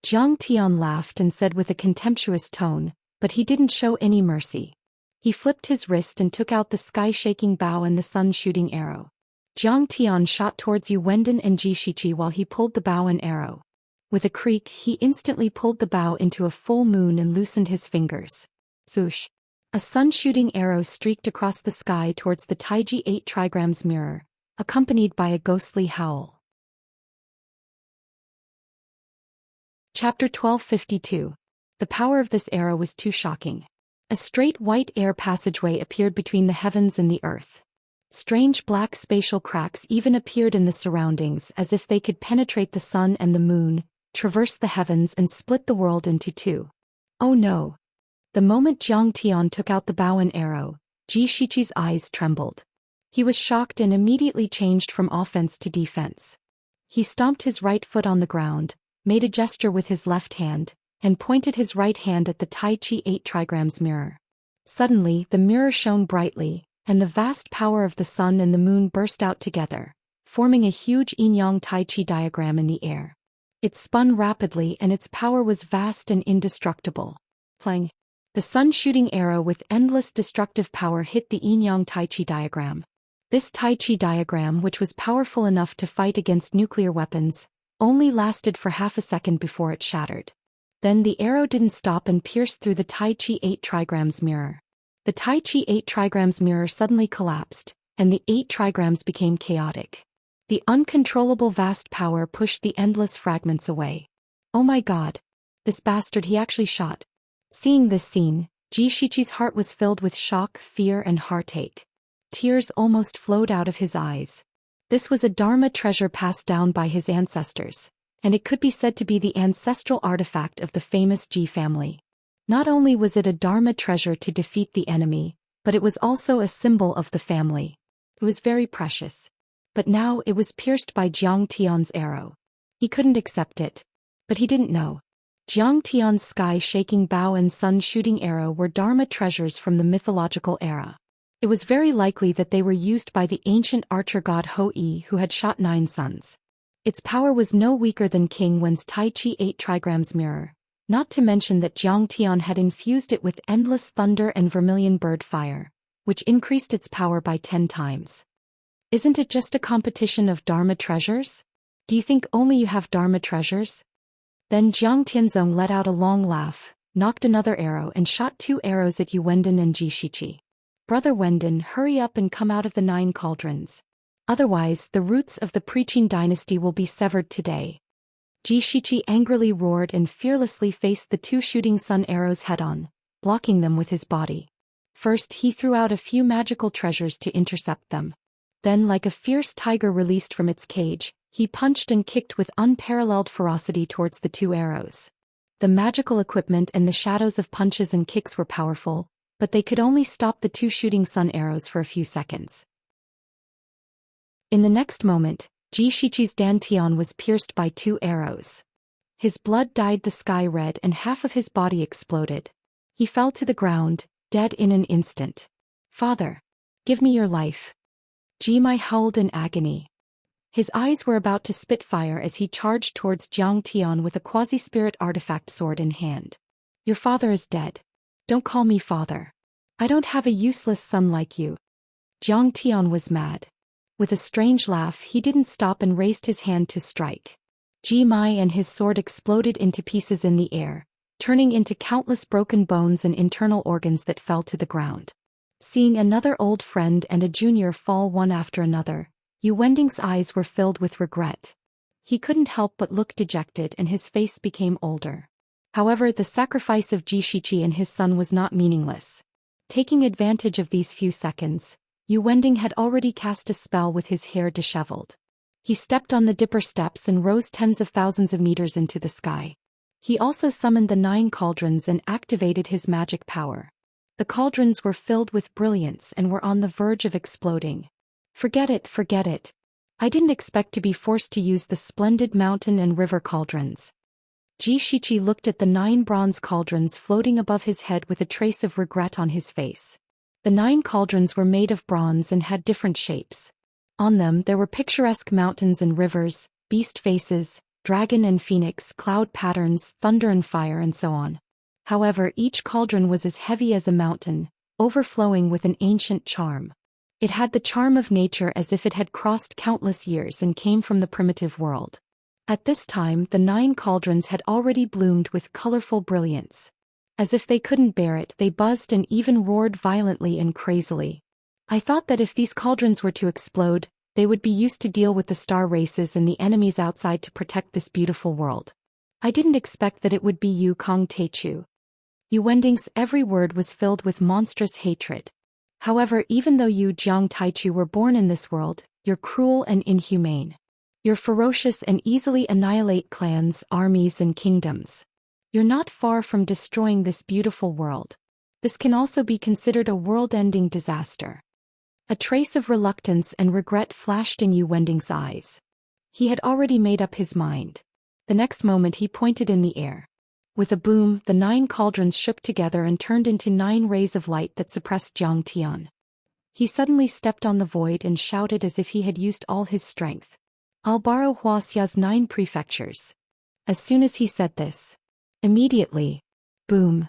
A: Jiang Tian laughed and said with a contemptuous tone, but he didn't show any mercy. He flipped his wrist and took out the sky-shaking bow and the sun-shooting arrow. Jiang Tian shot towards Yu Wendon and Ji Shiqi while he pulled the bow and arrow. With a creak, he instantly pulled the bow into a full moon and loosened his fingers. Zoosh! A sun-shooting arrow streaked across the sky towards the Taiji 8 trigrams mirror, accompanied by a ghostly howl. Chapter 1252. The power of this arrow was too shocking. A straight white air passageway appeared between the heavens and the earth. Strange black spatial cracks even appeared in the surroundings as if they could penetrate the sun and the moon, traverse the heavens and split the world into 2. Oh no! The moment Jiang Tian took out the bow and arrow, Ji Shiqi's eyes trembled. He was shocked and immediately changed from offense to defense. He stomped his right foot on the ground, made a gesture with his left hand, and pointed his right hand at the Taiji 8 trigrams mirror. Suddenly, the mirror shone brightly, and the vast power of the sun and the moon burst out together, forming a huge yin-yang Tai Chi diagram in the air. It spun rapidly and its power was vast and indestructible. Plang! The sun-shooting arrow with endless destructive power hit the yin-yang Tai Chi diagram. This Tai Chi diagram, which was powerful enough to fight against nuclear weapons, only lasted for half a second before it shattered. Then the arrow didn't stop and pierced through the Taiji 8 trigrams mirror. The Taiji 8 trigrams mirror suddenly collapsed, and the 8 trigrams became chaotic. The uncontrollable vast power pushed the endless fragments away. Oh my god! This bastard, he actually shot. Seeing this scene, Ji Shiqi's heart was filled with shock, fear and heartache. Tears almost flowed out of his eyes. This was a Dharma treasure passed down by his ancestors, and it could be said to be the ancestral artifact of the famous Ji family. Not only was it a Dharma treasure to defeat the enemy, but it was also a symbol of the family. It was very precious. But now it was pierced by Jiang Tian's arrow. He couldn't accept it. But he didn't know. Jiang Tian's sky-shaking bow and sun-shooting arrow were Dharma treasures from the mythological era. It was very likely that they were used by the ancient archer god Hou-Yi who had shot 9 suns. Its power was no weaker than King Wen's Taiji 8 trigrams mirror, not to mention that Jiang Tian had infused it with endless thunder and vermilion bird fire, which increased its power by 10 times. Isn't it just a competition of Dharma treasures? Do you think only you have Dharma treasures? Then Jiang Tianzong let out a long laugh, knocked another arrow and shot 2 arrows at Yu Wendin and Ji Shiqi. Brother Wendin, hurry up and come out of the 9 cauldrons. Otherwise, the roots of the Preqin dynasty will be severed today. Ji Shiqi angrily roared and fearlessly faced the 2 shooting sun arrows head-on, blocking them with his body. First he threw out a few magical treasures to intercept them. Then, like a fierce tiger released from its cage, he punched and kicked with unparalleled ferocity towards the 2 arrows. The magical equipment and the shadows of punches and kicks were powerful, but they could only stop the 2 shooting sun arrows for a few seconds. In the next moment, Ji Shiqi's dantian was pierced by 2 arrows. His blood dyed the sky red and half of his body exploded. He fell to the ground, dead in an instant. "Father, give me your life." Ji Mai howled in agony. His eyes were about to spit fire as he charged towards Jiang Tian with a quasi-spirit artifact sword in hand. "Your father is dead. Don't call me father. I don't have a useless son like you." Jiang Tian was mad. With a strange laugh he didn't stop and raised his hand to strike. Ji Mai and his sword exploded into pieces in the air, turning into countless broken bones and internal organs that fell to the ground. Seeing another old friend and a junior fall one after another, Yu Wending's eyes were filled with regret. He couldn't help but look dejected and his face became older. However, the sacrifice of Ji Shiqi and his son was not meaningless. Taking advantage of these few seconds, Yu Wending had already cast a spell with his hair disheveled. He stepped on the Dipper steps and rose tens of thousands of meters into the sky. He also summoned the 9 cauldrons and activated his magic power. The cauldrons were filled with brilliance and were on the verge of exploding. Forget it, forget it. I didn't expect to be forced to use the splendid mountain and river cauldrons. Ji Shiqi looked at the 9 bronze cauldrons floating above his head with a trace of regret on his face. The 9 cauldrons were made of bronze and had different shapes. On them there were picturesque mountains and rivers, beast faces, dragon and phoenix, cloud patterns, thunder and fire, and so on. However, each cauldron was as heavy as a mountain, overflowing with an ancient charm. It had the charm of nature as if it had crossed countless years and came from the primitive world. At this time, the 9 cauldrons had already bloomed with colorful brilliance. As if they couldn't bear it, they buzzed and even roared violently and crazily. I thought that if these cauldrons were to explode, they would be used to deal with the star races and the enemies outside to protect this beautiful world. I didn't expect that it would be you, Kong Teichu. Yu Wending's every word was filled with monstrous hatred. However, even though you, Jiang Taichu, were born in this world, you're cruel and inhumane. You're ferocious and easily annihilate clans, armies, and kingdoms. You're not far from destroying this beautiful world. This can also be considered a world-ending disaster. A trace of reluctance and regret flashed in Yu Wending's eyes. He had already made up his mind. The next moment he pointed in the air. With a boom, the 9 cauldrons shook together and turned into 9 rays of light that suppressed Jiang Tian. He suddenly stepped on the void and shouted as if he had used all his strength. "I'll borrow Wuxia's 9 prefectures." As soon as he said this, immediately, boom.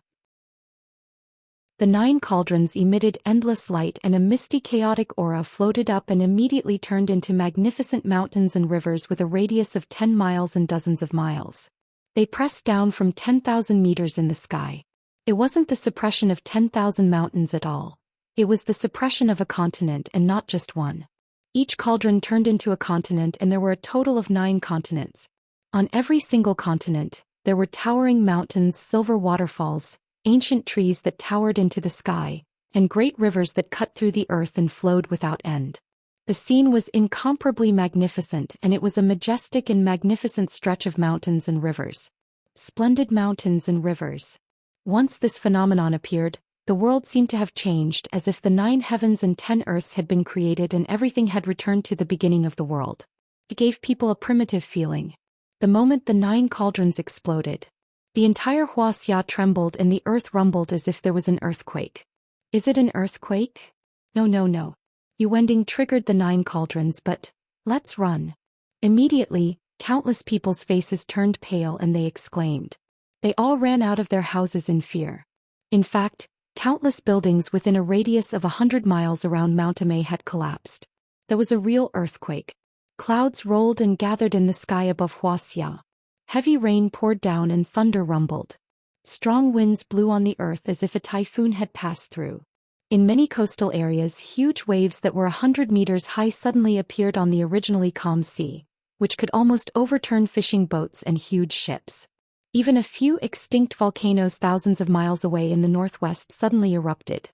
A: The 9 cauldrons emitted endless light and a misty chaotic aura floated up and immediately turned into magnificent mountains and rivers with a radius of 10 miles and dozens of miles. They pressed down from 10,000 meters in the sky. It wasn't the suppression of 10,000 mountains at all. It was the suppression of a continent and not just one. Each cauldron turned into a continent and there were a total of 9 continents. On every single continent, there were towering mountains, silver waterfalls, ancient trees that towered into the sky, and great rivers that cut through the earth and flowed without end. The scene was incomparably magnificent, and it was a majestic and magnificent stretch of mountains and rivers. Splendid mountains and rivers. Once this phenomenon appeared, the world seemed to have changed, as if the 9 heavens and 10 earths had been created and everything had returned to the beginning of the world. It gave people a primitive feeling. The moment the 9 cauldrons exploded, the entire Wuxia trembled and the earth rumbled as if there was an earthquake. Is it an earthquake? No. Yu Wending triggered the 9 cauldrons, but, let's run. Immediately, countless people's faces turned pale and they exclaimed. They all ran out of their houses in fear. In fact, Countless buildings within a radius of 100 miles around Mount Immerse had collapsed. There was a real earthquake. Clouds rolled and gathered in the sky above Wuxia. Heavy rain poured down and thunder rumbled. Strong winds blew on the earth as if a typhoon had passed through. In many coastal areas, huge waves that were 100 meters high suddenly appeared on the originally calm sea, which could almost overturn fishing boats and huge ships. Even a few extinct volcanoes thousands of miles away in the northwest suddenly erupted.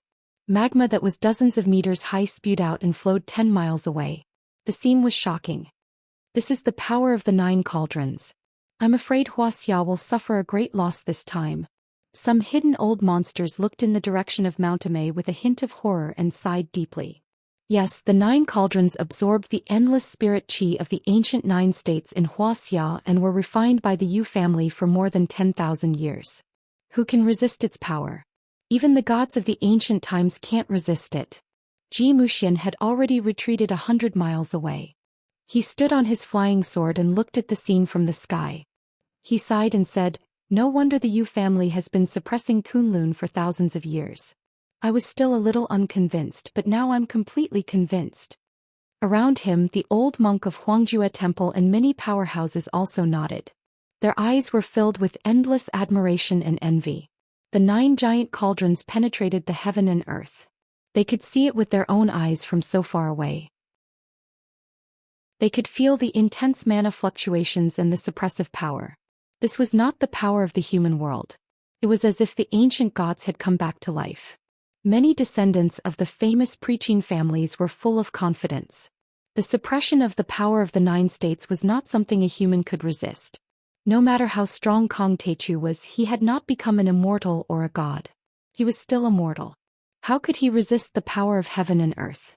A: Magma that was dozens of meters high spewed out and flowed 10 miles away. The scene was shocking. This is the power of the 9 cauldrons. I'm afraid Wuxia will suffer a great loss this time. Some hidden old monsters looked in the direction of Mount Immerse with a hint of horror and sighed deeply. Yes, the 9 cauldrons absorbed the endless spirit qi of the ancient 9 states in Wuxia and were refined by the Yu family for more than 10,000 years. Who can resist its power? Even the gods of the ancient times can't resist it. Zhou Xian had already retreated 100 miles away. He stood on his flying sword and looked at the scene from the sky. He sighed and said, "No wonder the Yu family has been suppressing Kunlun for thousands of years. I was still a little unconvinced, but now I'm completely convinced." Around him, the old monk of Huangjue Temple and many powerhouses also nodded. Their eyes were filled with endless admiration and envy. The 9 giant cauldrons penetrated the heaven and earth. They could see it with their own eyes from so far away. They could feel the intense mana fluctuations and the suppressive power. This was not the power of the human world. It was as if the ancient gods had come back to life. Many descendants of the famous preaching families were full of confidence. The suppression of the power of the 9 states was not something a human could resist. No matter how strong Kong Techu was, he had not become an immortal or a god. He was still immortal. How could he resist the power of heaven and earth?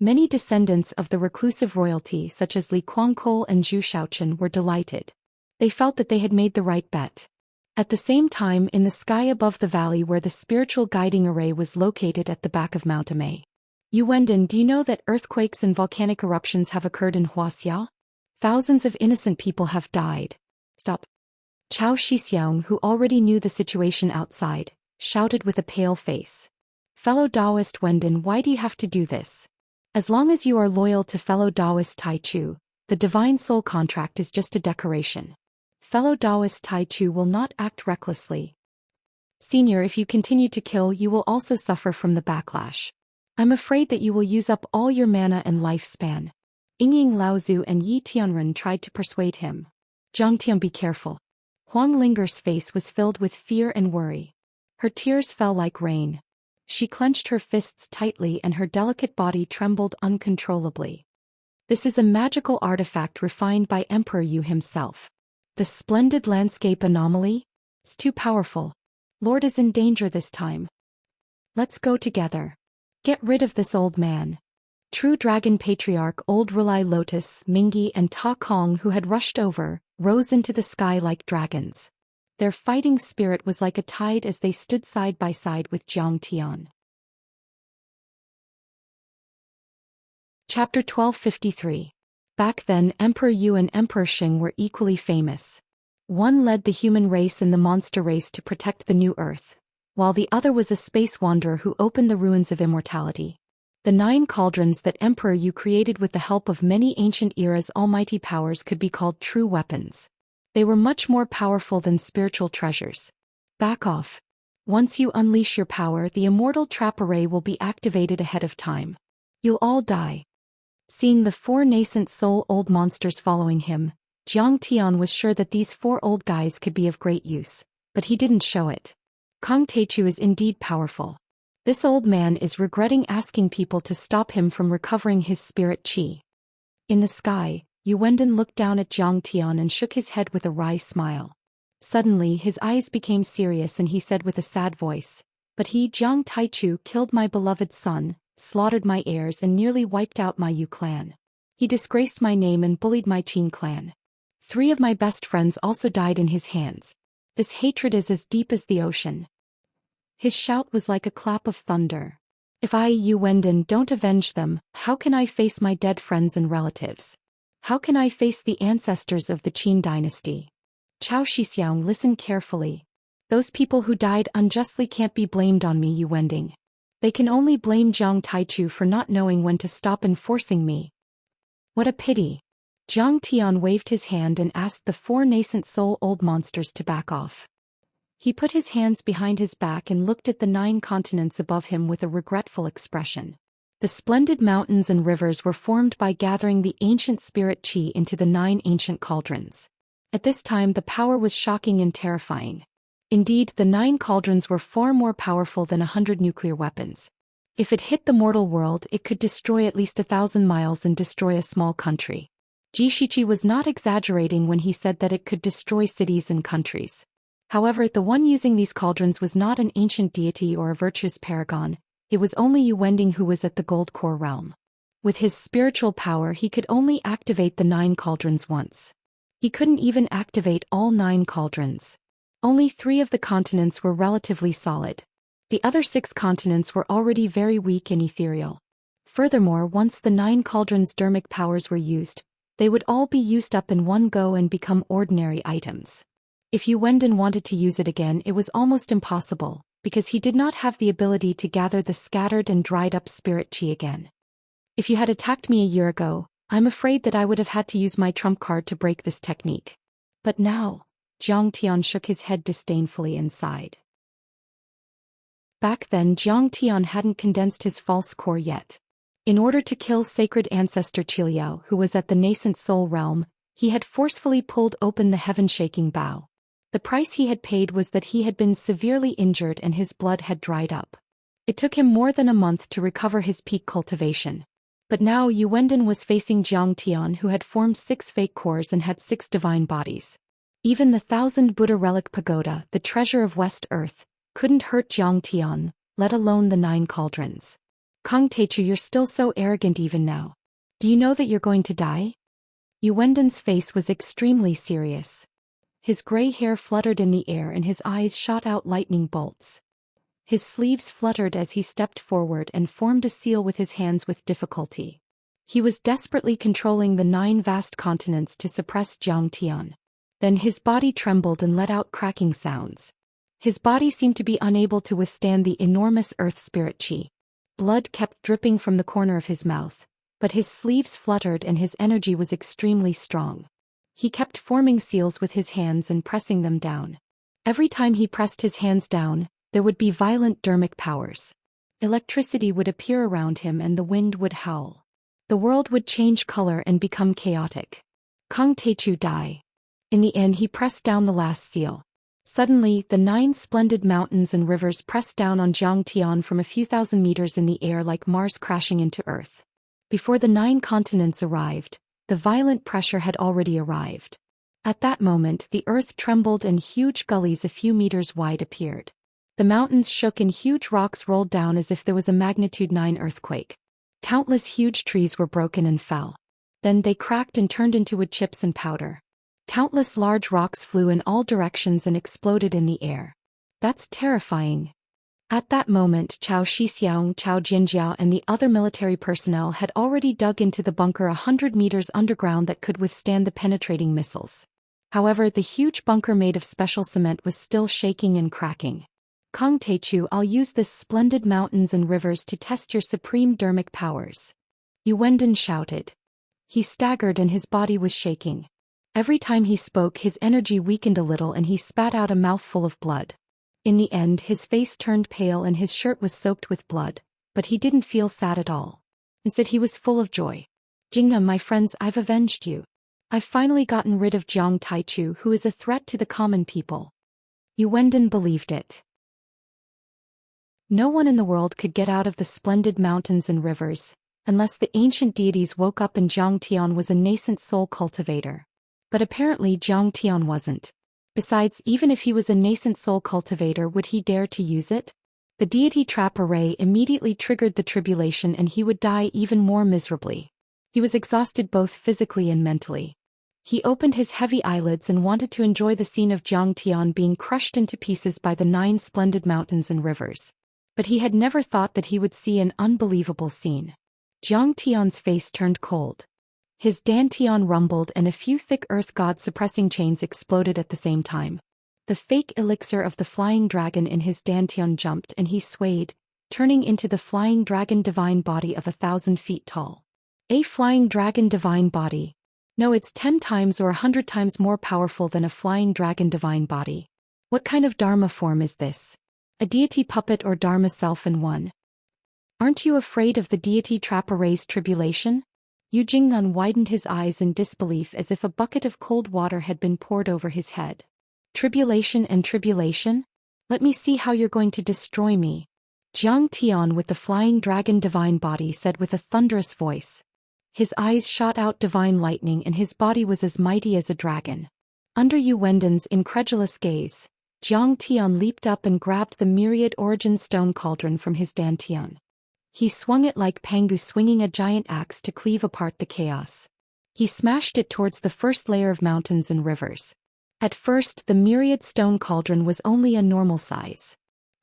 A: Many descendants of the reclusive royalty such as Li Kuangkol and Zhou Xian were delighted. They felt that they had made the right bet. At the same time, in the sky above the valley where the spiritual guiding array was located at the back of Mount Immerse. "Yu Wenden, do you know that earthquakes and volcanic eruptions have occurred in Wuxia? Thousands of innocent people have died." "Stop." Zhou Xian, who already knew the situation outside, shouted with a pale face. "Fellow Taoist Wenden, why do you have to do this? As long as you are loyal to fellow Taoist Tai Chu, the divine soul contract is just a decoration. Fellow Taoist Tai Chu will not act recklessly. Senior, if you continue to kill, you will also suffer from the backlash. I'm afraid that you will use up all your mana and lifespan." Yingying Laozu and Yi Tianren tried to persuade him. "Zhangtian, be careful." Huang Linger's face was filled with fear and worry. Her tears fell like rain. She clenched her fists tightly and her delicate body trembled uncontrollably. "This is a magical artifact refined by Emperor Yu himself. The splendid landscape anomaly? It's too powerful. Lord is in danger this time. Let's go together. Get rid of this old man." True Dragon Patriarch Old Relai Lotus, Mingi and Ta Kong, who had rushed over, rose into the sky like dragons. Their fighting spirit was like a tide as they stood side by side with Jiang Tian. Chapter 1253. Back then, Emperor Yu and Emperor Xing were equally famous. One led the human race and the monster race to protect the new Earth, while the other was a space wanderer who opened the ruins of immortality. The 9 cauldrons that Emperor Yu created with the help of many ancient eras' almighty powers could be called true weapons. They were much more powerful than spiritual treasures. Back off. Once you unleash your power, the immortal trap array will be activated ahead of time. You'll all die. Seeing the 4 nascent soul old monsters following him, Jiang Tian was sure that these 4 old guys could be of great use, but he didn't show it. Kong Techu is indeed powerful. This old man is regretting asking people to stop him from recovering his spirit qi. In the sky, Yu Wenden looked down at Jiang Tian and shook his head with a wry smile. Suddenly his eyes became serious and he said with a sad voice, "But he, Jiang Taichu, killed my beloved son, slaughtered my heirs and nearly wiped out my Yu clan. He disgraced my name and bullied my Qin clan. 3 of my best friends also died in his hands. This hatred is as deep as the ocean." His shout was like a clap of thunder. "If I, Yu Wenden, don't avenge them, how can I face my dead friends and relatives? How can I face the ancestors of the Qin dynasty?" Zhou Xian listened carefully. Those people who died unjustly can't be blamed on me, Yu Wending. They can only blame Jiang Taichu for not knowing when to stop enforcing me. What a pity. Jiang Tian waved his hand and asked the 4 nascent soul old monsters to back off. He put his hands behind his back and looked at the 9 continents above him with a regretful expression. The splendid mountains and rivers were formed by gathering the ancient spirit qi into the 9 ancient cauldrons. At this time the power was shocking and terrifying. Indeed, the 9 cauldrons were far more powerful than 100 nuclear weapons. If it hit the mortal world, it could destroy at least 1,000 miles and destroy a small country. Ji Shiqi was not exaggerating when he said that it could destroy cities and countries. However, the one using these cauldrons was not an ancient deity or a virtuous paragon, it was only Yu Wending who was at the Gold Core realm. With his spiritual power he could only activate the 9 cauldrons once. He couldn't even activate all 9 cauldrons. Only 3 of the continents were relatively solid. The other 6 continents were already very weak and ethereal. Furthermore, once the 9 cauldrons' dermic powers were used, they would all be used up in one go and become ordinary items. If Yu Wending wanted to use it again, it was almost impossible, because he did not have the ability to gather the scattered and dried up spirit qi again. If you had attacked me a year ago, I'm afraid that I would have had to use my trump card to break this technique. But now, Jiang Tian shook his head disdainfully and sighed. Back then Jiang Tian hadn't condensed his false core yet. In order to kill sacred ancestor Qiliao, who was at the nascent soul realm, he had forcefully pulled open the heaven-shaking bow. The price he had paid was that he had been severely injured and his blood had dried up. It took him more than a month to recover his peak cultivation. But now Yu Wending was facing Jiang Tian, who had formed 6 fake cores and had 6 divine bodies. Even the 1,000 Buddha relic pagoda, the treasure of West Earth, couldn't hurt Jiang Tian, let alone the 9 cauldrons. Kang Taichu, you're still so arrogant even now. Do you know that you're going to die? Yu Wending's face was extremely serious. His gray hair fluttered in the air and his eyes shot out lightning bolts. His sleeves fluttered as he stepped forward and formed a seal with his hands with difficulty. He was desperately controlling the 9 vast continents to suppress Jiang Tian. Then his body trembled and let out cracking sounds. His body seemed to be unable to withstand the enormous earth spirit qi. Blood kept dripping from the corner of his mouth, but his sleeves fluttered and his energy was extremely strong. He kept forming seals with his hands and pressing them down. Every time he pressed his hands down, there would be violent dermic powers. Electricity would appear around him and the wind would howl. The world would change color and become chaotic. Kang Taichu die. In the end he pressed down the last seal. Suddenly, the 9 splendid mountains and rivers pressed down on Jiang Tian from a few thousand meters in the air like Mars crashing into Earth. Before the 9 continents arrived, the violent pressure had already arrived. At that moment the earth trembled and huge gullies a few meters wide appeared. The mountains shook and huge rocks rolled down as if there was a magnitude 9 earthquake. Countless huge trees were broken and fell. Then they cracked and turned into wood chips and powder. Countless large rocks flew in all directions and exploded in the air. That's terrifying. At that moment Cao Shixiang, Cao Jinjiao and the other military personnel had already dug into the bunker 100 meters underground that could withstand the penetrating missiles. However, the huge bunker made of special cement was still shaking and cracking. Kang Taichu, I'll use this splendid mountains and rivers to test your supreme dermic powers. Yu Wending shouted. He staggered and his body was shaking. Every time he spoke his energy weakened a little and he spat out a mouthful of blood. In the end his face turned pale and his shirt was soaked with blood, but he didn't feel sad at all. Instead he was full of joy. Jingna, my friends, I've avenged you. I've finally gotten rid of Jiang Taichu, who is a threat to the common people. Yu Wending believed it. No one in the world could get out of the splendid mountains and rivers, unless the ancient deities woke up and Jiang Tian was a nascent soul cultivator. But apparently Jiang Tian wasn't. Besides, even if he was a nascent soul cultivator, would he dare to use it? The deity trap array immediately triggered the tribulation and he would die even more miserably. He was exhausted both physically and mentally. He opened his heavy eyelids and wanted to enjoy the scene of Jiang Tian being crushed into pieces by the 9 splendid mountains and rivers. But he had never thought that he would see an unbelievable scene. Jiang Tian's face turned cold. His dantian rumbled and a few thick earth god suppressing chains exploded at the same time. the fake elixir of the flying dragon in his dantian jumped and he swayed, turning into the flying dragon divine body of 1,000 feet tall. A flying dragon divine body. No, it's 10 times or 100 times more powerful than a flying dragon divine body. What kind of Dharma form is this? A deity puppet or Dharma self in one? Aren't you afraid of the deity trap array's tribulation? Yu Jingnan widened his eyes in disbelief as if a bucket of cold water had been poured over his head. Tribulation and tribulation? Let me see how you're going to destroy me. Jiang Tian with the flying dragon divine body said with a thunderous voice. His eyes shot out divine lightning and his body was as mighty as a dragon. Under Yu Wendan's incredulous gaze, Jiang Tian leaped up and grabbed the myriad origin stone cauldron from his dantian. He swung it like Pangu swinging a giant axe to cleave apart the chaos. He smashed it towards the first layer of mountains and rivers. At first, the myriad stone cauldron was only a normal size.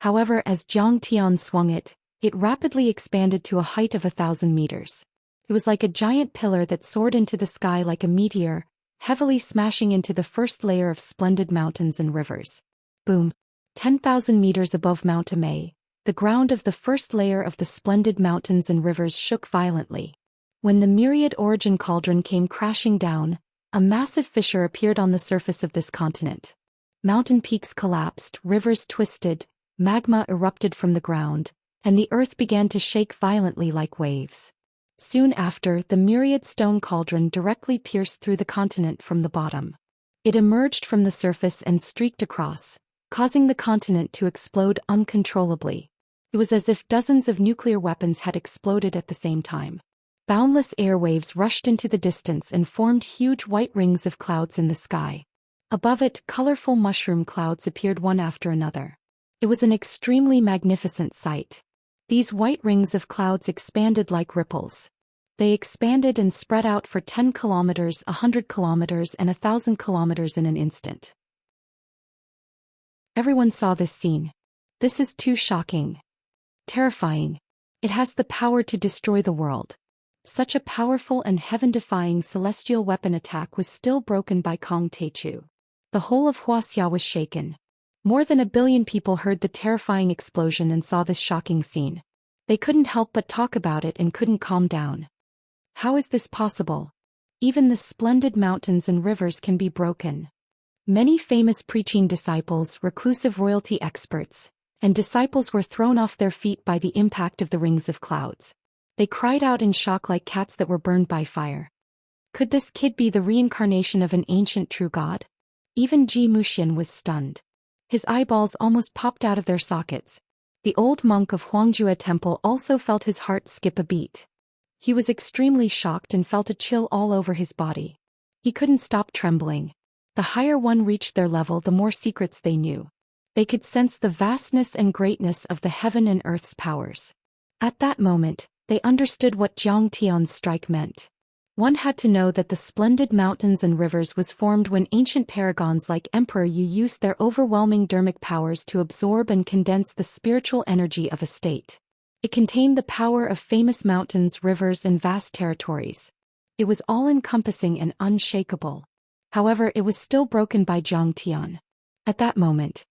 A: However, as Jiang Tian swung it, it rapidly expanded to a height of 1,000 meters. It was like a giant pillar that soared into the sky like a meteor, heavily smashing into the first layer of splendid mountains and rivers. Boom! 10,000 meters above Mount Amei, the ground of the first layer of the splendid mountains and rivers shook violently. When the myriad origin cauldron came crashing down, a massive fissure appeared on the surface of this continent. Mountain peaks collapsed, rivers twisted, magma erupted from the ground, and the earth began to shake violently like waves. Soon after, the myriad stone cauldron directly pierced through the continent from the bottom. It emerged from the surface and streaked across, causing the continent to explode uncontrollably. It was as if dozens of nuclear weapons had exploded at the same time. Boundless airwaves rushed into the distance and formed huge white rings of clouds in the sky. Above it, colorful mushroom clouds appeared one after another. It was an extremely magnificent sight. These white rings of clouds expanded like ripples. They expanded and spread out for 10 kilometers, 100 kilometers, and 1,000 kilometers in an instant. Everyone saw this scene. This is too shocking. Terrifying. It has the power to destroy the world. Such a powerful and heaven-defying celestial weapon attack was still broken by Kong Teichu. The whole of Wuxia was shaken. More than 1 billion people heard the terrifying explosion and saw this shocking scene. They couldn't help but talk about it and couldn't calm down. How is this possible? Even the splendid mountains and rivers can be broken. Many famous preaching disciples, reclusive royalty experts, and disciples were thrown off their feet by the impact of the rings of clouds. They cried out in shock like cats that were burned by fire. Could this kid be the reincarnation of an ancient true god? Even Zhou Xian was stunned. His eyeballs almost popped out of their sockets. The old monk of Huangjue Temple also felt his heart skip a beat. He was extremely shocked and felt a chill all over his body. He couldn't stop trembling. The higher one reached their level, the more secrets they knew. They could sense the vastness and greatness of the heaven and earth's powers. At that moment, they understood what Jiang Tian's strike meant. One had to know that the splendid mountains and rivers was formed when ancient paragons like Emperor Yu used their overwhelming dharmic powers to absorb and condense the spiritual energy of a state. It contained the power of famous mountains, rivers, and vast territories. It was all-encompassing and unshakable. However, it was still broken by Jiang Tian. At that moment,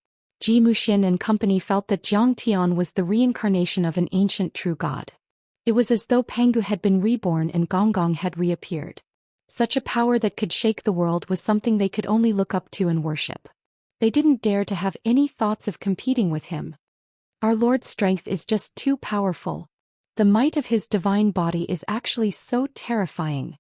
A: Zhou Xian and company felt that Jiang Tian was the reincarnation of an ancient true god. It was as though Pangu had been reborn and Gonggong had reappeared. Such a power that could shake the world was something they could only look up to and worship. They didn't dare to have any thoughts of competing with him. Our Lord's strength is just too powerful. The might of his divine body is actually so terrifying.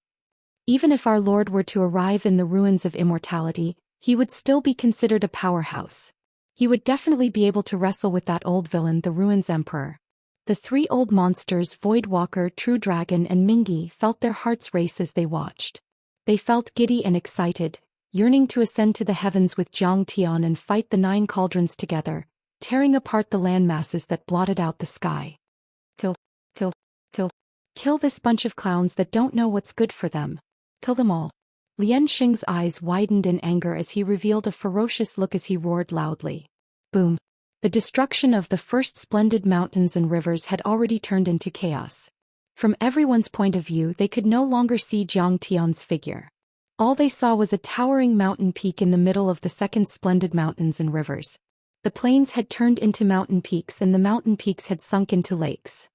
A: Even if our Lord were to arrive in the ruins of immortality, he would still be considered a powerhouse. He would definitely be able to wrestle with that old villain, the Ruins Emperor. The 3 old monsters, Voidwalker, True Dragon, and Mingi, felt their hearts race as they watched. They felt giddy and excited, yearning to ascend to the heavens with Jiang Tian and fight the 9 cauldrons together, tearing apart the land masses that blotted out the sky. Kill, kill, kill. Kill this bunch of clowns that don't know what's good for them. Kill them all. Lian Xing's eyes widened in anger as he revealed a ferocious look as he roared loudly. Boom. The destruction of the first splendid mountains and rivers had already turned into chaos. From everyone's point of view, they could no longer see Jiang Tian's figure. All they saw was a towering mountain peak in the middle of the second splendid mountains and rivers. The plains had turned into mountain peaks and the mountain peaks had sunk into lakes.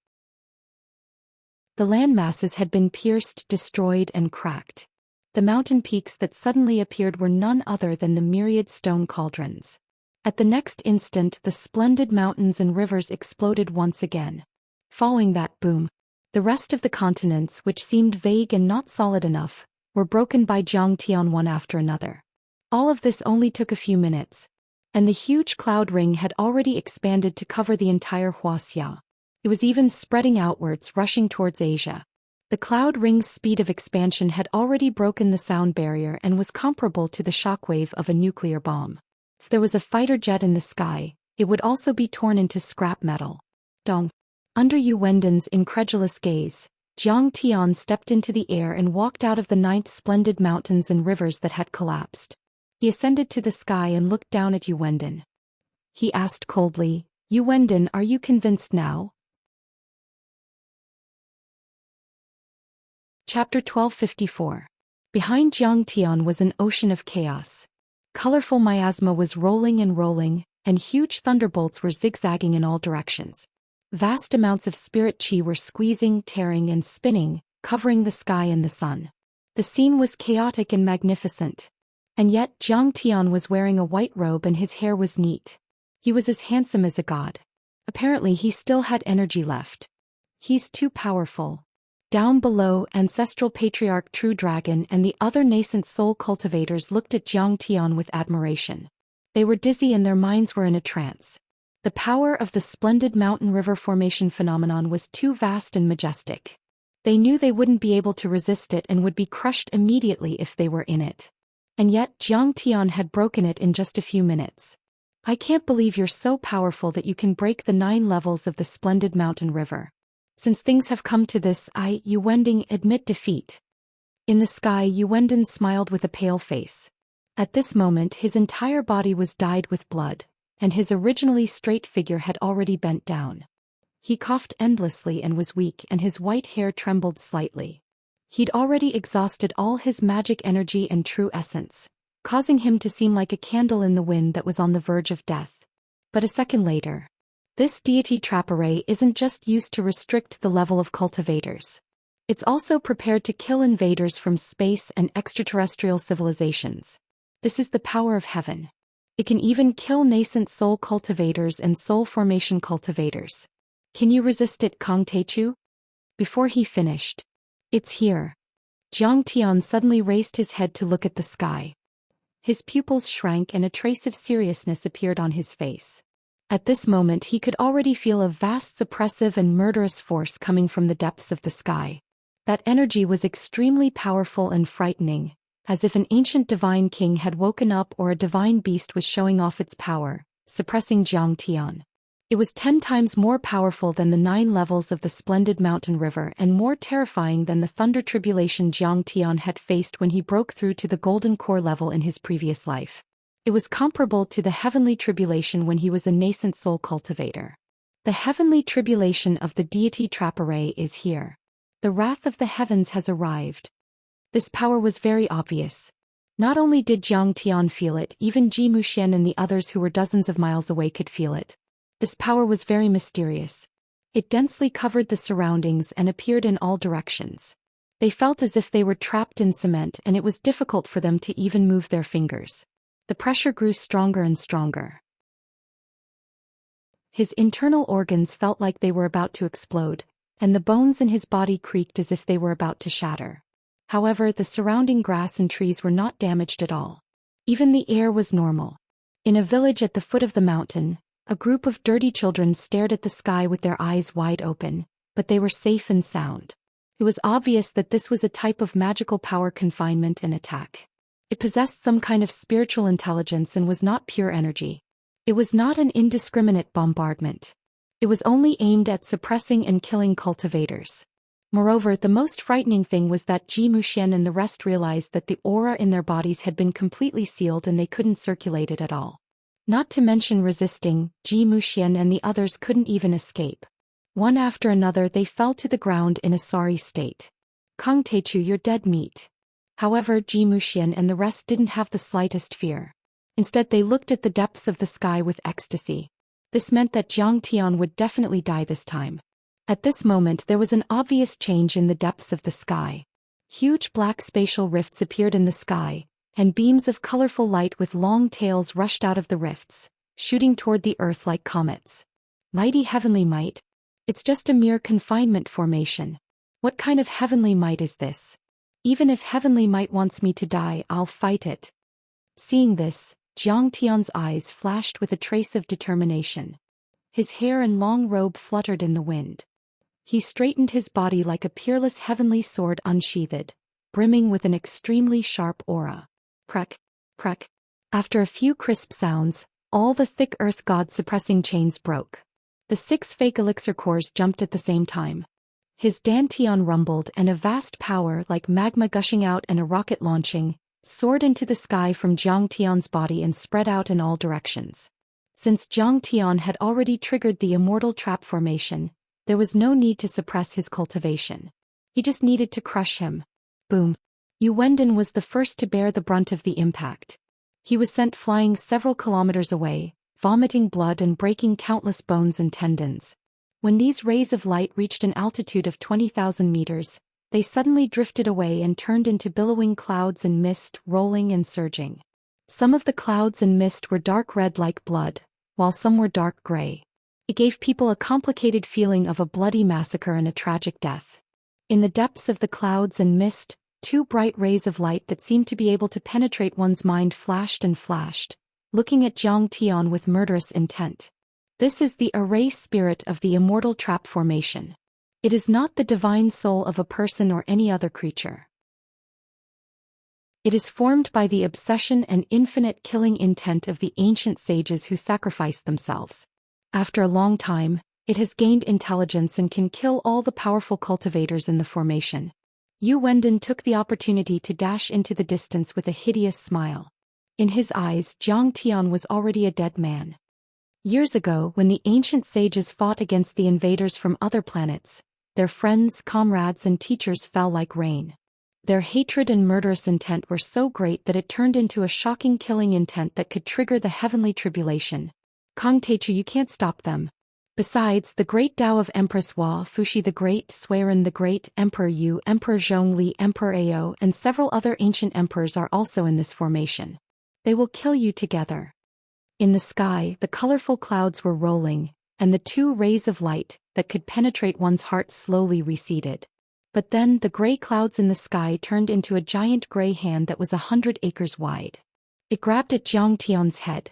A: The land masses had been pierced, destroyed, and cracked. The mountain peaks that suddenly appeared were none other than the myriad stone cauldrons. At the next instant, the splendid mountains and rivers exploded once again. Following that boom, the rest of the continents, which seemed vague and not solid enough, were broken by Xianxia one after another. All of this only took a few minutes, and the huge cloud ring had already expanded to cover the entire Wuxia. It was even spreading outwards, rushing towards Asia. The cloud ring's speed of expansion had already broken the sound barrier and was comparable to the shockwave of a nuclear bomb. If there was a fighter jet in the sky, it would also be torn into scrap metal. Dong. Under Yu Wenden's incredulous gaze, Jiang Tian stepped into the air and walked out of the 9th splendid mountains and rivers that had collapsed. He ascended to the sky and looked down at Yu Wenden. He asked coldly, "Yu Wenden, are you convinced now?" Chapter 1254. Behind Jiang Tian was an ocean of chaos. Colorful miasma was rolling and rolling, and huge thunderbolts were zigzagging in all directions. Vast amounts of spirit chi were squeezing, tearing, and spinning, covering the sky and the sun. The scene was chaotic and magnificent. And yet Jiang Tian was wearing a white robe and his hair was neat. He was as handsome as a god. Apparently he still had energy left. He's too powerful. Down below, Ancestral Patriarch True Dragon and the other nascent soul cultivators looked at Jiang Tian with admiration. They were dizzy and their minds were in a trance. The power of the splendid mountain river formation phenomenon was too vast and majestic. They knew they wouldn't be able to resist it and would be crushed immediately if they were in it. And yet Jiang Tian had broken it in just a few minutes. "I can't believe you're so powerful that you can break the 9 levels of the splendid mountain river. Since things have come to this, Yu Wenden, admit defeat." In the sky, Yu Wenden smiled with a pale face. At this moment his entire body was dyed with blood, and his originally straight figure had already bent down. He coughed endlessly and was weak and his white hair trembled slightly. He'd already exhausted all his magic energy and true essence, causing him to seem like a candle in the wind that was on the verge of death. But a second later, this deity trap array isn't just used to restrict the level of cultivators. It's also prepared to kill invaders from space and extraterrestrial civilizations. This is the power of heaven. It can even kill nascent soul cultivators and soul formation cultivators. Can you resist it, Kong Teichu? Before he finished, "It's here." Jiang Tian suddenly raised his head to look at the sky. His pupils shrank and a trace of seriousness appeared on his face. At this moment he could already feel a vast suppressive and murderous force coming from the depths of the sky. That energy was extremely powerful and frightening, as if an ancient divine king had woken up or a divine beast was showing off its power, suppressing Jiang Tian. It was 10 times more powerful than the 9 levels of the splendid mountain river and more terrifying than the thunder tribulation Jiang Tian had faced when he broke through to the golden core level in his previous life. It was comparable to the heavenly tribulation when he was a nascent soul cultivator. The heavenly tribulation of the deity trap array is here. The wrath of the heavens has arrived. This power was very obvious. Not only did Jiang Tian feel it, even Zhou Xian and the others who were dozens of miles away could feel it. This power was very mysterious. It densely covered the surroundings and appeared in all directions. They felt as if they were trapped in cement and it was difficult for them to even move their fingers. The pressure grew stronger and stronger. His internal organs felt like they were about to explode, and the bones in his body creaked as if they were about to shatter. However, the surrounding grass and trees were not damaged at all. Even the air was normal. In a village at the foot of the mountain, a group of dirty children stared at the sky with their eyes wide open, but they were safe and sound. It was obvious that this was a type of magical power confinement and attack. It possessed some kind of spiritual intelligence and was not pure energy. It was not an indiscriminate bombardment. It was only aimed at suppressing and killing cultivators. Moreover, the most frightening thing was that Zhou Xian and the rest realized that the aura in their bodies had been completely sealed and they couldn't circulate it at all. Not to mention resisting, Zhou Xian and the others couldn't even escape. One after another they fell to the ground in a sorry state. "Kong Teichu, you're dead meat." However, Zhou Xian and the rest didn't have the slightest fear. Instead, they looked at the depths of the sky with ecstasy. This meant that Jiang Tian would definitely die this time. At this moment, there was an obvious change in the depths of the sky. Huge black spatial rifts appeared in the sky, and beams of colorful light with long tails rushed out of the rifts, shooting toward the earth like comets. Mighty heavenly might? It's just a mere confinement formation. What kind of heavenly might is this? Even if heavenly might wants me to die, I'll fight it. Seeing this, Jiang Tian's eyes flashed with a trace of determination. His hair and long robe fluttered in the wind. He straightened his body like a peerless heavenly sword unsheathed, brimming with an extremely sharp aura. Prek, prek. After a few crisp sounds, all the thick earth god suppressing chains broke. The 6 fake elixir cores jumped at the same time. His dantian rumbled, and a vast power like magma gushing out and a rocket launching, soared into the sky from Jiang Tian's body and spread out in all directions. Since Jiang Tian had already triggered the immortal trap formation, there was no need to suppress his cultivation. He just needed to crush him. Boom. Yu Wendon was the first to bear the brunt of the impact. He was sent flying several kilometers away, vomiting blood and breaking countless bones and tendons. When these rays of light reached an altitude of 20,000 meters, they suddenly drifted away and turned into billowing clouds and mist, rolling and surging. Some of the clouds and mist were dark red like blood, while some were dark gray. It gave people a complicated feeling of a bloody massacre and a tragic death. In the depths of the clouds and mist, 2 bright rays of light that seemed to be able to penetrate one's mind flashed and flashed, looking at Jiang Tian with murderous intent. This is the erase spirit of the immortal trap formation. It is not the divine soul of a person or any other creature. It is formed by the obsession and infinite killing intent of the ancient sages who sacrificed themselves. After a long time, it has gained intelligence and can kill all the powerful cultivators in the formation. Yu Wendon took the opportunity to dash into the distance with a hideous smile. In his eyes, Jiang Tian was already a dead man. Years ago, when the ancient sages fought against the invaders from other planets, their friends, comrades and teachers fell like rain. Their hatred and murderous intent were so great that it turned into a shocking killing intent that could trigger the heavenly tribulation. Kong Teichu, you can't stop them. Besides, the great Tao of Empress Hua, Fuxi the Great, Suiren the Great, Emperor Yu, Emperor Zhongli, Emperor Ao, and several other ancient emperors are also in this formation. They will kill you together. In the sky, the colorful clouds were rolling, and the 2 rays of light that could penetrate one's heart slowly receded. But then the gray clouds in the sky turned into a giant gray hand that was 100 acres wide. It grabbed at Jiang Tian's head.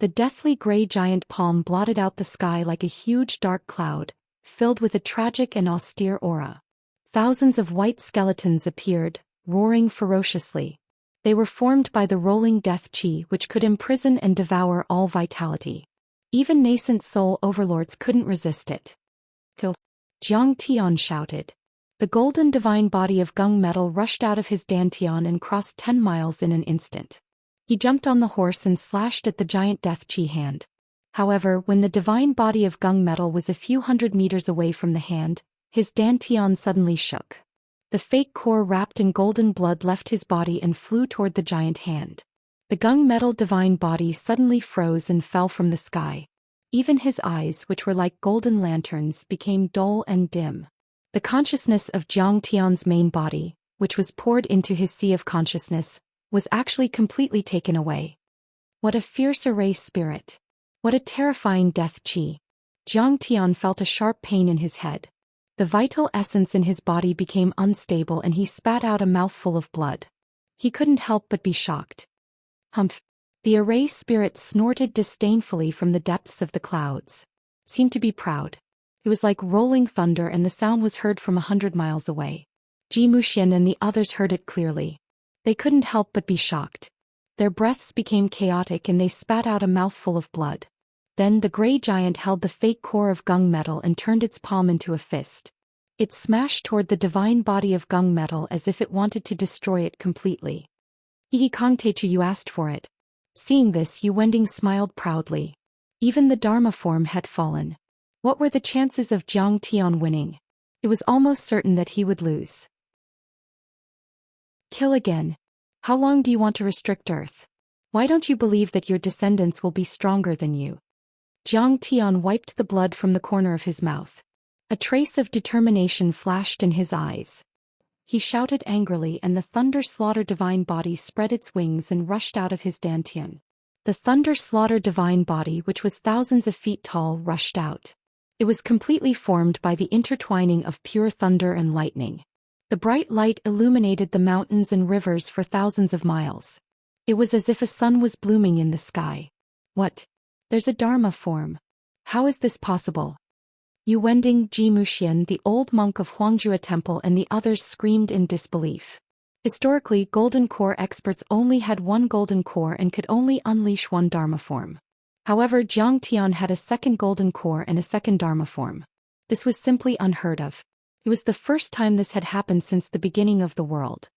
A: The deathly gray giant palm blotted out the sky like a huge dark cloud, filled with a tragic and austere aura. Thousands of white skeletons appeared, roaring ferociously. They were formed by the rolling death chi, which could imprison and devour all vitality. Even nascent soul overlords couldn't resist it. Kill! Jiang Tian shouted. The golden divine body of gung metal rushed out of his dantian and crossed 10 miles in an instant. He jumped on the horse and slashed at the giant death chi hand. However, when the divine body of gung metal was a few hundred meters away from the hand, his dantian suddenly shook. The fake core wrapped in golden blood left his body and flew toward the giant hand. The gung metal divine body suddenly froze and fell from the sky. Even his eyes, which were like golden lanterns, became dull and dim. The consciousness of Jiang Tian's main body, which was poured into his sea of consciousness, was actually completely taken away. What a fierce erase spirit! What a terrifying death chi! Jiang Tian felt a sharp pain in his head. The vital essence in his body became unstable and he spat out a mouthful of blood. He couldn't help but be shocked. Humph! The erase spirit snorted disdainfully from the depths of the clouds. Seemed to be proud. It was like rolling thunder and the sound was heard from 100 miles away. Zhou Xian and the others heard it clearly. They couldn't help but be shocked. Their breaths became chaotic and they spat out a mouthful of blood. Then the gray giant held the fake core of gung metal and turned its palm into a fist. It smashed toward the divine body of gung metal as if it wanted to destroy it completely. Hihi Kong Teichu, you asked for it. Seeing this, Yu Wending smiled proudly. Even the Dharma form had fallen. What were the chances of Jiang Tian winning? It was almost certain that he would lose. Kill again. How long do you want to restrict Earth? Why don't you believe that your descendants will be stronger than you? Zhang Tian wiped the blood from the corner of his mouth. A trace of determination flashed in his eyes. He shouted angrily, and the Thunder Slaughter divine body spread its wings and rushed out of his dantian. The Thunder Slaughter divine body, which was thousands of feet tall, rushed out. It was completely formed by the intertwining of pure thunder and lightning. The bright light illuminated the mountains and rivers for thousands of miles. It was as if a sun was blooming in the sky. What? There's a Dharma form. How is this possible? Yu Wending, Zhou Xian, the old monk of Huangjue Temple, and the others screamed in disbelief. Historically, golden core experts only had one golden core and could only unleash one Dharma form. However, Zhang Tian had a second golden core and a second Dharma form. This was simply unheard of. It was the first time this had happened since the beginning of the world.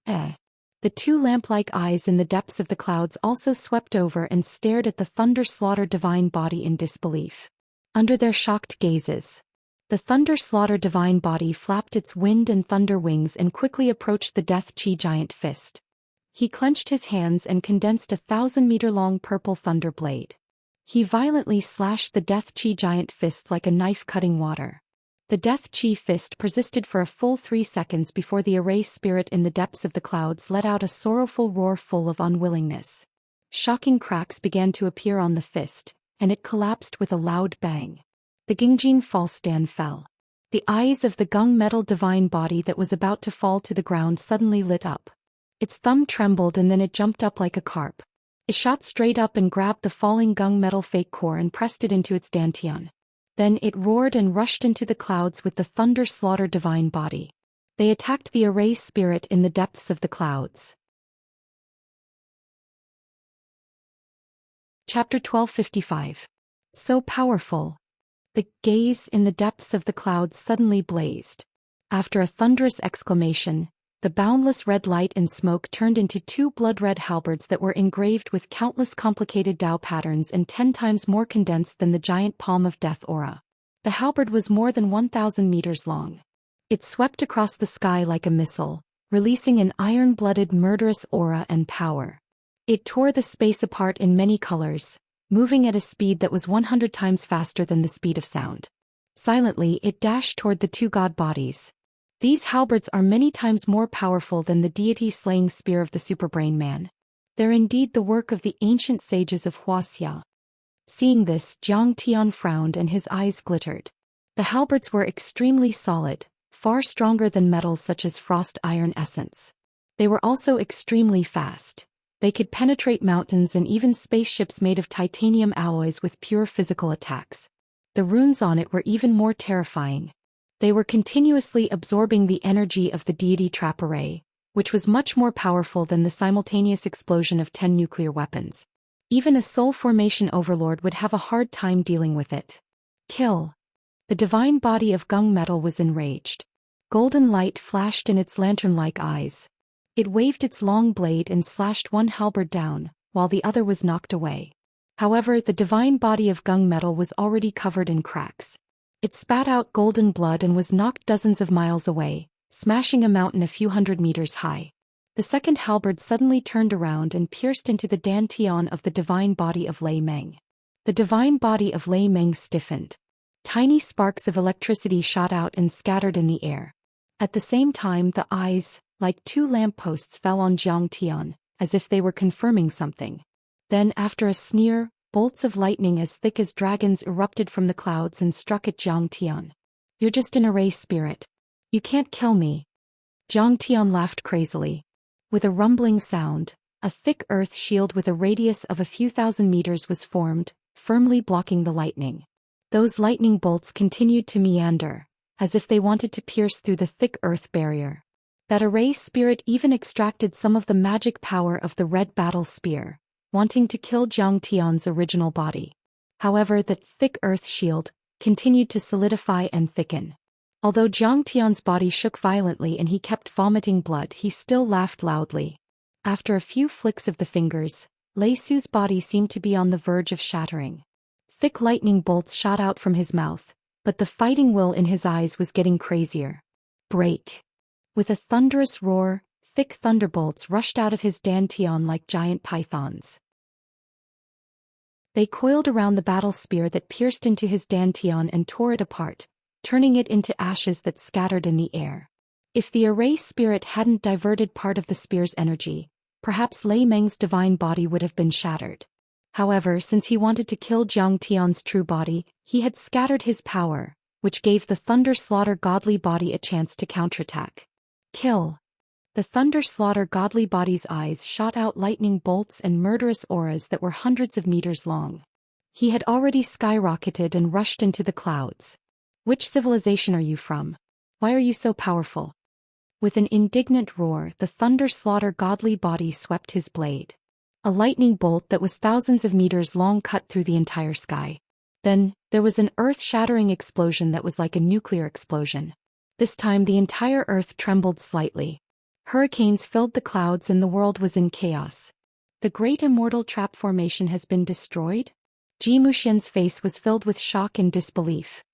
A: The two lamp-like eyes in the depths of the clouds also swept over and stared at the Thunder Slaughter divine body in disbelief. Under their shocked gazes, the Thunder Slaughter divine body flapped its wind and thunder wings and quickly approached the Death Chi giant fist. He clenched his hands and condensed a 1,000-meter-long purple thunder blade. He violently slashed the Death Chi giant fist like a knife cutting water. The Death Chi fist persisted for a full 3 seconds before the array spirit in the depths of the clouds let out a sorrowful roar full of unwillingness. Shocking cracks began to appear on the fist, and it collapsed with a loud bang. The Gingjin Fallstand fell. The eyes of the gung metal divine body that was about to fall to the ground suddenly lit up. Its thumb trembled and then it jumped up like a carp. It shot straight up and grabbed the falling gung metal fake core and pressed it into its dantian. Then it roared and rushed into the clouds with the Thunder Slaughter divine body. They attacked the array spirit in the depths of the clouds. Chapter 1255. So powerful. The gaze in the depths of the clouds suddenly blazed. After a thunderous exclamation, the boundless red light and smoke turned into 2 blood-red halberds that were engraved with countless complicated Dao patterns and 10 times more condensed than the giant palm of death aura. The halberd was more than 1,000 meters long. It swept across the sky like a missile, releasing an iron-blooded murderous aura and power. It tore the space apart in many colors, moving at a speed that was 100 times faster than the speed of sound. Silently, it dashed toward the 2 god bodies. These halberds are many times more powerful than the deity-slaying spear of the Superbrain Man. They're indeed the work of the ancient sages of Wuxia. Seeing this, Zhang Tian frowned and his eyes glittered. The halberds were extremely solid, far stronger than metals such as frost iron essence. They were also extremely fast. They could penetrate mountains and even spaceships made of titanium alloys with pure physical attacks. The runes on it were even more terrifying. They were continuously absorbing the energy of the deity trap array, which was much more powerful than the simultaneous explosion of 10 nuclear weapons. Even a soul formation overlord would have a hard time dealing with it. Kill. The divine body of gung metal was enraged. Golden light flashed in its lantern-like eyes. It waved its long blade and slashed one halberd down, while the other was knocked away. However, the divine body of gung metal was already covered in cracks. It spat out golden blood and was knocked dozens of miles away, smashing a mountain a few hundred meters high. The second halberd suddenly turned around and pierced into the dantian of the divine body of Lei Meng. The divine body of Lei Meng stiffened. Tiny sparks of electricity shot out and scattered in the air. At the same time, the eyes, like 2 lampposts, fell on Zhang Tian, as if they were confirming something. Then, after a sneer, bolts of lightning as thick as dragons erupted from the clouds and struck at Zhang Tian. You're just an array spirit. You can't kill me. Zhang Tian laughed crazily. With a rumbling sound, a thick earth shield with a radius of a few thousand meters was formed, firmly blocking the lightning. Those lightning bolts continued to meander, as if they wanted to pierce through the thick earth barrier. That array spirit even extracted some of the magic power of the red battle spear, wanting to kill Zhang Tian's original body. However, that thick earth shield continued to solidify and thicken. Although Zhang Tian's body shook violently and he kept vomiting blood, he still laughed loudly. After a few flicks of the fingers, Lei Su's body seemed to be on the verge of shattering. Thick lightning bolts shot out from his mouth, but the fighting will in his eyes was getting crazier. Break. With a thunderous roar, thick thunderbolts rushed out of his dantian like giant pythons. They coiled around the battle spear that pierced into his dantian and tore it apart, turning it into ashes that scattered in the air. If the array spirit hadn't diverted part of the spear's energy, perhaps Lei Meng's divine body would have been shattered. However, since he wanted to kill Jiang Tian's true body, he had scattered his power, which gave the Thunder Slaughter godly body a chance to counterattack. Kill! The Thunder Slaughter godly body's eyes shot out lightning bolts and murderous auras that were hundreds of meters long. He had already skyrocketed and rushed into the clouds. Which civilization are you from? Why are you so powerful? With an indignant roar, the Thunder Slaughter godly body swept his blade. A lightning bolt that was thousands of meters long cut through the entire sky. Then, there was an earth-shattering explosion that was like a nuclear explosion. This time the entire earth trembled slightly. Hurricanes filled the clouds and the world was in chaos. The great immortal trap formation has been destroyed? Zhou Xian's face was filled with shock and disbelief.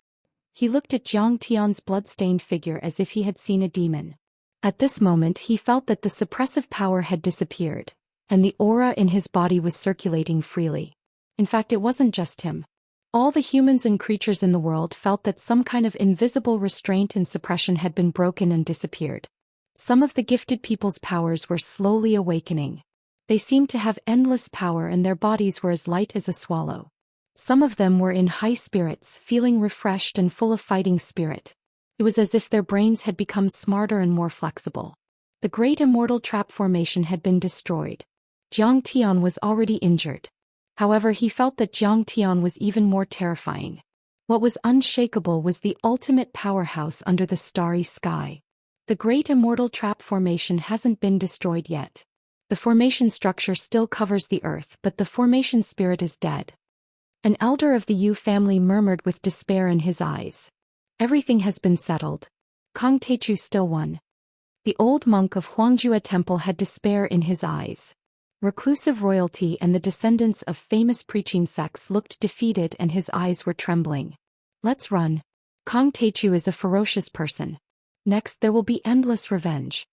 A: He looked at Jiang Tian's blood-stained figure as if he had seen a demon. At this moment he felt that the suppressive power had disappeared, and the aura in his body was circulating freely. In fact, it wasn't just him. All the humans and creatures in the world felt that some kind of invisible restraint and suppression had been broken and disappeared. Some of the gifted people's powers were slowly awakening. They seemed to have endless power and their bodies were as light as a swallow. Some of them were in high spirits, feeling refreshed and full of fighting spirit. It was as if their brains had become smarter and more flexible. The great immortal trap formation had been destroyed. Jiang Tian was already injured. However, he felt that Jiang Tian was even more terrifying. What was unshakable was the ultimate powerhouse under the starry sky. The great immortal trap formation hasn't been destroyed yet. The formation structure still covers the earth, but the formation spirit is dead. An elder of the Yu family murmured with despair in his eyes. Everything has been settled. Kong Teichu still won. The old monk of Huangjue Temple had despair in his eyes. Reclusive royalty and the descendants of famous preaching sects looked defeated and his eyes were trembling. Let's run. Kong Teichu is a ferocious person. Next there will be endless revenge.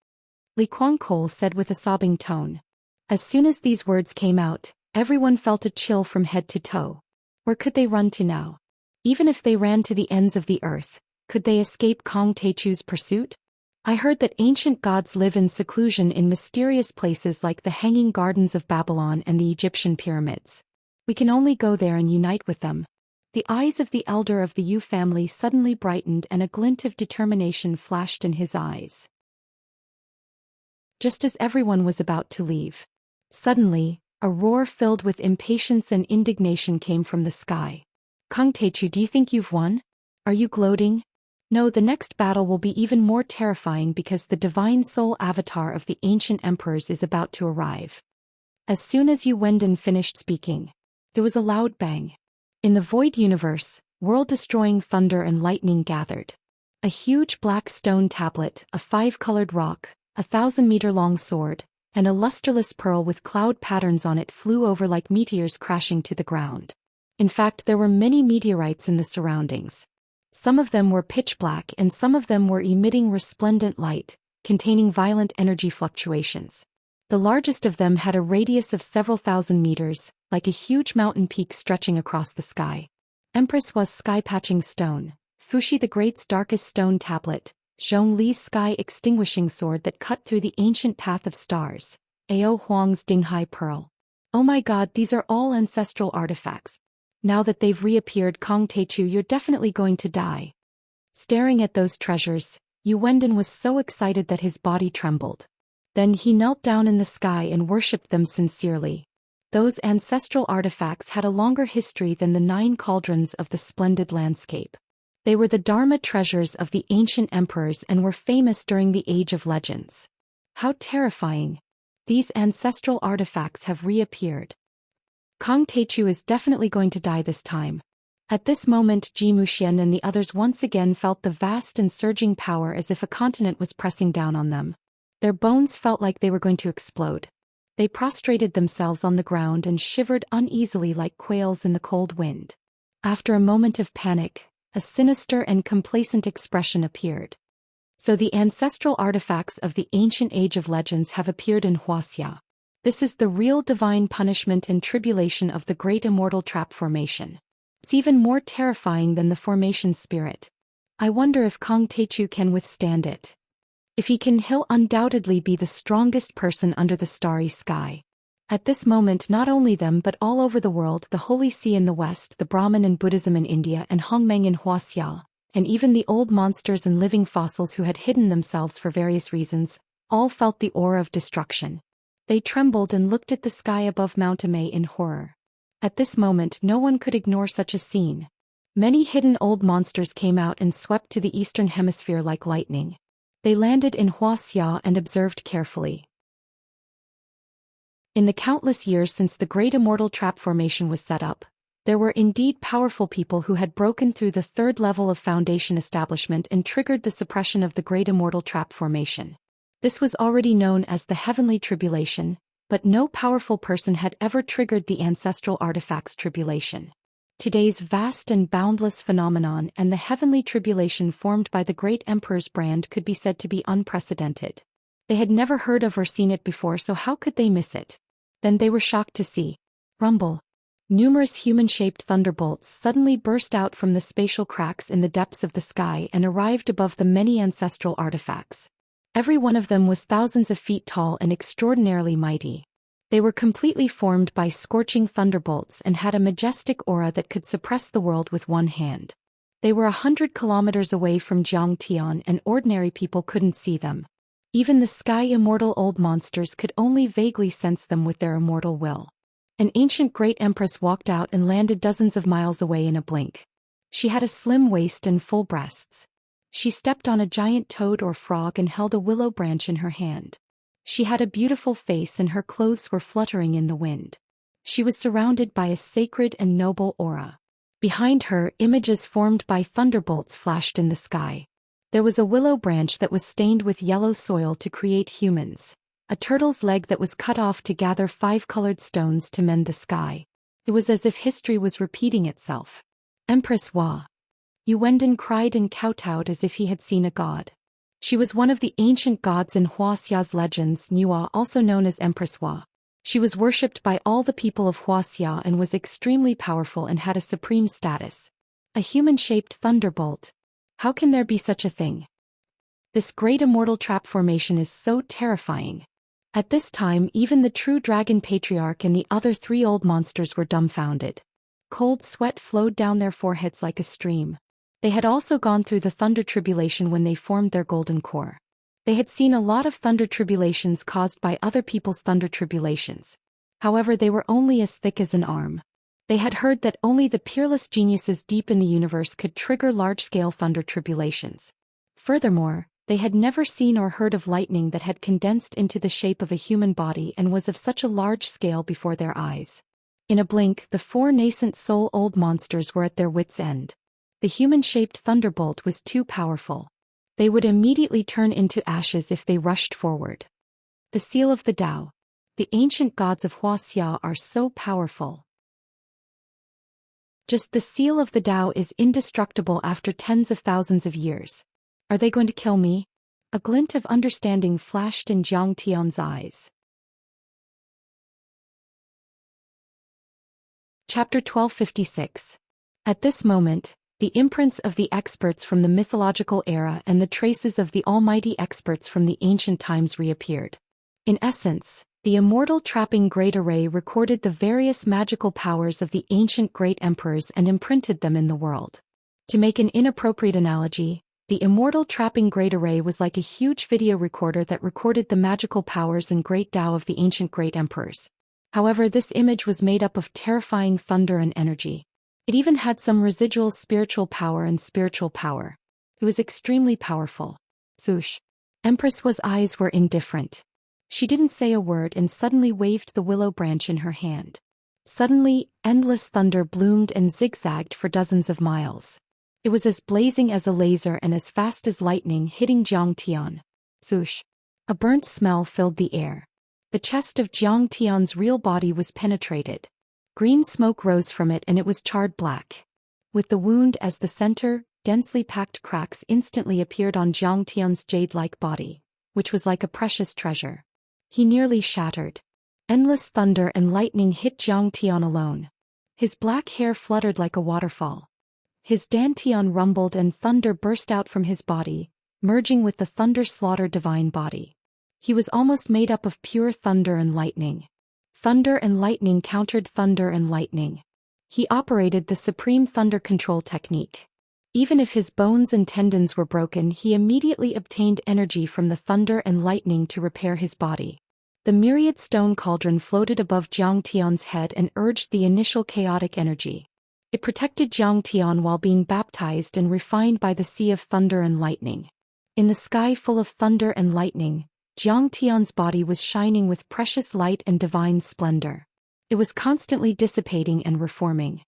A: Li Kuangkol said with a sobbing tone. As soon as these words came out, everyone felt a chill from head to toe. Where could they run to now? Even if they ran to the ends of the earth, could they escape Kong Teichu's pursuit? I heard that ancient gods live in seclusion in mysterious places like the Hanging Gardens of Babylon and the Egyptian pyramids. We can only go there and unite with them. The eyes of the elder of the Yu family suddenly brightened and a glint of determination flashed in his eyes. Just as everyone was about to leave, suddenly, a roar filled with impatience and indignation came from the sky. Kong Teichu, do you think you've won? Are you gloating? No, the next battle will be even more terrifying because the divine soul avatar of the ancient emperors is about to arrive. As soon as Yu Wendon finished speaking, there was a loud bang. In the void universe, world-destroying thunder and lightning gathered. A huge black stone tablet, a 5-colored rock, a 1,000-meter-long sword, and a lusterless pearl with cloud patterns on it flew over like meteors crashing to the ground. In fact, there were many meteorites in the surroundings. Some of them were pitch black and some of them were emitting resplendent light, containing violent energy fluctuations. The largest of them had a radius of several thousand meters, like a huge mountain peak stretching across the sky. Empress was sky-patching stone, Fuxi the Great's darkest stone tablet, Zhong Li's sky-extinguishing sword that cut through the ancient path of stars, Ao Huang's Dinghai pearl. Oh my god, these are all ancestral artifacts. Now that they've reappeared, Kong Teichu, you're definitely going to die. Staring at those treasures, Yu Wendon was so excited that his body trembled. Then he knelt down in the sky and worshipped them sincerely. Those ancestral artifacts had a longer history than the 9 cauldrons of the splendid landscape. They were the Dharma treasures of the ancient emperors and were famous during the Age of Legends. How terrifying! These ancestral artifacts have reappeared. Kong Teichu is definitely going to die this time. At this moment, Zhou Xian and the others once again felt the vast and surging power as if a continent was pressing down on them. Their bones felt like they were going to explode. They prostrated themselves on the ground and shivered uneasily like quails in the cold wind. After a moment of panic, a sinister and complacent expression appeared. So the ancestral artifacts of the ancient age of legends have appeared in Wuxia. This is the real divine punishment and tribulation of the great immortal trap formation. It's even more terrifying than the formation spirit. I wonder if Kong Techu can withstand it. If he can, he'll undoubtedly be the strongest person under the starry sky. At this moment, not only them but all over the world, the Holy See in the West, the Brahmin and Buddhism in India, and Hongmeng in Wuxia, and even the old monsters and living fossils who had hidden themselves for various reasons, all felt the aura of destruction. They trembled and looked at the sky above Mount Imei in horror. At this moment, no one could ignore such a scene. Many hidden old monsters came out and swept to the eastern hemisphere like lightning. They landed in Wuxia and observed carefully. In the countless years since the great immortal trap formation was set up, there were indeed powerful people who had broken through the third level of foundation establishment and triggered the suppression of the great immortal trap formation. This was already known as the heavenly tribulation, but no powerful person had ever triggered the ancestral artifacts tribulation. Today's vast and boundless phenomenon and the heavenly tribulation formed by the great emperor's brand could be said to be unprecedented. They had never heard of or seen it before, so how could they miss it? Then they were shocked to see. Rumble. Numerous human-shaped thunderbolts suddenly burst out from the spatial cracks in the depths of the sky and arrived above the many ancestral artifacts. Every one of them was thousands of feet tall and extraordinarily mighty. They were completely formed by scorching thunderbolts and had a majestic aura that could suppress the world with one hand. They were 100 kilometers away from Xianxia and ordinary people couldn't see them. Even the sky immortal old monsters could only vaguely sense them with their immortal will. An ancient great empress walked out and landed dozens of miles away in a blink. She had a slim waist and full breasts. She stepped on a giant toad or frog and held a willow branch in her hand. She had a beautiful face and her clothes were fluttering in the wind. She was surrounded by a sacred and noble aura. Behind her, images formed by thunderbolts flashed in the sky. There was a willow branch that was stained with yellow soil to create humans, a turtle's leg that was cut off to gather 5 colored stones to mend the sky. It was as if history was repeating itself. Empress Hua. Yuwenden cried and kowtowed as if he had seen a god. She was one of the ancient gods in Huaxia's legends, Nuwa, also known as Empress Hua. She was worshipped by all the people of Wuxia and was extremely powerful and had a supreme status. A human-shaped thunderbolt. How can there be such a thing? This great immortal trap formation is so terrifying. At this time, even the true dragon patriarch and the other 3 old monsters were dumbfounded. Cold sweat flowed down their foreheads like a stream. They had also gone through the thunder tribulation when they formed their golden core. They had seen a lot of thunder tribulations caused by other people's thunder tribulations. However, they were only as thick as an arm. They had heard that only the peerless geniuses deep in the universe could trigger large-scale thunder tribulations. Furthermore, they had never seen or heard of lightning that had condensed into the shape of a human body and was of such a large scale before their eyes. In a blink, the 4 nascent soul-old monsters were at their wits' end. The human-shaped thunderbolt was too powerful. They would immediately turn into ashes if they rushed forward. The seal of the Tao. The ancient gods of Wuxia are so powerful. Just the seal of the Tao is indestructible after tens of thousands of years. Are they going to kill me? A glint of understanding flashed in Jiang Tian's eyes. Chapter 1256. At this moment, the imprints of the experts from the mythological era and the traces of the almighty experts from the ancient times reappeared. In essence, the immortal trapping great array recorded the various magical powers of the ancient great emperors and imprinted them in the world. To make an inappropriate analogy, the immortal trapping great array was like a huge video recorder that recorded the magical powers and great Tao of the ancient great emperors. However, this image was made up of terrifying thunder and energy. It even had some residual spiritual power and spiritual power. It was extremely powerful. Swoosh. Empress Hua's eyes were indifferent. She didn't say a word and suddenly waved the willow branch in her hand. Suddenly, endless thunder bloomed and zigzagged for dozens of miles. It was as blazing as a laser and as fast as lightning hitting Jiang Tian. Swoosh. A burnt smell filled the air. The chest of Jiang Tian's real body was penetrated. Green smoke rose from it and it was charred black. With the wound as the center, densely packed cracks instantly appeared on Zhang Tian's jade-like body, which was like a precious treasure. He nearly shattered. Endless thunder and lightning hit Zhang Tian alone. His black hair fluttered like a waterfall. His dantian rumbled and thunder burst out from his body, merging with the thunder-slaughter divine body. He was almost made up of pure thunder and lightning. Thunder and lightning countered thunder and lightning. He operated the supreme thunder control technique. Even if his bones and tendons were broken, he immediately obtained energy from the thunder and lightning to repair his body. The myriad stone cauldron floated above Zhang Tian's head and urged the initial chaotic energy. It protected Zhang Tian while being baptized and refined by the sea of thunder and lightning. In the sky full of thunder and lightning, Zhang Tian's body was shining with precious light and divine splendor. It was constantly dissipating and reforming.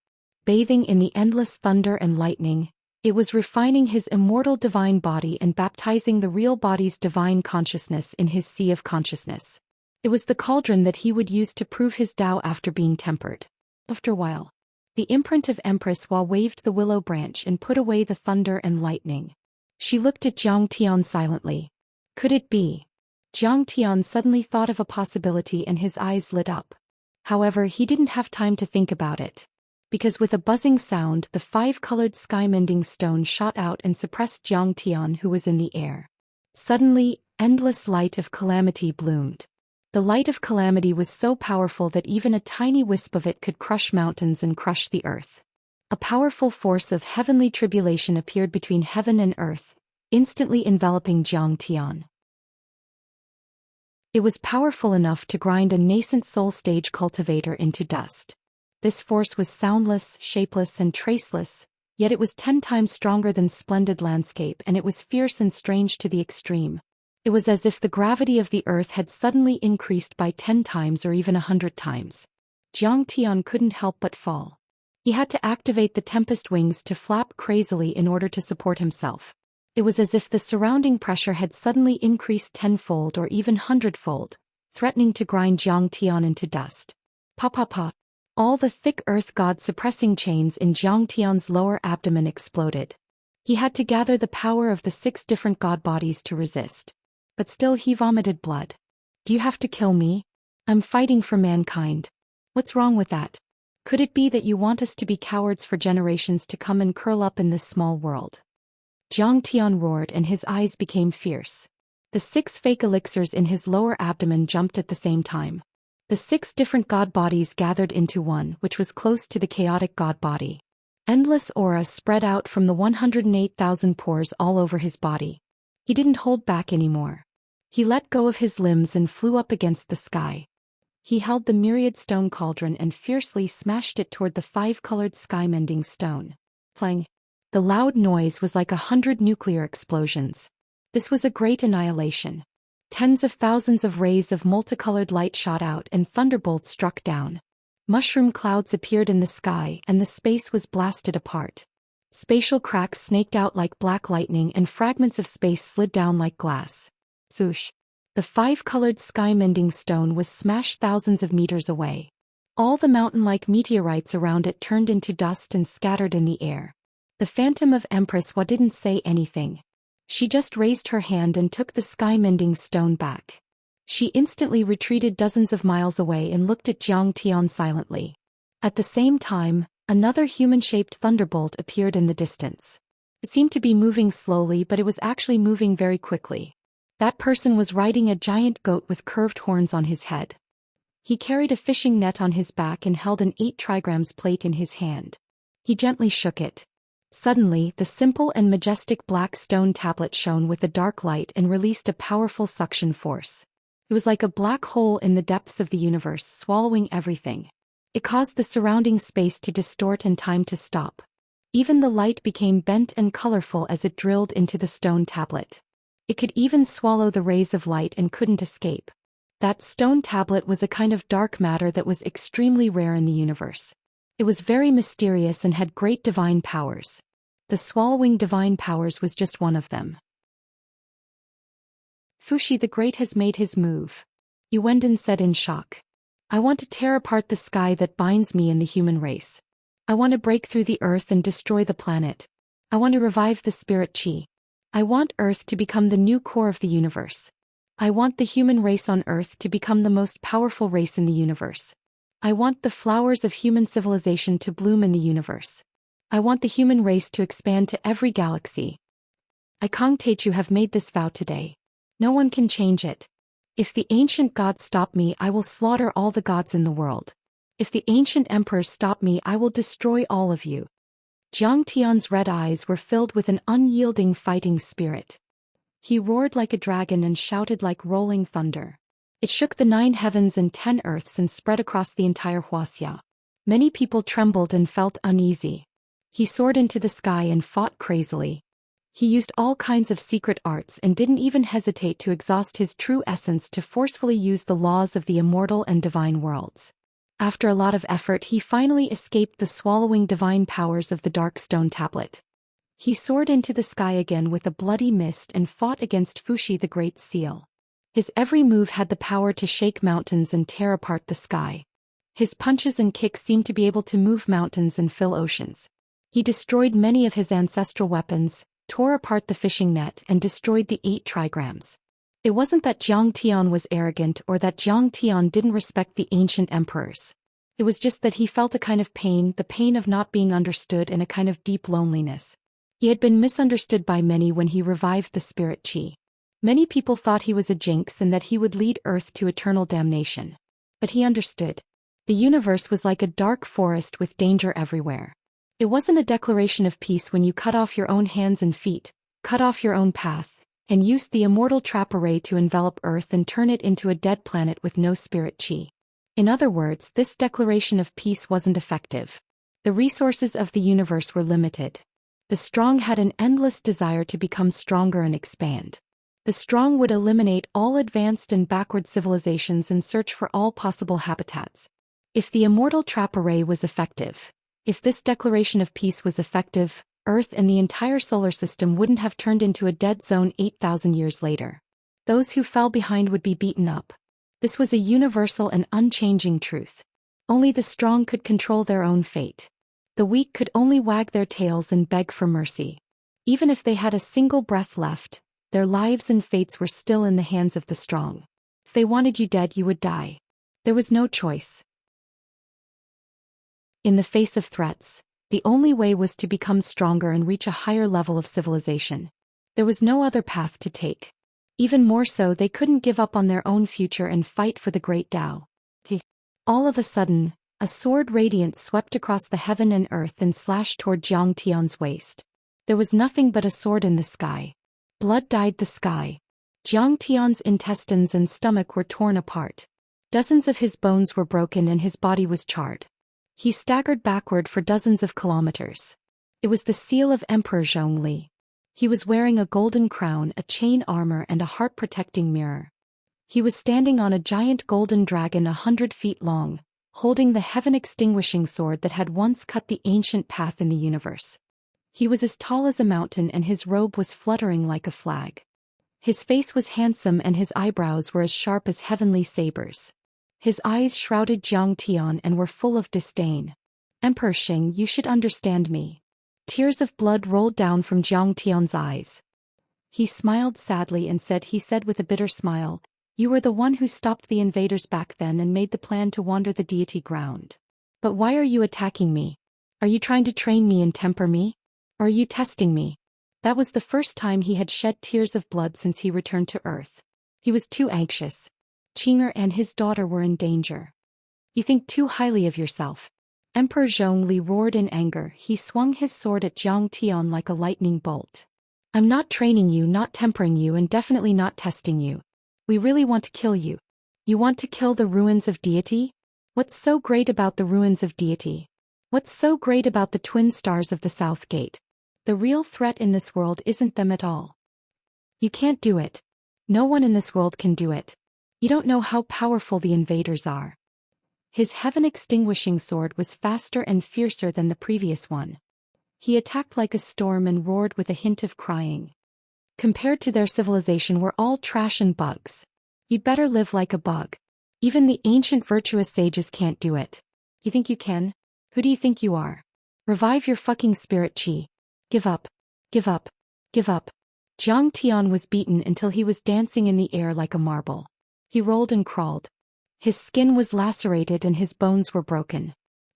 A: Bathing in the endless thunder and lightning, it was refining his immortal divine body and baptizing the real body's divine consciousness in his sea of consciousness. It was the cauldron that he would use to prove his Tao after being tempered. After a while, the imprint of Empress Hua waved the willow branch and put away the thunder and lightning. She looked at Zhang Tian silently. Could it be? Zhang Tian suddenly thought of a possibility and his eyes lit up. However, he didn't have time to think about it. Because with a buzzing sound, the 5-colored sky-mending stone shot out and suppressed Zhang Tian, who was in the air. Suddenly, endless light of calamity bloomed. The light of calamity was so powerful that even a tiny wisp of it could crush mountains and crush the earth. A powerful force of heavenly tribulation appeared between heaven and earth, instantly enveloping Zhang Tian. It was powerful enough to grind a nascent soul-stage cultivator into dust. This force was soundless, shapeless and traceless, yet it was 10 times stronger than splendid landscape, and it was fierce and strange to the extreme. It was as if the gravity of the earth had suddenly increased by 10 times or even 100 times. Zhang Tian couldn't help but fall. He had to activate the tempest wings to flap crazily in order to support himself. It was as if the surrounding pressure had suddenly increased 10-fold or even 100-fold, threatening to grind Zhang Tian into dust. Pa pa pa. All the thick earth god suppressing chains in Zhang Tian's lower abdomen exploded. He had to gather the power of the 6 different god bodies to resist. But still he vomited blood. Do you have to kill me? I'm fighting for mankind. What's wrong with that? Could it be that you want us to be cowards for generations to come and curl up in this small world? Zhang Tian roared and his eyes became fierce. The 6 fake elixirs in his lower abdomen jumped at the same time. The 6 different god bodies gathered into one, which was close to the chaotic god body. Endless aura spread out from the 108,000 pores all over his body. He didn't hold back anymore. He let go of his limbs and flew up against the sky. He held the myriad stone cauldron and fiercely smashed it toward the 5-colored sky-mending stone. Clang. The loud noise was like 100 nuclear explosions. This was a great annihilation. Tens of thousands of rays of multicolored light shot out and thunderbolts struck down. Mushroom clouds appeared in the sky and the space was blasted apart. Spatial cracks snaked out like black lightning and fragments of space slid down like glass. Swoosh. The 5-colored sky-mending stone was smashed thousands of meters away. All the mountain-like meteorites around it turned into dust and scattered in the air. The phantom of Empress Hua didn't say anything. She just raised her hand and took the sky-mending stone back. She instantly retreated dozens of miles away and looked at Zhang Tian silently. At the same time, another human-shaped thunderbolt appeared in the distance. It seemed to be moving slowly, but it was actually moving very quickly. That person was riding a giant goat with curved horns on his head. He carried a fishing net on his back and held an 8 trigrams plate in his hand. He gently shook it. Suddenly, the simple and majestic black stone tablet shone with a dark light and released a powerful suction force. It was like a black hole in the depths of the universe, swallowing everything. It caused the surrounding space to distort and time to stop. Even the light became bent and colorful as it drilled into the stone tablet. It could even swallow the rays of light and couldn't escape. That stone tablet was a kind of dark matter that was extremely rare in the universe. It was very mysterious and had great divine powers. The swallowing divine powers was just one of them. Fuxi the Great has made his move. Yuwenden said in shock. I want to tear apart the sky that binds me and the human race. I want to break through the earth and destroy the planet. I want to revive the spirit qi. I want Earth to become the new core of the universe. I want the human race on Earth to become the most powerful race in the universe. I want the flowers of human civilization to bloom in the universe. I want the human race to expand to every galaxy. I, Cultivator, have made this vow today. No one can change it. If the ancient gods stop me, I will slaughter all the gods in the world. If the ancient emperors stop me, I will destroy all of you. Xianxia's red eyes were filled with an unyielding fighting spirit. He roared like a dragon and shouted like rolling thunder. It shook the 9 heavens and 10 earths and spread across the entire Wuxia. Many people trembled and felt uneasy. He soared into the sky and fought crazily. He used all kinds of secret arts and didn't even hesitate to exhaust his true essence to forcefully use the laws of the immortal and divine worlds. After a lot of effort, he finally escaped the swallowing divine powers of the dark stone tablet. He soared into the sky again with a bloody mist and fought against Fuxi the Great Seal. His every move had the power to shake mountains and tear apart the sky. His punches and kicks seemed to be able to move mountains and fill oceans. He destroyed many of his ancestral weapons, tore apart the fishing net and destroyed the 8 trigrams. It wasn't that Xianxia was arrogant or that Xianxia didn't respect the ancient emperors. It was just that he felt a kind of pain, the pain of not being understood, and a kind of deep loneliness. He had been misunderstood by many when he revived the spirit qi. Many people thought he was a jinx and that he would lead Earth to eternal damnation. But he understood. The universe was like a dark forest with danger everywhere. It wasn't a declaration of peace when you cut off your own hands and feet, cut off your own path, and used the immortal trap array to envelop Earth and turn it into a dead planet with no spirit qi. In other words, this declaration of peace wasn't effective. The resources of the universe were limited. The strong had an endless desire to become stronger and expand. The strong would eliminate all advanced and backward civilizations and search for all possible habitats. If the immortal trap array was effective, if this declaration of peace was effective, Earth and the entire solar system wouldn't have turned into a dead zone 8,000 years later. Those who fell behind would be beaten up. This was a universal and unchanging truth. Only the strong could control their own fate. The weak could only wag their tails and beg for mercy. Even if they had a single breath left, their lives and fates were still in the hands of the strong. If they wanted you dead, you would die. There was no choice. In the face of threats, the only way was to become stronger and reach a higher level of civilization. There was no other path to take. Even more so, they couldn't give up on their own future and fight for the great Tao. All of a sudden, a sword radiance swept across the heaven and earth and slashed toward Xianxia's waist. There was nothing but a sword in the sky. Blood dyed the sky. Xianxia's intestines and stomach were torn apart. Dozens of his bones were broken and his body was charred. He staggered backward for dozens of kilometers. It was the seal of Emperor Zhongli. He was wearing a golden crown, a chain armor and a heart-protecting mirror. He was standing on a giant golden dragon 100 feet long, holding the heaven-extinguishing sword that had once cut the ancient path in the universe. He was as tall as a mountain and his robe was fluttering like a flag. His face was handsome and his eyebrows were as sharp as heavenly sabers. His eyes shrouded Xianxia and were full of disdain. Emperor Xing, you should understand me. Tears of blood rolled down from Xianxia's eyes. He smiled sadly and said with a bitter smile, "You were the one who stopped the invaders back then and made the plan to wander the deity ground. But why are you attacking me? Are you trying to train me and temper me? Or are you testing me?" That was the first time he had shed tears of blood since he returned to Earth. He was too anxious. Qing'er and his daughter were in danger. You think too highly of yourself. Emperor Zhongli roared in anger. He swung his sword at Xianxia like a lightning bolt. "I'm not training you, not tempering you, and definitely not testing you. We really want to kill you. You want to kill the ruins of deity? What's so great about the ruins of deity? What's so great about the twin stars of the South Gate? The real threat in this world isn't them at all. You can't do it. No one in this world can do it. You don't know how powerful the invaders are." His heaven-extinguishing sword was faster and fiercer than the previous one. He attacked like a storm and roared with a hint of crying. Compared to their civilization, we're all trash and bugs. You'd better live like a bug. Even the ancient virtuous sages can't do it. You think you can? Who do you think you are? Revive your fucking spirit qi. Give up. Give up. Give up. Zhang Tian was beaten until he was dancing in the air like a marble. He rolled and crawled. His skin was lacerated and his bones were broken.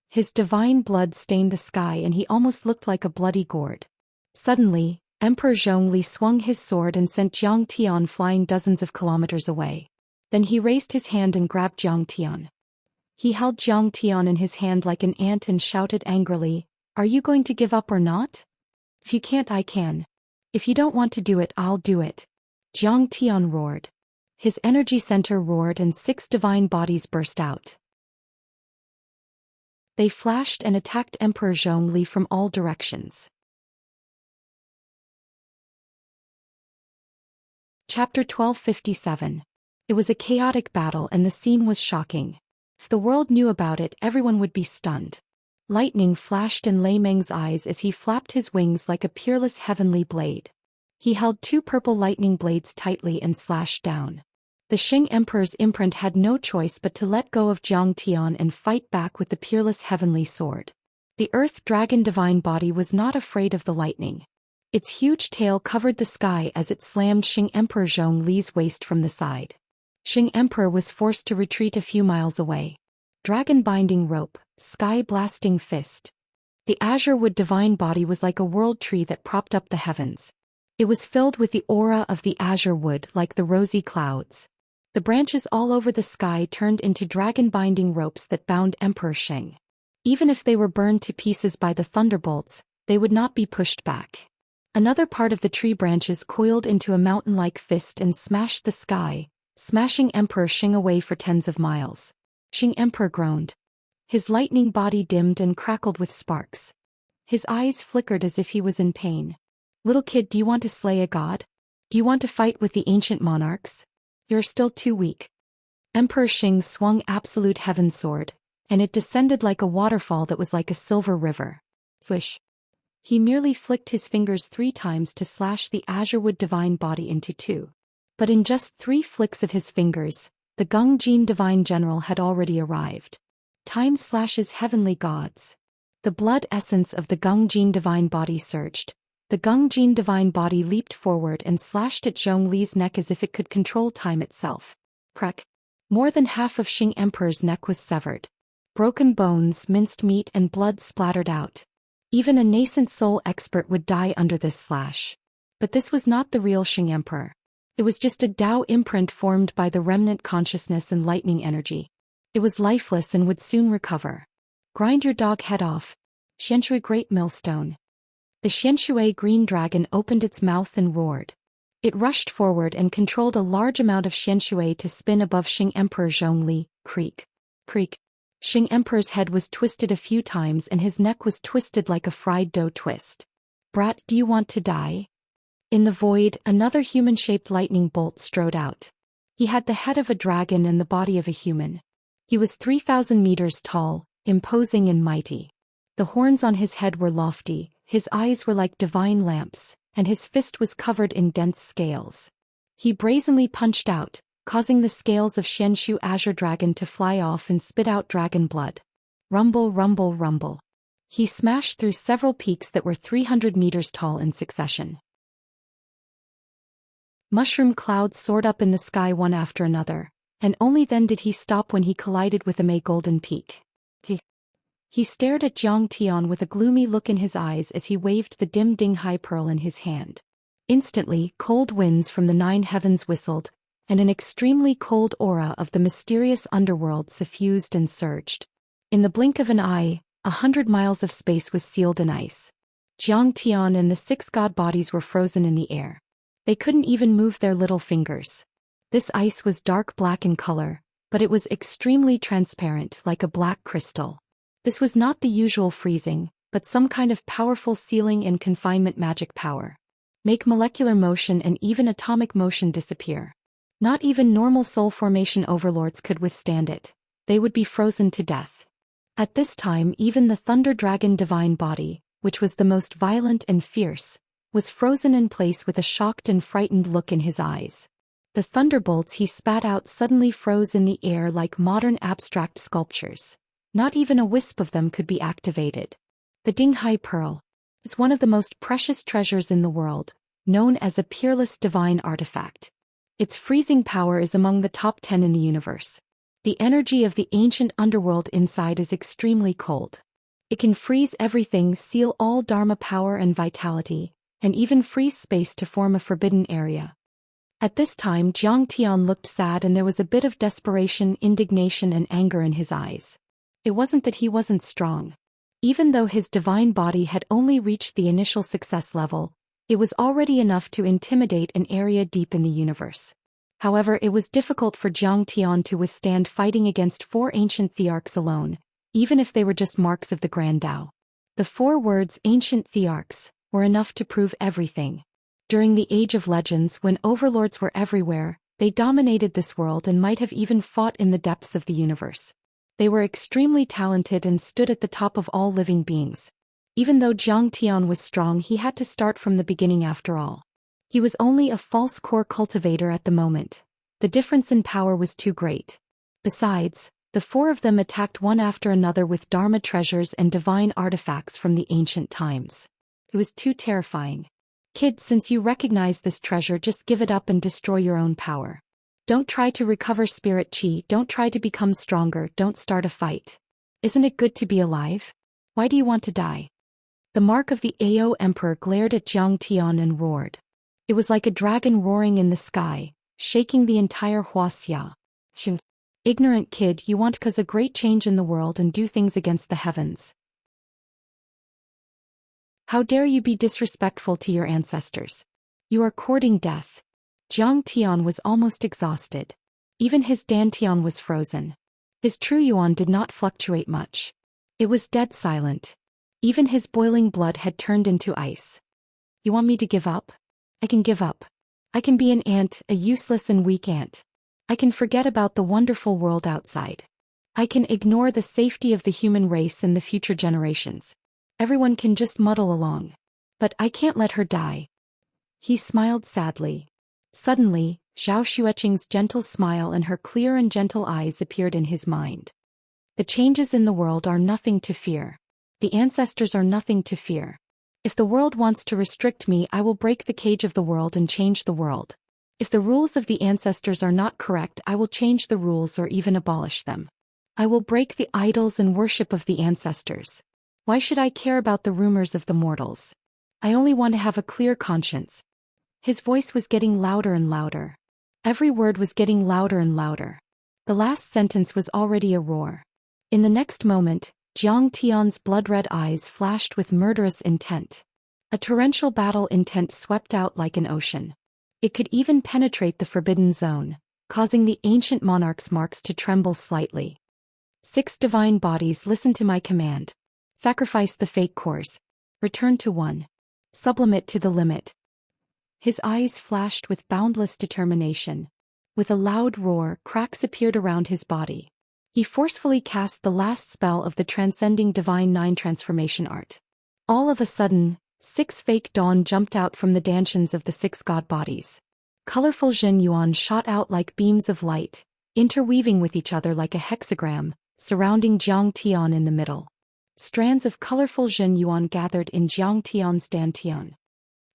A: His divine blood stained the sky and he almost looked like a bloody gourd. Suddenly, Emperor Zhongli swung his sword and sent Zhang Tian flying dozens of kilometers away. Then he raised his hand and grabbed Zhang Tian. He held Zhang Tian in his hand like an ant and shouted angrily, "Are you going to give up or not? If you can't, I can. If you don't want to do it, I'll do it." Zhang Tian roared. His energy center roared and 6 divine bodies burst out. They flashed and attacked Emperor Zhongli from all directions. Chapter 1257. It was a chaotic battle and the scene was shocking. If the world knew about it, everyone would be stunned. Lightning flashed in Lei Meng's eyes as he flapped his wings like a peerless heavenly blade. He held 2 purple lightning blades tightly and slashed down. The Xing Emperor's imprint had no choice but to let go of Zhang Tian and fight back with the peerless heavenly sword. The Earth Dragon divine body was not afraid of the lightning. Its huge tail covered the sky as it slammed Xing Emperor Zhongli's waist from the side. Xing Emperor was forced to retreat a few miles away. Dragon binding rope, sky blasting fist. The azure wood divine body was like a world tree that propped up the heavens. It was filled with the aura of the azure wood like the rosy clouds. The branches all over the sky turned into dragon binding ropes that bound Emperor Xing. Even if they were burned to pieces by the thunderbolts, they would not be pushed back. Another part of the tree branches coiled into a mountain-like fist and smashed the sky, smashing Emperor Xing away for tens of miles. Xing Emperor groaned. His lightning body dimmed and crackled with sparks. His eyes flickered as if he was in pain. "Little kid, do you want to slay a god? Do you want to fight with the ancient monarchs? You're still too weak." Emperor Xing swung absolute heaven sword, and it descended like a waterfall that was like a silver river. Swish. He merely flicked his fingers 3 times to slash the azurewood divine body into 2. But in just 3 flicks of his fingers, the Gongjin divine general had already arrived. Time slashes heavenly gods. The blood essence of the Gongjin divine body surged. The Gongjin divine body leaped forward and slashed at Zhongli's neck as if it could control time itself. Crack. More than half of Xing Emperor's neck was severed. Broken bones, minced meat and blood splattered out. Even a nascent soul expert would die under this slash. But this was not the real Xing Emperor. It was just a Tao imprint formed by the remnant consciousness and lightning energy. It was lifeless and would soon recover. Grind your dog head off. Xianxia Great Millstone. The Xianxia green dragon opened its mouth and roared. It rushed forward and controlled a large amount of Xianxia to spin above Xing Emperor Zhongli. Creak. Creak. Xing Emperor's head was twisted a few times and his neck was twisted like a fried dough twist. "Brat, do you want to die?" In the void, another human-shaped lightning bolt strode out. He had the head of a dragon and the body of a human. He was 3,000 meters tall, imposing and mighty. The horns on his head were lofty, his eyes were like divine lamps, and his fist was covered in dense scales. He brazenly punched out, causing the scales of Xianxia Azure Dragon to fly off and spit out dragon blood. Rumble, rumble, rumble. He smashed through several peaks that were 300 meters tall in succession. Mushroom clouds soared up in the sky one after another, and only then did he stop when he collided with a May Golden Peak. He stared at Zhang Tian with a gloomy look in his eyes as he waved the dim Ding Hai Pearl in his hand. Instantly, cold winds from the 9 heavens whistled, and an extremely cold aura of the mysterious underworld suffused and surged. In the blink of an eye, 100 miles of space was sealed in ice. Zhang Tian and the 6 god bodies were frozen in the air. They couldn't even move their little fingers. This ice was dark black in color, but it was extremely transparent like a black crystal. This was not the usual freezing, but some kind of powerful sealing and confinement magic power. Make molecular motion and even atomic motion disappear. Not even normal soul formation overlords could withstand it. They would be frozen to death. At this time, even the Thunder Dragon divine body, which was the most violent and fierce, was frozen in place with a shocked and frightened look in his eyes. The thunderbolts he spat out suddenly froze in the air like modern abstract sculptures. Not even a wisp of them could be activated. The Ding Hai Pearl. It's one of the most precious treasures in the world, known as a peerless divine artifact. Its freezing power is among the top 10 in the universe. The energy of the ancient underworld inside is extremely cold. It can freeze everything, seal all Dharma power and vitality, and even freeze space to form a forbidden area. At this time Zhang Tian looked sad and there was a bit of desperation, indignation and anger in his eyes. It wasn't that he wasn't strong. Even though his divine body had only reached the initial success level, it was already enough to intimidate an area deep in the universe. However, it was difficult for Zhang Tian to withstand fighting against 4 ancient thearchs alone, even if they were just marks of the Grand Tao. The 4 words ancient thearchs were enough to prove everything. During the Age of Legends, when overlords were everywhere, they dominated this world and might have even fought in the depths of the universe. They were extremely talented and stood at the top of all living beings. Even though Zhang Tian was strong, he had to start from the beginning after all. He was only a false core cultivator at the moment. The difference in power was too great. Besides, the 4 of them attacked one after another with Dharma treasures and divine artifacts from the ancient times. It was too terrifying. Kid, since you recognize this treasure, just give it up and destroy your own power. Don't try to recover spirit chi, don't try to become stronger, don't start a fight. Isn't it good to be alive? Why do you want to die? The mark of the Ao Emperor glared at Zhang Tian and roared. It was like a dragon roaring in the sky, shaking the entire Wuxia. Ignorant kid, you want to cause a great change in the world and do things against the heavens. How dare you be disrespectful to your ancestors? You are courting death. Zhang Tian was almost exhausted. Even his dantian was frozen. His true yuan did not fluctuate much. It was dead silent. Even his boiling blood had turned into ice. You want me to give up? I can give up. I can be an ant, a useless and weak ant. I can forget about the wonderful world outside. I can ignore the safety of the human race and the future generations. Everyone can just muddle along. But I can't let her die. He smiled sadly. Suddenly, Zhao Xueqing's gentle smile and her clear and gentle eyes appeared in his mind. The changes in the world are nothing to fear. The ancestors are nothing to fear. If the world wants to restrict me, I will break the cage of the world and change the world. If the rules of the ancestors are not correct, I will change the rules or even abolish them. I will break the idols and worship of the ancestors. Why should I care about the rumors of the mortals? I only want to have a clear conscience. His voice was getting louder and louder. Every word was getting louder and louder. The last sentence was already a roar. In the next moment, Zhang Tian's blood-red eyes flashed with murderous intent. A torrential battle intent swept out like an ocean. It could even penetrate the forbidden zone, causing the ancient monarch's marks to tremble slightly. 6 divine bodies, listen to my command. Sacrifice the fake cores. Return to 1. Sublimate to the limit. His eyes flashed with boundless determination. With a loud roar, cracks appeared around his body. He forcefully cast the last spell of the transcending divine 9 transformation art. All of a sudden, 6 fake dawn jumped out from the dantians of the 6 god bodies. Colorful Jin Yuan shot out like beams of light, interweaving with each other like a hexagram, surrounding Zhang Tian in the middle. Strands of colorful Jin Yuan gathered in Zhang Tian's dantian.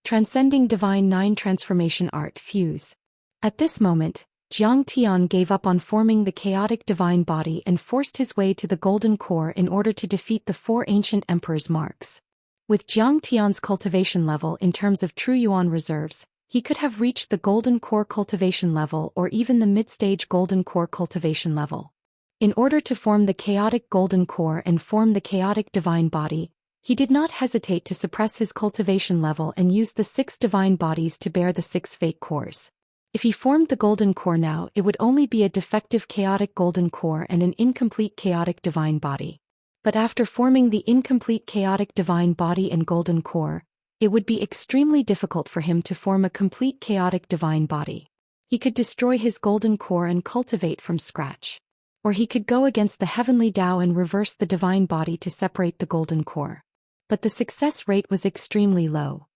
A: Transcending divine 9 transformation art fuse. At this moment, Zhang Tian gave up on forming the chaotic divine body and forced his way to the golden core in order to defeat the 4 ancient emperors' marks. With Zhang Tian's cultivation level in terms of true yuan reserves, he could have reached the golden core cultivation level or even the mid-stage golden core cultivation level. In order to form the chaotic golden core and form the chaotic divine body, he did not hesitate to suppress his cultivation level and use the 6 divine bodies to bear the 6 fake cores. If he formed the golden core now, it would only be a defective chaotic golden core and an incomplete chaotic divine body. But after forming the incomplete chaotic divine body and golden core, it would be extremely difficult for him to form a complete chaotic divine body. He could destroy his golden core and cultivate from scratch. Or he could go against the heavenly Tao and reverse the divine body to separate the golden core. But the success rate was extremely low.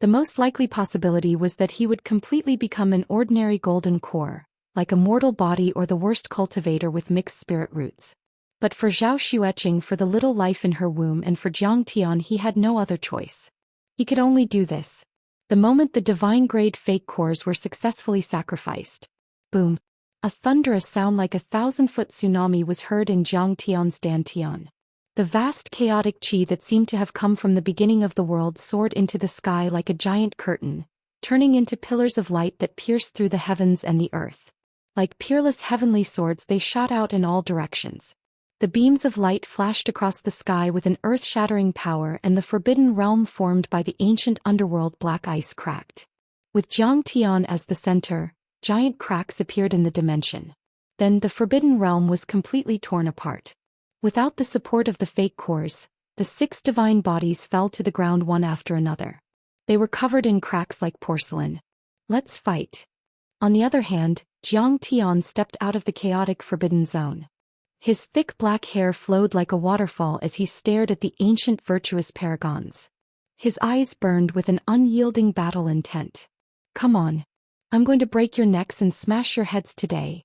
A: The most likely possibility was that he would completely become an ordinary golden core, like a mortal body or the worst cultivator with mixed spirit roots. But for Zhao Xueqing, for the little life in her womb, and for Jiang Tian, he had no other choice. He could only do this. The moment the divine-grade fake cores were successfully sacrificed. Boom. A thunderous sound like a 1,000-foot tsunami was heard in Jiang Tian's dantian. The vast chaotic qi that seemed to have come from the beginning of the world soared into the sky like a giant curtain, turning into pillars of light that pierced through the heavens and the earth. Like peerless heavenly swords, they shot out in all directions. The beams of light flashed across the sky with an earth-shattering power, and the forbidden realm formed by the ancient underworld black ice cracked. With Jiang Tian as the center, giant cracks appeared in the dimension. Then the forbidden realm was completely torn apart. Without the support of the fake cores, the 6 divine bodies fell to the ground one after another. They were covered in cracks like porcelain. Let's fight. On the other hand, Jiang Tian stepped out of the chaotic forbidden zone. His thick black hair flowed like a waterfall as he stared at the ancient virtuous paragons. His eyes burned with an unyielding battle intent. Come on. I'm going to break your necks and smash your heads today.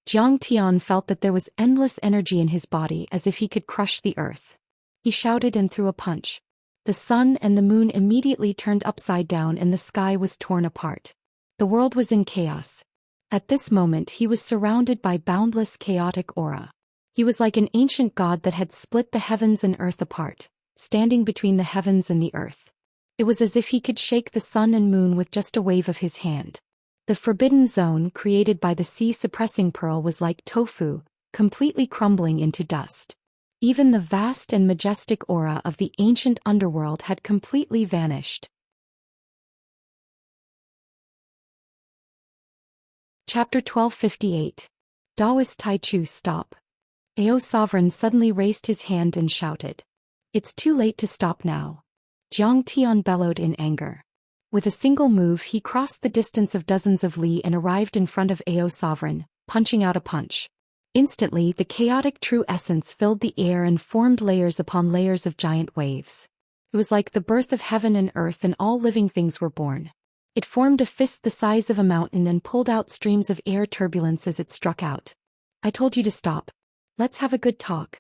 A: Jiang Tian felt that there was endless energy in his body, as if he could crush the earth. He shouted and threw a punch. The sun and the moon immediately turned upside down and the sky was torn apart. The world was in chaos. At this moment he was surrounded by boundless chaotic aura. He was like an ancient god that had split the heavens and earth apart, standing between the heavens and the earth. It was as if he could shake the sun and moon with just a wave of his hand. The forbidden zone created by the sea-suppressing pearl was like tofu, completely crumbling into dust. Even the vast and majestic aura of the ancient underworld had completely vanished. Chapter 1258. Taoist Taichu, stop. Ao Sovereign suddenly raised his hand and shouted. It's too late to stop now. Jiang Tian bellowed in anger. With a single move he crossed the distance of dozens of li and arrived in front of Ao Sovereign, punching out a punch. Instantly the chaotic true essence filled the air and formed layers upon layers of giant waves. It was like the birth of heaven and earth, and all living things were born. It formed a fist the size of a mountain and pulled out streams of air turbulence as it struck out. I told you to stop. Let's have a good talk.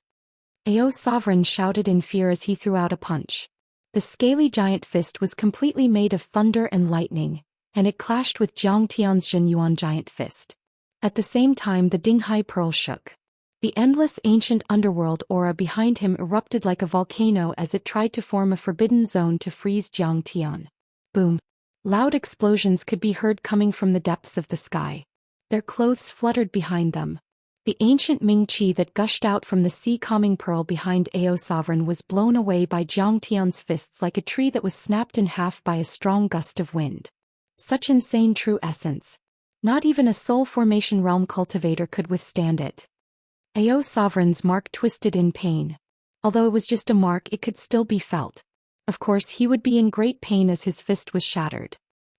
A: Ao Sovereign shouted in fear as he threw out a punch. The scaly giant fist was completely made of thunder and lightning, and it clashed with Jiang Tian's Zhenyuan giant fist. At the same time the Dinghai pearl shook. The endless ancient underworld aura behind him erupted like a volcano as it tried to form a forbidden zone to freeze Jiang Tian. Boom. Loud explosions could be heard coming from the depths of the sky. Their clothes fluttered behind them. The ancient Ming Qi that gushed out from the sea-calming pearl behind Ao Sovereign was blown away by Jiang Tian's fists like a tree that was snapped in half by a strong gust of wind. Such insane true essence. Not even a soul formation realm cultivator could withstand it. Ao Sovereign's mark twisted in pain. Although it was just a mark, it could still be felt. Of course he would be in great pain as his fist was shattered.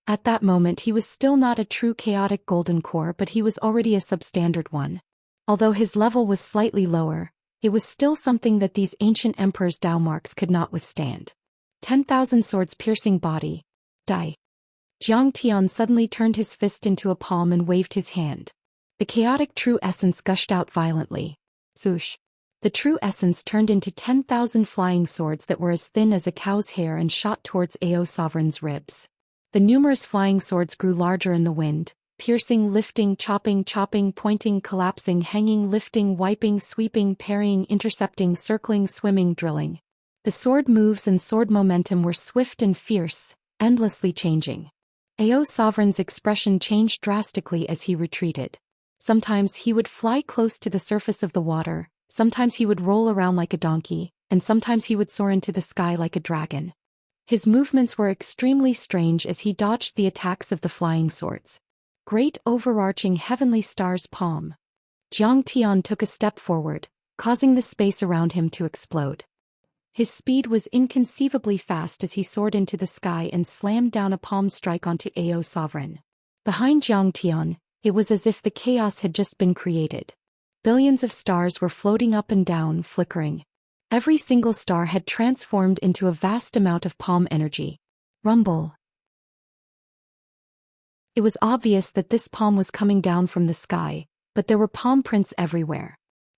A: At that moment he was still not a true chaotic golden core, but he was already a substandard one. Although his level was slightly lower, it was still something that these ancient emperors' Dao marks could not withstand. 10,000 swords piercing body. Die. Jiang Tian suddenly turned his fist into a palm and waved his hand. The chaotic true essence gushed out violently. Swoosh. The true essence turned into 10,000 flying swords that were as thin as a cow's hair and shot towards Ao Sovereign's ribs. The numerous flying swords grew larger in the wind, piercing, lifting, chopping, pointing, collapsing, hanging, lifting, wiping, sweeping, parrying, intercepting, circling, swimming, drilling. The sword moves and sword momentum were swift and fierce, endlessly changing. Ao Sovereign's expression changed drastically as he retreated. Sometimes he would fly close to the surface of the water, sometimes he would roll around like a donkey, and sometimes he would soar into the sky like a dragon. His movements were extremely strange as he dodged the attacks of the flying swords. Great overarching heavenly stars palm. Jiang Tian took a step forward, causing the space around him to explode. His speed was inconceivably fast as he soared into the sky and slammed down a palm strike onto Ao Sovereign. Behind Jiang Tian, it was as if the chaos had just been created. Billions of stars were floating up and down, flickering. Every single star had transformed into a vast amount of palm energy. Rumble. It was obvious that this palm was coming down from the sky, but there were palm prints everywhere.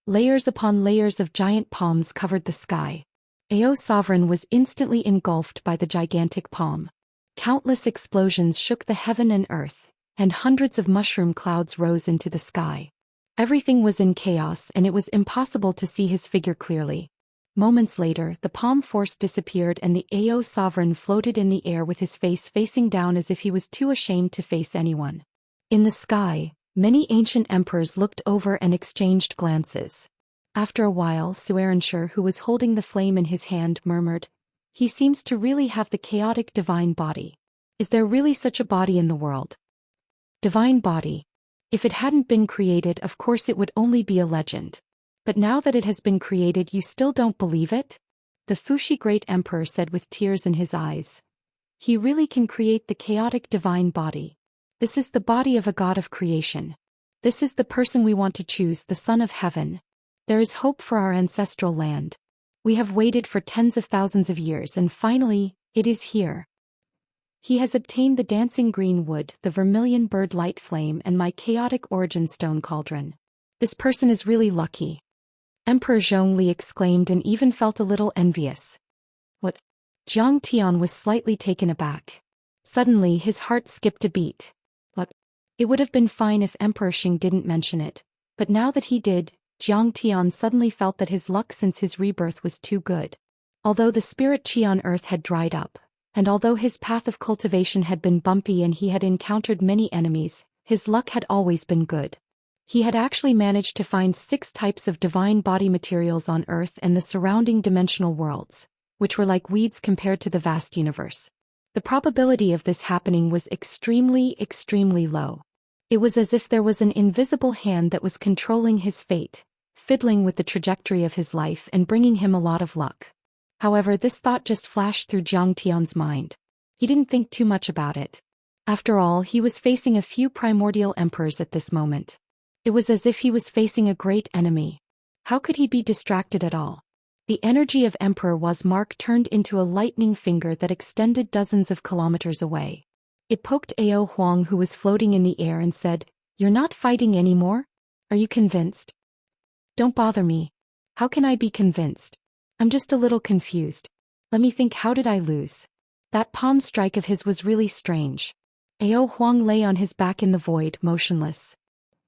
A: Layers upon layers of giant palms covered the sky. Ao Sovereign was instantly engulfed by the gigantic palm. Countless explosions shook the heaven and earth, and hundreds of mushroom clouds rose into the sky. Everything was in chaos and it was impossible to see his figure clearly. Moments later, the palm force disappeared and the Ao Sovereign floated in the air with his face facing down as if he was too ashamed to face anyone. In the sky, many ancient emperors looked over and exchanged glances. After a while, Xianxia, who was holding the flame in his hand, murmured, "He seems to really have the chaotic divine body. Is there really such a body in the world?" Divine body. If it hadn't been created, of course it would only be a legend. But now that it has been created, you still don't believe it? The Fuxi Great Emperor said with tears in his eyes. He really can create the chaotic divine body. This is the body of a god of creation. This is the person we want to choose, the Son of Heaven. There is hope for our ancestral land. We have waited for tens of thousands of years and finally, it is here. He has obtained the dancing green wood, the vermilion bird light flame and my chaotic origin stone cauldron. This person is really lucky. Emperor Zhongli exclaimed and even felt a little envious. What? Jiang Tian was slightly taken aback. Suddenly his heart skipped a beat. What? It would have been fine if Emperor Xing didn't mention it, but now that he did, Jiang Tian suddenly felt that his luck since his rebirth was too good. Although the spirit qi on earth had dried up, and although his path of cultivation had been bumpy and he had encountered many enemies, his luck had always been good. He had actually managed to find 6 types of divine body materials on Earth and the surrounding dimensional worlds, which were like weeds compared to the vast universe. The probability of this happening was extremely, extremely low. It was as if there was an invisible hand that was controlling his fate, fiddling with the trajectory of his life and bringing him a lot of luck. However, this thought just flashed through Jiang Tian's mind. He didn't think too much about it. After all, he was facing a few primordial emperors at this moment. It was as if he was facing a great enemy. How could he be distracted at all? The energy of Emperor Wa's mark turned into a lightning finger that extended dozens of kilometers away. It poked Ao Huang, who was floating in the air, and said, "You're not fighting anymore? Are you convinced?" "Don't bother me. How can I be convinced? I'm just a little confused. Let me think, how did I lose?" That palm strike of his was really strange. Ao Huang lay on his back in the void, motionless.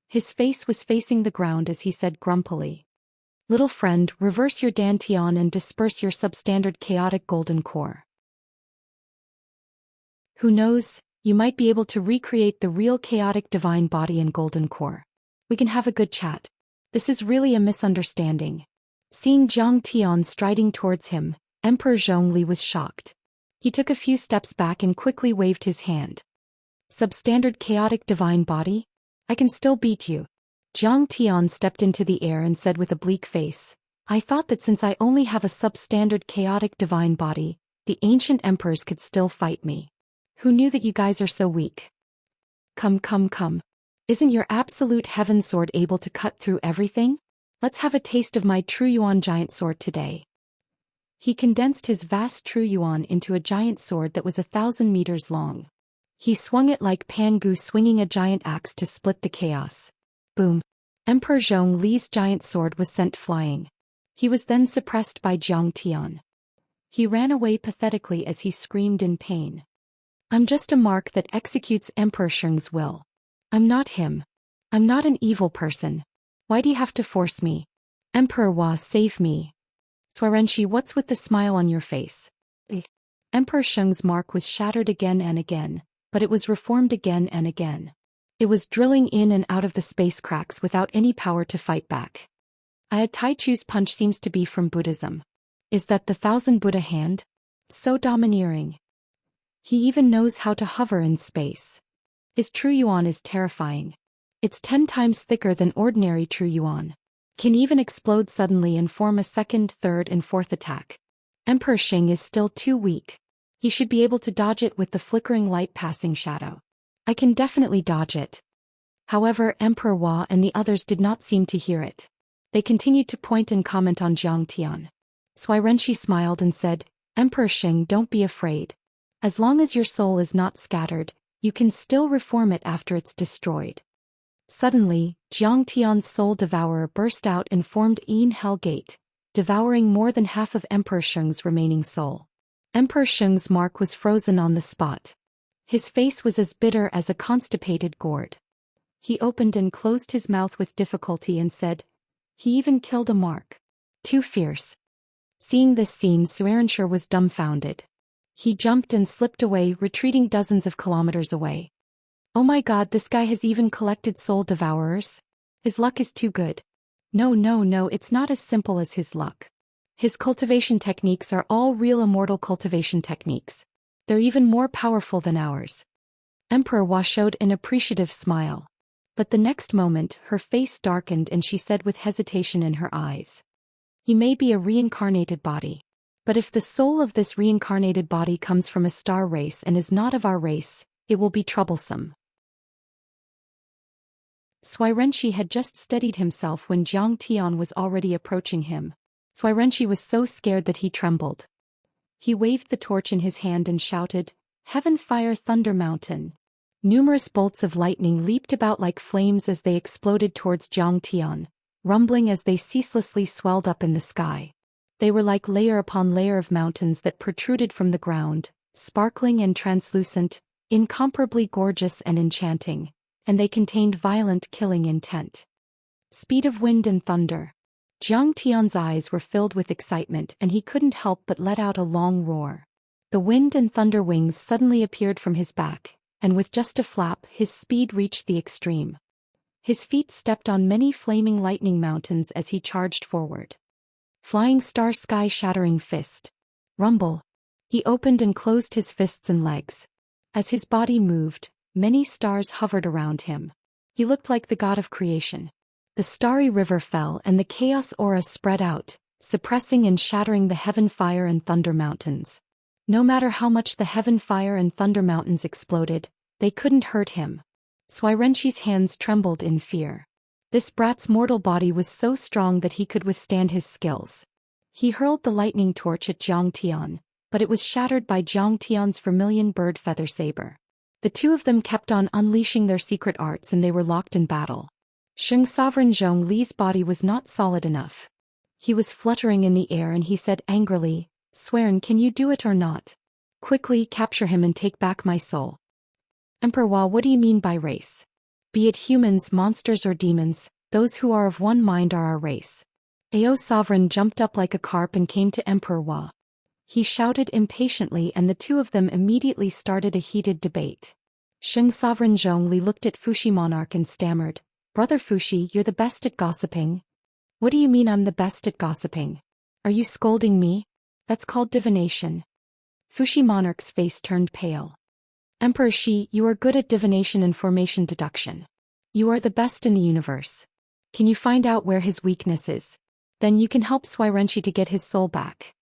A: His face was facing the ground as he said grumpily, "Little friend, reverse your dantian and disperse your substandard chaotic golden core. Who knows, you might be able to recreate the real chaotic divine body and golden core. We can have a good chat. This is really a misunderstanding." Seeing Jiang Tian striding towards him, Emperor Zhongli was shocked. He took a few steps back and quickly waved his hand. "Substandard chaotic divine body? I can still beat you." Jiang Tian stepped into the air and said with a bleak face, "I thought that since I only have a substandard chaotic divine body, the ancient emperors could still fight me. Who knew that you guys are so weak? Come. Isn't your absolute heaven sword able to cut through everything? Let's have a taste of my true yuan giant sword today." He condensed his vast true yuan into a giant sword that was 1,000 meters long. He swung it like Pangu swinging a giant axe to split the chaos. Boom! Emperor Zhongli's giant sword was sent flying. He was then suppressed by Jiang Tian. He ran away pathetically as he screamed in pain. "I'm just a mark that executes Emperor Sheng's will. I'm not him. I'm not an evil person. Why do you have to force me? Emperor Wa, save me." "Xianxia, what's with the smile on your face?" Emperor Sheng's mark was shattered again and again, but it was reformed again and again. It was drilling in and out of the space cracks without any power to fight back. Tai Chu's punch seems to be from Buddhism. Is that the 1,000 Buddha hand? So domineering. He even knows how to hover in space. His true yuan is terrifying. It's 10 times thicker than ordinary true yuan. Can even explode suddenly and form a second, third and fourth attack. Emperor Xing is still too weak. He should be able to dodge it with the flickering light passing shadow. I can definitely dodge it. However, Emperor Wa and the others did not seem to hear it. They continued to point and comment on Jiang Tian. Xianxia smiled and said, "Emperor Xing, don't be afraid. As long as your soul is not scattered, you can still reform it after it's destroyed." Suddenly, Jiang Tian's soul devourer burst out and formed Yin Hell Gate, devouring more than half of Emperor Sheng's remaining soul. Emperor Sheng's mark was frozen on the spot. His face was as bitter as a constipated gourd. He opened and closed his mouth with difficulty and said, "He even killed a mark. Too fierce." Seeing this scene, Xianxia was dumbfounded. He jumped and slipped away, retreating dozens of kilometers away. "Oh my god, this guy has even collected soul devourers? His luck is too good." No, it's not as simple as his luck. His cultivation techniques are all real immortal cultivation techniques. They're even more powerful than ours. Emperor Hua showed an appreciative smile. But the next moment, her face darkened and she said with hesitation in her eyes, "He may be a reincarnated body. But if the soul of this reincarnated body comes from a star race and is not of our race, it will be troublesome." Xianxia had just steadied himself when Jiang Tian was already approaching him. Xianxia was so scared that he trembled. He waved the torch in his hand and shouted, "Heaven, fire, thunder, mountain." Numerous bolts of lightning leaped about like flames as they exploded towards Jiang Tian, rumbling as they ceaselessly swelled up in the sky. They were like layer upon layer of mountains that protruded from the ground, sparkling and translucent, incomparably gorgeous and enchanting, and they contained violent killing intent. Speed of wind and thunder. Jiang Tian's eyes were filled with excitement and he couldn't help but let out a long roar. The wind and thunder wings suddenly appeared from his back, and with just a flap his speed reached the extreme. His feet stepped on many flaming lightning mountains as he charged forward. Flying star, sky shattering fist. Rumble. He opened and closed his fists and legs. As his body moved, many stars hovered around him. He looked like the god of creation. The starry river fell and the chaos aura spread out, suppressing and shattering the heaven fire and thunder mountains. No matter how much the heaven fire and thunder mountains exploded, they couldn't hurt him. Xianxia's hands trembled in fear. This brat's mortal body was so strong that he could withstand his skills. He hurled the lightning torch at Jiang Tian, but it was shattered by Jiang Tian's vermilion bird feather saber. The two of them kept on unleashing their secret arts and they were locked in battle. Sheng Sovereign Zhong Li's body was not solid enough. He was fluttering in the air and he said angrily, "Swearin, can you do it or not? Quickly capture him and take back my soul." "Emperor Hua, what do you mean by race? Be it humans, monsters or demons, those who are of one mind are our race." Ao Sovereign jumped up like a carp and came to Emperor Hua. He shouted impatiently and the two of them immediately started a heated debate. Sheng Sovereign Zhongli looked at Fuxi Monarch and stammered, "Brother Fuxi, you're the best at gossiping." "What do you mean I'm the best at gossiping? Are you scolding me? That's called divination." Fuxi Monarch's face turned pale. "Emperor Shi, you are good at divination and formation deduction. You are the best in the universe. Can you find out where his weakness is? Then you can help Xianxia to get his soul back."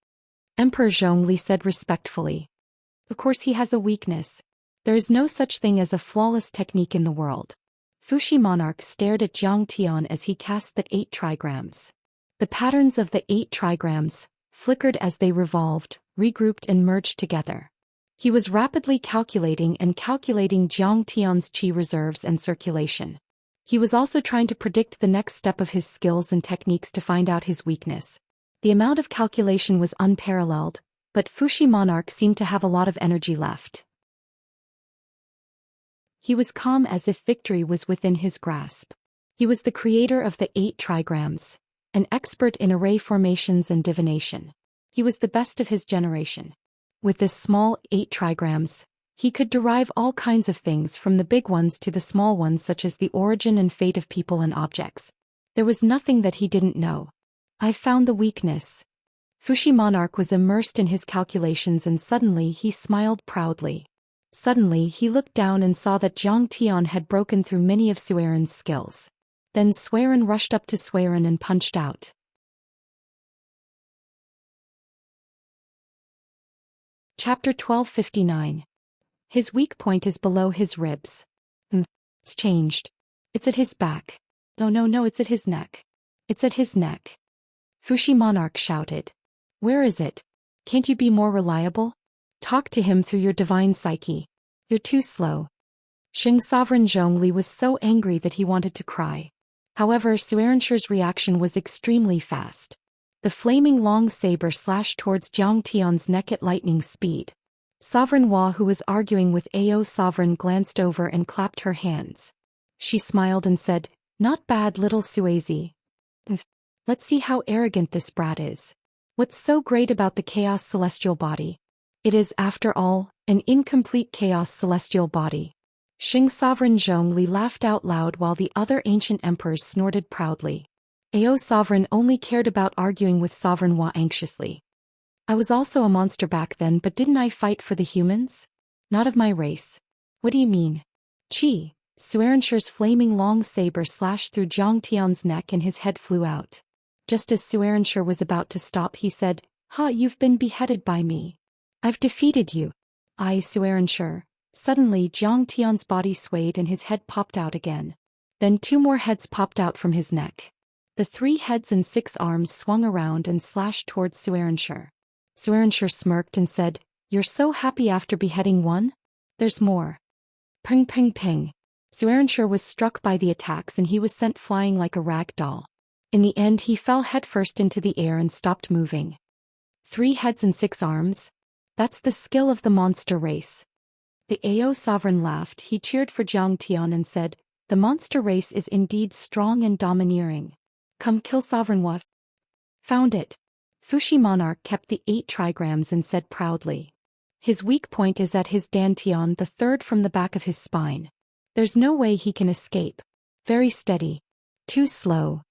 A: Emperor Zhongli said respectfully. "Of course he has a weakness. There is no such thing as a flawless technique in the world." Fuxi Monarch stared at Jiang Tian as he cast the 8 trigrams. The patterns of the 8 trigrams flickered as they revolved, regrouped and merged together. He was rapidly calculating Jiang Tian's qi reserves and circulation. He was also trying to predict the next step of his skills and techniques to find out his weakness. The amount of calculation was unparalleled, but Fuxi Monarch seemed to have a lot of energy left. He was calm as if victory was within his grasp. He was the creator of the 8 trigrams, an expert in array formations and divination. He was the best of his generation. With this small 8 trigrams, he could derive all kinds of things from the big ones to the small ones such as the origin and fate of people and objects. There was nothing that he didn't know. "I found the weakness." Fuxi Monarch was immersed in his calculations and suddenly he smiled proudly. Suddenly he looked down and saw that Jiang Tian had broken through many of Xianxin's skills. Then Xianxin rushed up to Xianxin and punched out. Chapter 1259. His weak point is below his ribs. It's changed. It's at his back. No, it's at his neck. It's at his neck. Fuxi Monarch shouted. "Where is it? Can't you be more reliable? Talk to him through your divine psyche. You're too slow." Xing Sovereign Zhongli was so angry that he wanted to cry. However, Xianxia's reaction was extremely fast. The flaming long saber slashed towards Jiang Tian's neck at lightning speed. Sovereign Hua, who was arguing with Ao Sovereign, glanced over and clapped her hands. She smiled and said, "Not bad, little Suazi. Let's see how arrogant this brat is. What's so great about the Chaos Celestial Body? It is, after all, an incomplete Chaos Celestial Body." Xing Sovereign Zhongli laughed out loud while the other ancient emperors snorted proudly. Ao Sovereign only cared about arguing with Sovereign Hua anxiously. "I was also a monster back then, but didn't I fight for the humans? Not of my race." "What do you mean?" "Chi." Xianxia's flaming long saber slashed through Jiang Tian's neck and his head flew out. Just as Xianxia was about to stop, he said, "Ha, you've been beheaded by me. I've defeated you." Xianxia. Suddenly, Jiang Tian's body swayed and his head popped out again. Then 2 more heads popped out from his neck. The 3 heads and 6 arms swung around and slashed towards Xianxia. Xianxia smirked and said, "You're so happy after beheading one? There's more." Ping ping ping. Xianxia was struck by the attacks and he was sent flying like a rag doll. In the end, he fell headfirst into the air and stopped moving. 3 heads and 6 arms? That's the skill of the monster race. The Ao Sovereign laughed. He cheered for Jiang Tian and said, "The monster race is indeed strong and domineering. Come kill Sovereign Hua." "Found it." Fuxi Monarch kept the 8 trigrams and said proudly. "His weak point is at his dantian, the 3rd from the back of his spine. There's no way he can escape. Very steady. Too slow."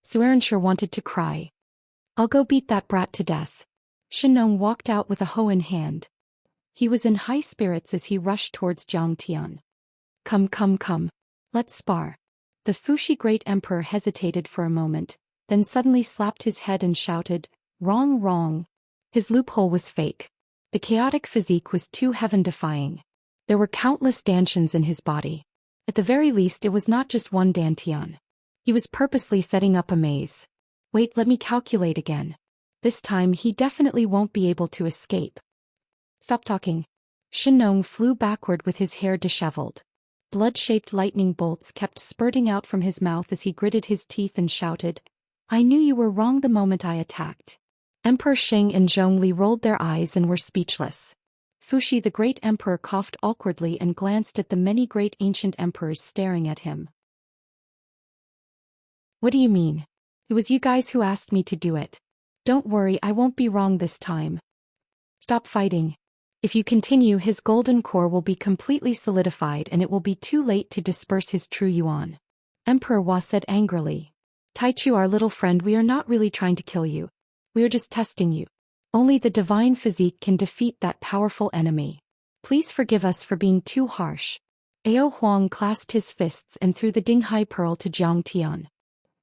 A: Xianxia wanted to cry. "I'll go beat that brat to death." Shinong walked out with a hoe in hand. He was in high spirits as he rushed towards Jiang Tian. Come. Let's spar." The Fuxi Great Emperor hesitated for a moment, then suddenly slapped his head and shouted, Wrong. His loophole was fake. The chaotic physique was too heaven-defying. There were countless dantians in his body. At the very least, it was not just one dantian. He was purposely setting up a maze. "Wait, let me calculate again. This time he definitely won't be able to escape." "Stop talking." Shinong flew backward with his hair disheveled. Blood-shaped lightning bolts kept spurting out from his mouth as he gritted his teeth and shouted, "I knew you were wrong the moment I attacked." Emperor Xing and Zhongli rolled their eyes and were speechless. Fuxi the Great Emperor coughed awkwardly and glanced at the many great ancient emperors staring at him. "What do you mean? It was you guys who asked me to do it. Don't worry, I won't be wrong this time." "Stop fighting. If you continue, his golden core will be completely solidified and it will be too late to disperse his true yuan." Emperor Hua said angrily. "Taichu, our little friend, we are not really trying to kill you. We are just testing you. Only the divine physique can defeat that powerful enemy. Please forgive us for being too harsh." Ao Huang clasped his fists and threw the Dinghai Pearl to Jiang Tian.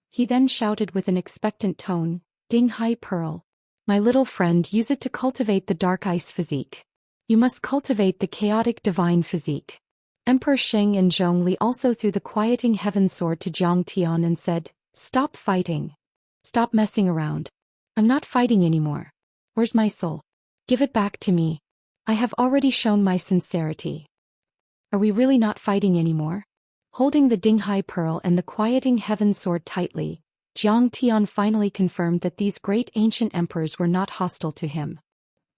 A: He then shouted with an expectant tone, "Dinghai Pearl. My little friend, use it to cultivate the dark ice physique. You must cultivate the chaotic divine physique." Emperor Xing and Zhongli also threw the quieting heaven sword to Jiang Tian and said, "Stop fighting. Stop messing around. I'm not fighting anymore. Where's my soul? Give it back to me. I have already shown my sincerity." "Are we really not fighting anymore?" Holding the Dinghai Pearl and the quieting heaven sword tightly, Jiang Tian finally confirmed that these great ancient emperors were not hostile to him.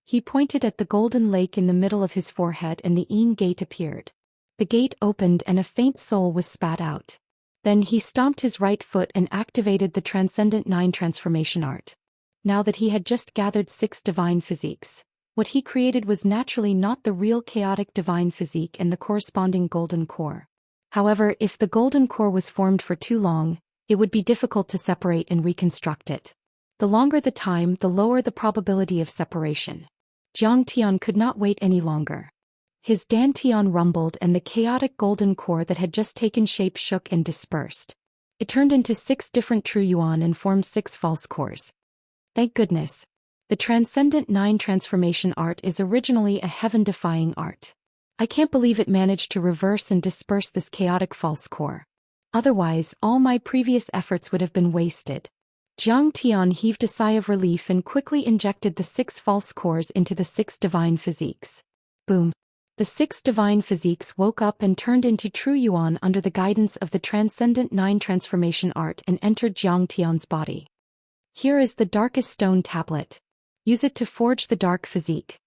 A: He pointed at the golden lake in the middle of his forehead and the Yin gate appeared. The gate opened and a faint soul was spat out. Then he stomped his right foot and activated the Transcendent 9 transformation art. Now that he had just gathered 6 divine physiques, what he created was naturally not the real chaotic divine physique and the corresponding golden core. However, if the golden core was formed for too long, it would be difficult to separate and reconstruct it. The longer the time, the lower the probability of separation. Jiang Tian could not wait any longer. His dantian rumbled and the chaotic golden core that had just taken shape shook and dispersed. It turned into 6 different true yuan and formed 6 false cores. Thank goodness. The Transcendent 9 transformation art is originally a heaven-defying art. I can't believe it managed to reverse and disperse this chaotic false core. Otherwise, all my previous efforts would have been wasted. Jiang Tian heaved a sigh of relief and quickly injected the 6 false cores into the 6 divine physiques. Boom. The 6 divine physiques woke up and turned into true Yuan under the guidance of the transcendent 9 transformation art and entered Jiang Tian's body. Here is the darkest stone tablet. Use it to forge the dark physique.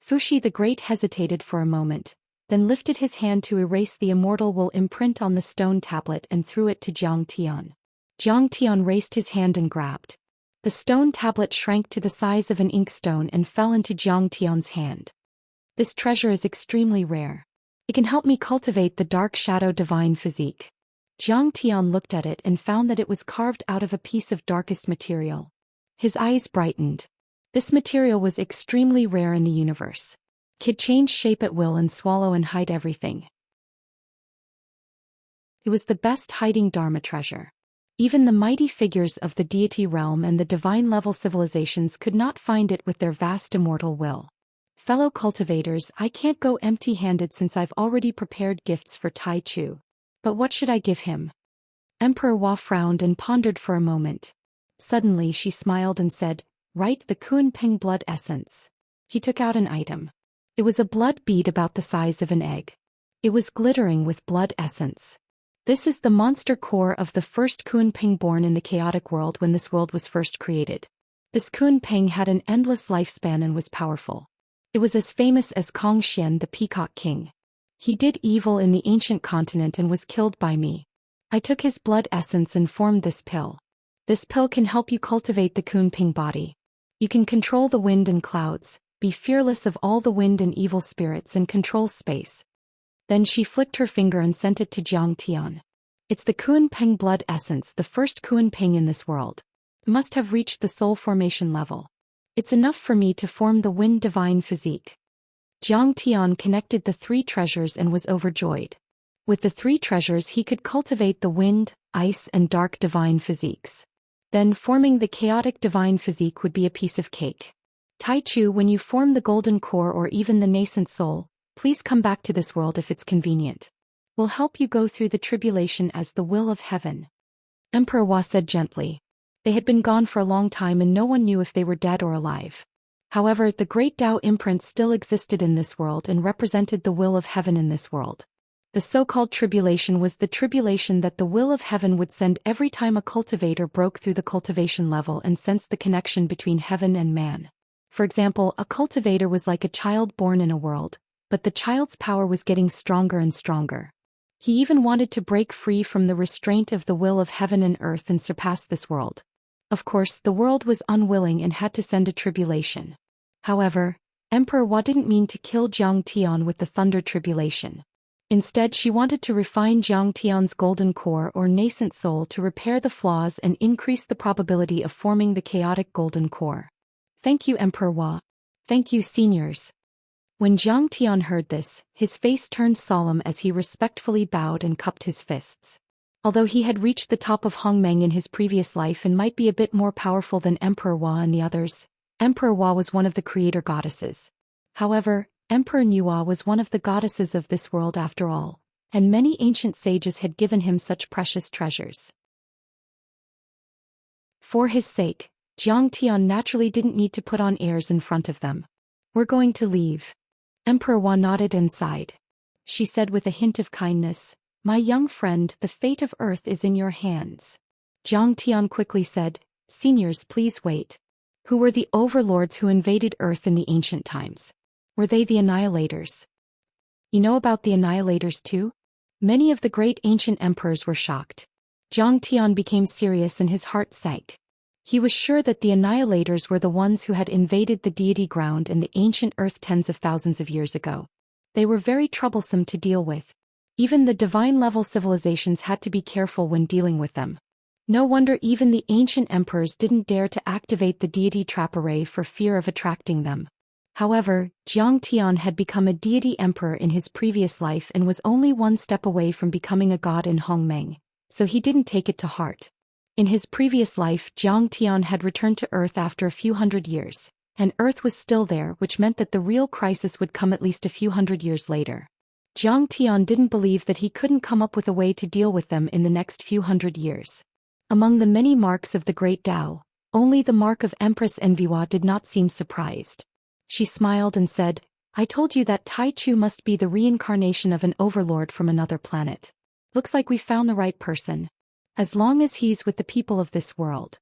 A: Fuxi the Great hesitated for a moment, then lifted his hand to erase the immortal will imprint on the stone tablet and threw it to Jiang Tian. Jiang Tian raised his hand and grabbed. The stone tablet shrank to the size of an inkstone and fell into Jiang Tian's hand. This treasure is extremely rare. It can help me cultivate the dark shadow divine physique. Jiang Tian looked at it and found that it was carved out of a piece of darkest material. His eyes brightened. This material was extremely rare in the universe. It could change shape at will and swallow and hide everything. It was the best hiding Dharma treasure. Even the mighty figures of the deity realm and the divine-level civilizations could not find it with their vast immortal will. Fellow cultivators, I can't go empty-handed since I've already prepared gifts for Tai Chu. But what should I give him? Emperor Hua frowned and pondered for a moment. Suddenly she smiled and said, "Write the Kun Ping blood essence." He took out an item. It was a blood bead about the size of an egg. It was glittering with blood essence. This is the monster core of the first Kun Ping born in the chaotic world when this world was first created. This Kun Ping had an endless lifespan and was powerful. It was as famous as Zhou Xian the Peacock King. He did evil in the ancient continent and was killed by me. I took his blood essence and formed this pill. This pill can help you cultivate the Kun Ping body. You can control the wind and clouds, be fearless of all the wind and evil spirits and control space. Then she flicked her finger and sent it to Jiang Tian. It's the Kun Ping blood essence, the first Kun Ping in this world. It must have reached the soul formation level. It's enough for me to form the wind divine physique. Jiang Tian connected the 3 treasures and was overjoyed. With the 3 treasures he could cultivate the wind, ice and dark divine physiques. Then forming the chaotic divine physique would be a piece of cake. Tai Chu, when you form the golden core or even the nascent soul, please come back to this world if it's convenient. We'll help you go through the tribulation as the will of heaven. Emperor Hua said gently. They had been gone for a long time and no one knew if they were dead or alive. However, the great Tao imprint still existed in this world and represented the will of heaven in this world. The so-called tribulation was the tribulation that the will of heaven would send every time a cultivator broke through the cultivation level and sensed the connection between heaven and man. For example, a cultivator was like a child born in a world, but the child's power was getting stronger and stronger. He even wanted to break free from the restraint of the will of heaven and earth and surpass this world. Of course, the world was unwilling and had to send a tribulation. However, Emperor Hua didn't mean to kill Jiang Tian with the thunder tribulation. Instead, she wanted to refine Jiang Tian's golden core or nascent soul to repair the flaws and increase the probability of forming the chaotic golden core. Thank you, Emperor Hua. Thank you, seniors. When Jiang Tian heard this, his face turned solemn as he respectfully bowed and cupped his fists. Although he had reached the top of Hongmeng in his previous life and might be a bit more powerful than Emperor Hua and the others, Emperor Hua was one of the creator goddesses. However, Emperor Nuwa was one of the goddesses of this world after all, and many ancient sages had given him such precious treasures. For his sake, Jiang Tian naturally didn't need to put on airs in front of them. We're going to leave. Emperor Hua nodded and sighed. She said with a hint of kindness, "My young friend, the fate of Earth is in your hands." Jiang Tian quickly said, "Seniors, please wait. Who were the overlords who invaded Earth in the ancient times? Were they the Annihilators? You know about the Annihilators too?" Many of the great ancient emperors were shocked. Jiang Tian became serious and his heart sank. He was sure that the Annihilators were the ones who had invaded the deity ground and the ancient Earth tens of thousands of years ago. They were very troublesome to deal with. Even the divine-level civilizations had to be careful when dealing with them. No wonder even the ancient emperors didn't dare to activate the deity trap array for fear of attracting them. However, Jiang Tian had become a deity emperor in his previous life and was only one step away from becoming a god in Hongmeng, so he didn't take it to heart. In his previous life, Jiang Tian had returned to Earth after a few hundred years, and Earth was still there, which meant that the real crisis would come at least a few hundred years later. Jiang Tian didn't believe that he couldn't come up with a way to deal with them in the next few hundred years. Among the many marks of the Great Tao, only the mark of Empress Enviwa did not seem surprised. She smiled and said, I told you that Tai Chu must be the reincarnation of an overlord from another planet. Looks like we found the right person. As long as he's with the people of this world.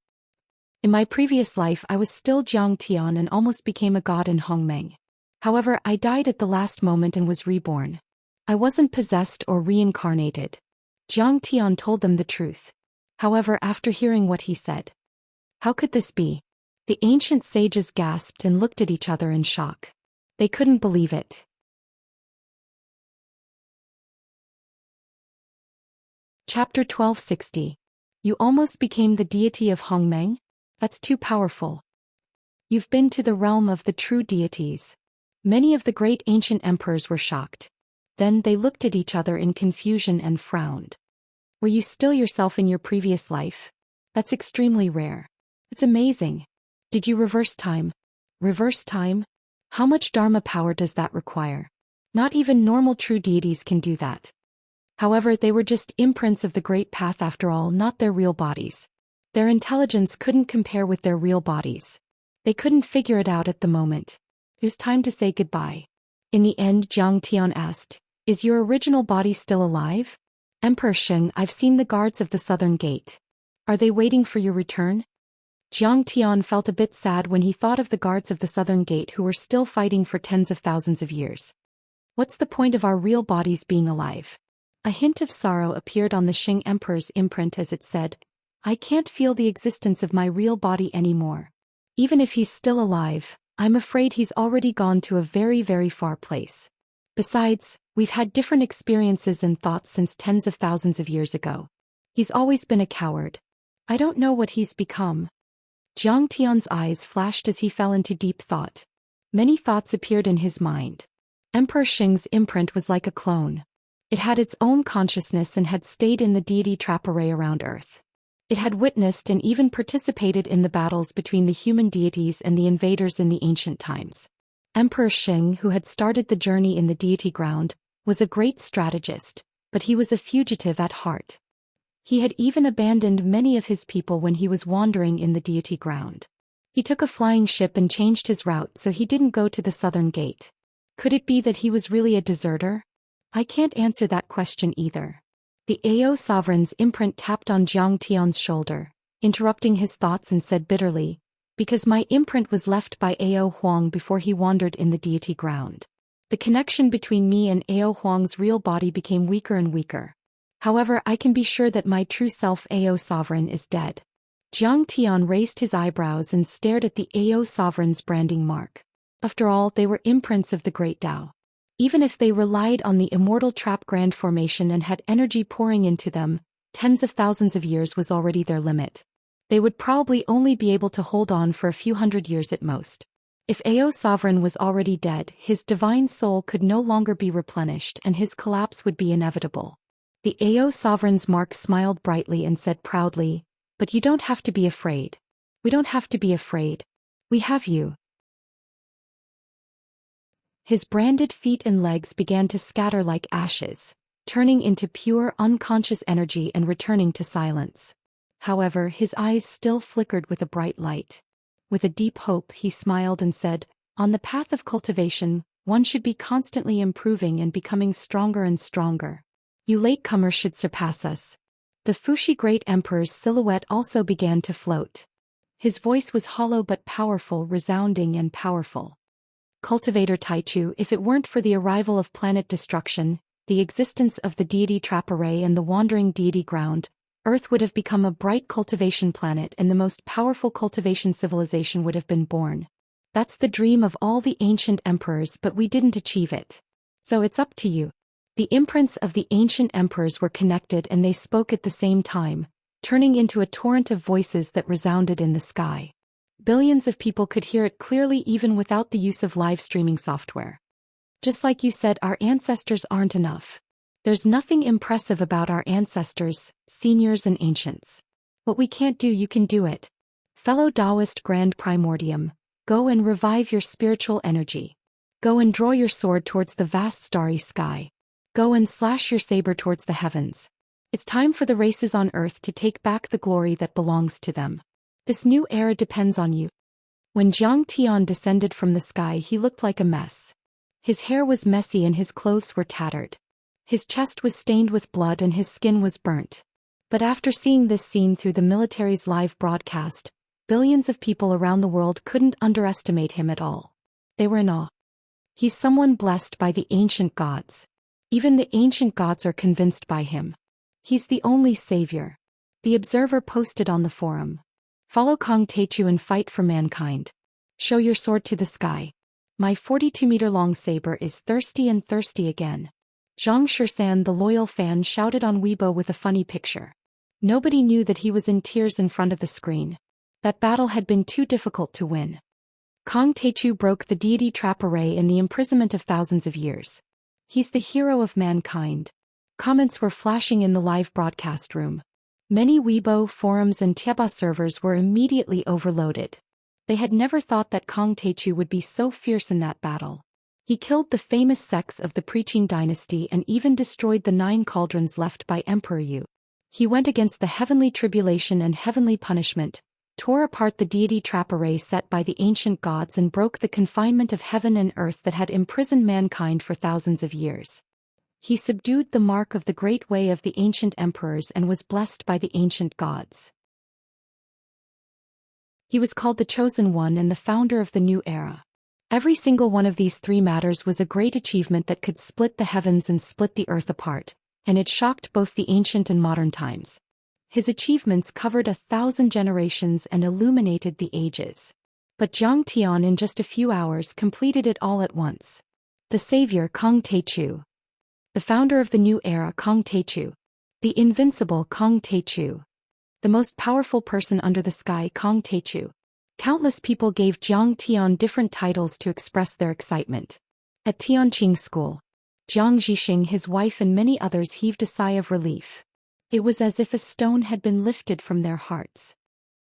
A: In my previous life I was still Jiang Tian and almost became a god in Hongmeng. However, I died at the last moment and was reborn. I wasn't possessed or reincarnated. Jiang Tian told them the truth. However, after hearing what he said, how could this be? The ancient sages gasped and looked at each other in shock. They couldn't believe it. Chapter 1260. You almost became the deity of Hongmeng? That's too powerful. You've been to the realm of the true deities. Many of the great ancient emperors were shocked. Then they looked at each other in confusion and frowned. Were you still yourself in your previous life? That's extremely rare. It's amazing. Did you reverse time? Reverse time? How much Dharma power does that require? Not even normal true deities can do that. However, they were just imprints of the great path after all, not their real bodies. Their intelligence couldn't compare with their real bodies. They couldn't figure it out at the moment. It was time to say goodbye. In the end, Jiang Tian asked, "Is your original body still alive?" Emperor Sheng, I've seen the guards of the southern gate. Are they waiting for your return? Jiang Tian felt a bit sad when he thought of the guards of the southern gate who were still fighting for tens of thousands of years. What's the point of our real bodies being alive? A hint of sorrow appeared on the Sheng Emperor's imprint as it said, I can't feel the existence of my real body anymore. Even if he's still alive, I'm afraid he's already gone to a very, very far place. Besides, we've had different experiences and thoughts since tens of thousands of years ago. He's always been a coward. I don't know what he's become. Jiang Tian's eyes flashed as he fell into deep thought. Many thoughts appeared in his mind. Emperor Sheng's imprint was like a clone. It had its own consciousness and had stayed in the deity trap array around Earth. It had witnessed and even participated in the battles between the human deities and the invaders in the ancient times. Emperor Sheng, who had started the journey in the deity ground, was a great strategist, but he was a fugitive at heart. He had even abandoned many of his people when he was wandering in the deity ground. He took a flying ship and changed his route so he didn't go to the southern gate. Could it be that he was really a deserter? I can't answer that question either. The Ao sovereign's imprint tapped on Jiang Tian's shoulder, interrupting his thoughts and said bitterly, because my imprint was left by Ao Huang before he wandered in the deity ground. The connection between me and Ao Huang's real body became weaker and weaker. However, I can be sure that my true self Ao sovereign is dead. Jiang Tian raised his eyebrows and stared at the Ao sovereign's branding mark. After all, they were imprints of the great Tao. Even if they relied on the immortal trap grand formation and had energy pouring into them, tens of thousands of years was already their limit. They would probably only be able to hold on for a few hundred years at most. If Ao sovereign was already dead, his divine soul could no longer be replenished and his collapse would be inevitable. The Ao sovereign's mark smiled brightly and said proudly, but you don't have to be afraid. We don't have to be afraid. We have you. His branded feet and legs began to scatter like ashes, turning into pure unconscious energy and returning to silence. However, his eyes still flickered with a bright light. With a deep hope, he smiled and said, on the path of cultivation, one should be constantly improving and becoming stronger and stronger. You latecomers should surpass us. The Fuxi Great Emperor's silhouette also began to float. His voice was hollow but powerful, resounding and powerful. Cultivator Taichu, if it weren't for the arrival of planet destruction, the existence of the deity trap array and the wandering deity ground, Earth would have become a bright cultivation planet and the most powerful cultivation civilization would have been born. That's the dream of all the ancient emperors, but we didn't achieve it. So it's up to you. The imprints of the ancient emperors were connected and they spoke at the same time, turning into a torrent of voices that resounded in the sky. Billions of people could hear it clearly even without the use of live streaming software. Just like you said, our ancestors aren't enough. There's nothing impressive about our ancestors, seniors and ancients. What we can't do, you can do it. Fellow Taoist Grand Primordium, go and revive your spiritual energy. Go and draw your sword towards the vast starry sky. Go and slash your saber towards the heavens. It's time for the races on Earth to take back the glory that belongs to them. This new era depends on you. When Jiang Tian descended from the sky, he looked like a mess. His hair was messy and his clothes were tattered. His chest was stained with blood and his skin was burnt. But after seeing this scene through the military's live broadcast, billions of people around the world couldn't underestimate him at all. They were in awe. He's someone blessed by the ancient gods. Even the ancient gods are convinced by him. He's the only savior. The observer posted on the forum. Follow Kong Teichu and fight for mankind. Show your sword to the sky. My 42-meter-long saber is thirsty and thirsty again. Zhou Xian, the loyal fan, shouted on Weibo with a funny picture. Nobody knew that he was in tears in front of the screen. That battle had been too difficult to win. Kong Teichu broke the deity trap array in the imprisonment of thousands of years. He's the hero of mankind. Comments were flashing in the live broadcast room. Many Weibo, forums and Tieba servers were immediately overloaded. They had never thought that Kong Teichu would be so fierce in that battle. He killed the famous sects of the Preaching Dynasty and even destroyed the 9 cauldrons left by Emperor Yu. He went against the heavenly tribulation and heavenly punishment, tore apart the deity trap array set by the ancient gods and broke the confinement of heaven and earth that had imprisoned mankind for thousands of years. He subdued the mark of the great way of the ancient emperors and was blessed by the ancient gods. He was called the Chosen One and the founder of the new era. Every single one of these 3 matters was a great achievement that could split the heavens and split the earth apart, and it shocked both the ancient and modern times. His achievements covered 1,000 generations and illuminated the ages. But Jiang Tian in just a few hours completed it all at once. The savior Kong Teichu. The founder of the new era Kong Teichu. The invincible Kong Teichu. The most powerful person under the sky Kong Teichu. Countless people gave Jiang Tian different titles to express their excitement. At Tianqing School, Jiang Zhixing, his wife and many others heaved a sigh of relief. It was as if a stone had been lifted from their hearts.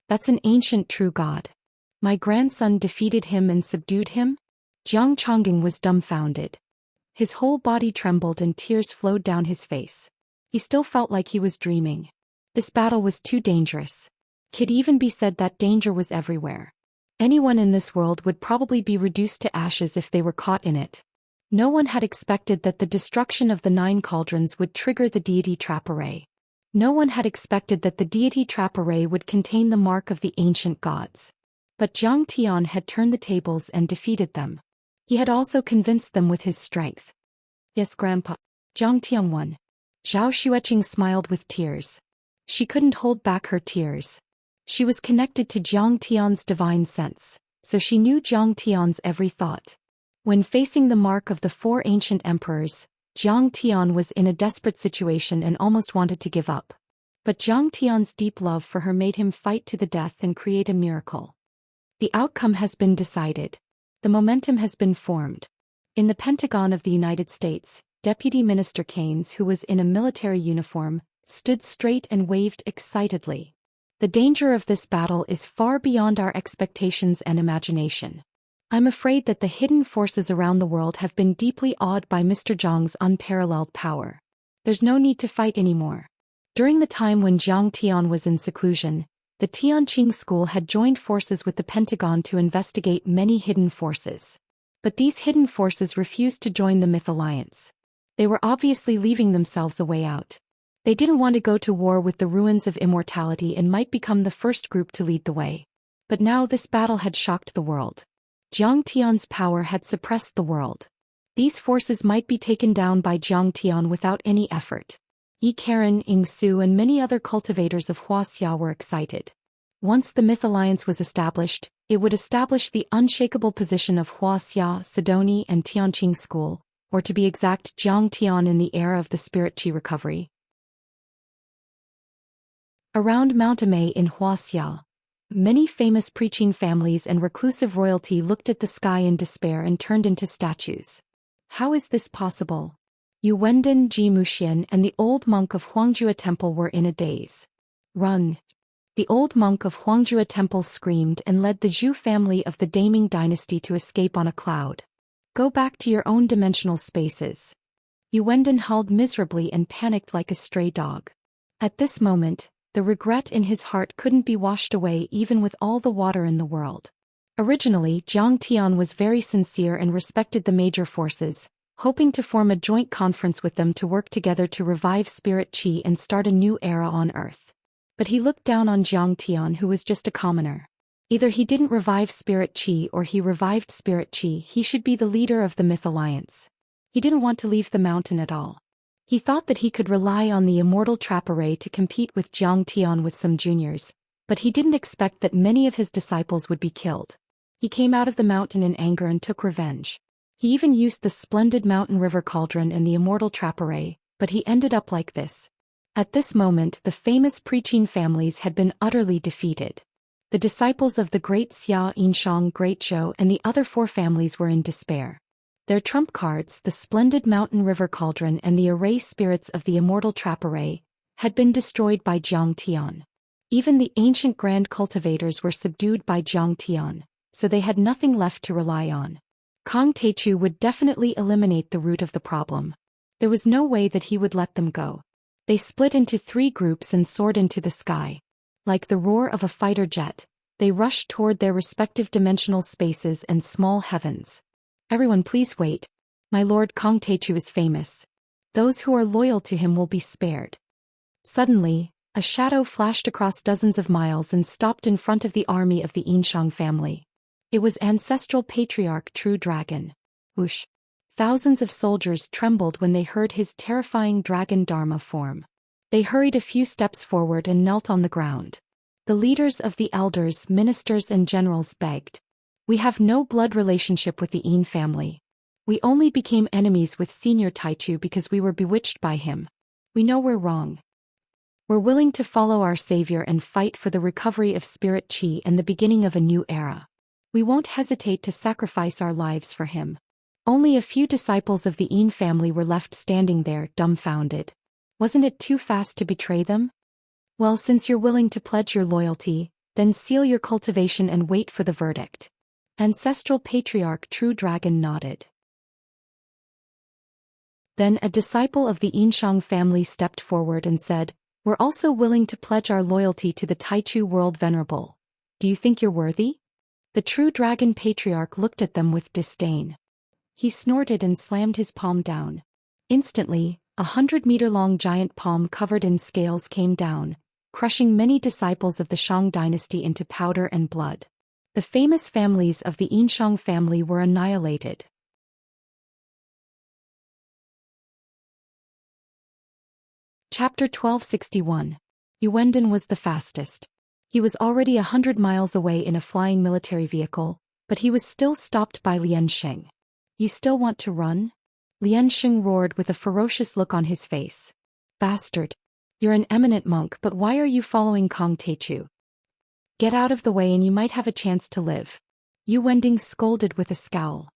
A: That's an ancient true god. My grandson defeated him and subdued him? Jiang Chongqing was dumbfounded. His whole body trembled and tears flowed down his face. He still felt like he was dreaming. This battle was too dangerous. Could even be said that danger was everywhere. Anyone in this world would probably be reduced to ashes if they were caught in it. No one had expected that the destruction of the 9 cauldrons would trigger the deity trap array. No one had expected that the deity trap array would contain the mark of the ancient gods. But Jiang Tian had turned the tables and defeated them. He had also convinced them with his strength. Yes, Grandpa. Jiang Tian won. Zhao Xueqing smiled with tears. She couldn't hold back her tears. She was connected to Jiang Tian's divine sense, so she knew Jiang Tian's every thought. When facing the mark of the 4 ancient emperors, Jiang Tian was in a desperate situation and almost wanted to give up. But Jiang Tian's deep love for her made him fight to the death and create a miracle. The outcome has been decided. The momentum has been formed. In the Pentagon of the United States, Deputy Minister Keynes, who was in a military uniform, stood straight and waved excitedly. The danger of this battle is far beyond our expectations and imagination. I'm afraid that the hidden forces around the world have been deeply awed by Mr. Zhang's unparalleled power. There's no need to fight anymore. During the time when Jiang Tian was in seclusion, the Tianqing School had joined forces with the Pentagon to investigate many hidden forces. But these hidden forces refused to join the Myth Alliance. They were obviously leaving themselves a way out. They didn't want to go to war with the ruins of immortality and might become the first group to lead the way. But now this battle had shocked the world. Jiang Tian's power had suppressed the world. These forces might be taken down by Jiang Tian without any effort. Yi Karen, Ying Su and many other cultivators of Wuxia were excited. Once the Myth Alliance was established, it would establish the unshakable position of Wuxia, Sidoni and Tianqing School, or to be exact Jiang Tian in the era of the Spirit Qi recovery. Around Mount Imei in Wuxia, many famous preaching families and reclusive royalty looked at the sky in despair and turned into statues. How is this possible? Yu Wenden, Zhou Xian and the old monk of Huangjue Temple were in a daze. Run! The old monk of Huangjue Temple screamed and led the Zhou family of the Daming dynasty to escape on a cloud. Go back to your own dimensional spaces. Yu Wenden howled miserably and panicked like a stray dog. At this moment, the regret in his heart couldn't be washed away even with all the water in the world. Originally, Zhang Tian was very sincere and respected the major forces, hoping to form a joint conference with them to work together to revive spirit qi and start a new era on Earth. But he looked down on Zhang Tian, who was just a commoner. Either he didn't revive spirit qi or he revived spirit qi. He should be the leader of the Myth Alliance. He didn't want to leave the mountain at all. He thought that he could rely on the immortal trap array to compete with Zhang Tian with some juniors, but he didn't expect that many of his disciples would be killed. He came out of the mountain in anger and took revenge. He even used the splendid mountain river cauldron and the immortal trap array, but he ended up like this. At this moment, the famous Preqin families had been utterly defeated. The disciples of the great Xia, Yinshang, Great Zhou, and the other 4 families were in despair. Their trump cards, the splendid mountain river cauldron and the array spirits of the immortal trap array, had been destroyed by Zhang Tian. Even the ancient grand cultivators were subdued by Zhang Tian, so they had nothing left to rely on. Kong Teichu would definitely eliminate the root of the problem. There was no way that he would let them go. They split into 3 groups and soared into the sky. Like the roar of a fighter jet, they rushed toward their respective dimensional spaces and small heavens. Everyone please wait. My lord Kong Teichu is famous. Those who are loyal to him will be spared. Suddenly, a shadow flashed across dozens of miles and stopped in front of the army of the Yinshang family. It was ancestral patriarch True Dragon. Whoosh! Thousands of soldiers trembled when they heard his terrifying dragon Dharma form. They hurried a few steps forward and knelt on the ground. The leaders of the elders, ministers and generals begged. We have no blood relationship with the Yin family. We only became enemies with Senior Taichu because we were bewitched by him. We know we're wrong. We're willing to follow our savior and fight for the recovery of spirit qi and the beginning of a new era. We won't hesitate to sacrifice our lives for him. Only a few disciples of the Yin family were left standing there, dumbfounded. Wasn't it too fast to betray them? Well, since you're willing to pledge your loyalty, then seal your cultivation and wait for the verdict. Ancestral patriarch True Dragon nodded. Then a disciple of the Yinshang family stepped forward and said, We're also willing to pledge our loyalty to the Taichu World Venerable. Do you think you're worthy? The True Dragon patriarch looked at them with disdain. He snorted and slammed his palm down. Instantly, 100-meter-long giant palm covered in scales came down, crushing many disciples of the Shang dynasty into powder and blood. The famous families of the Yinshang family were annihilated. Chapter 1261. Yuwendan was the fastest. He was already 100 miles away in a flying military vehicle, but he was still stopped by Liansheng. You still want to run? Liansheng roared with a ferocious look on his face. Bastard! You're an eminent monk, but why are you following Kong Teichu? Get out of the way and you might have a chance to live. Yuwendan scolded with a scowl.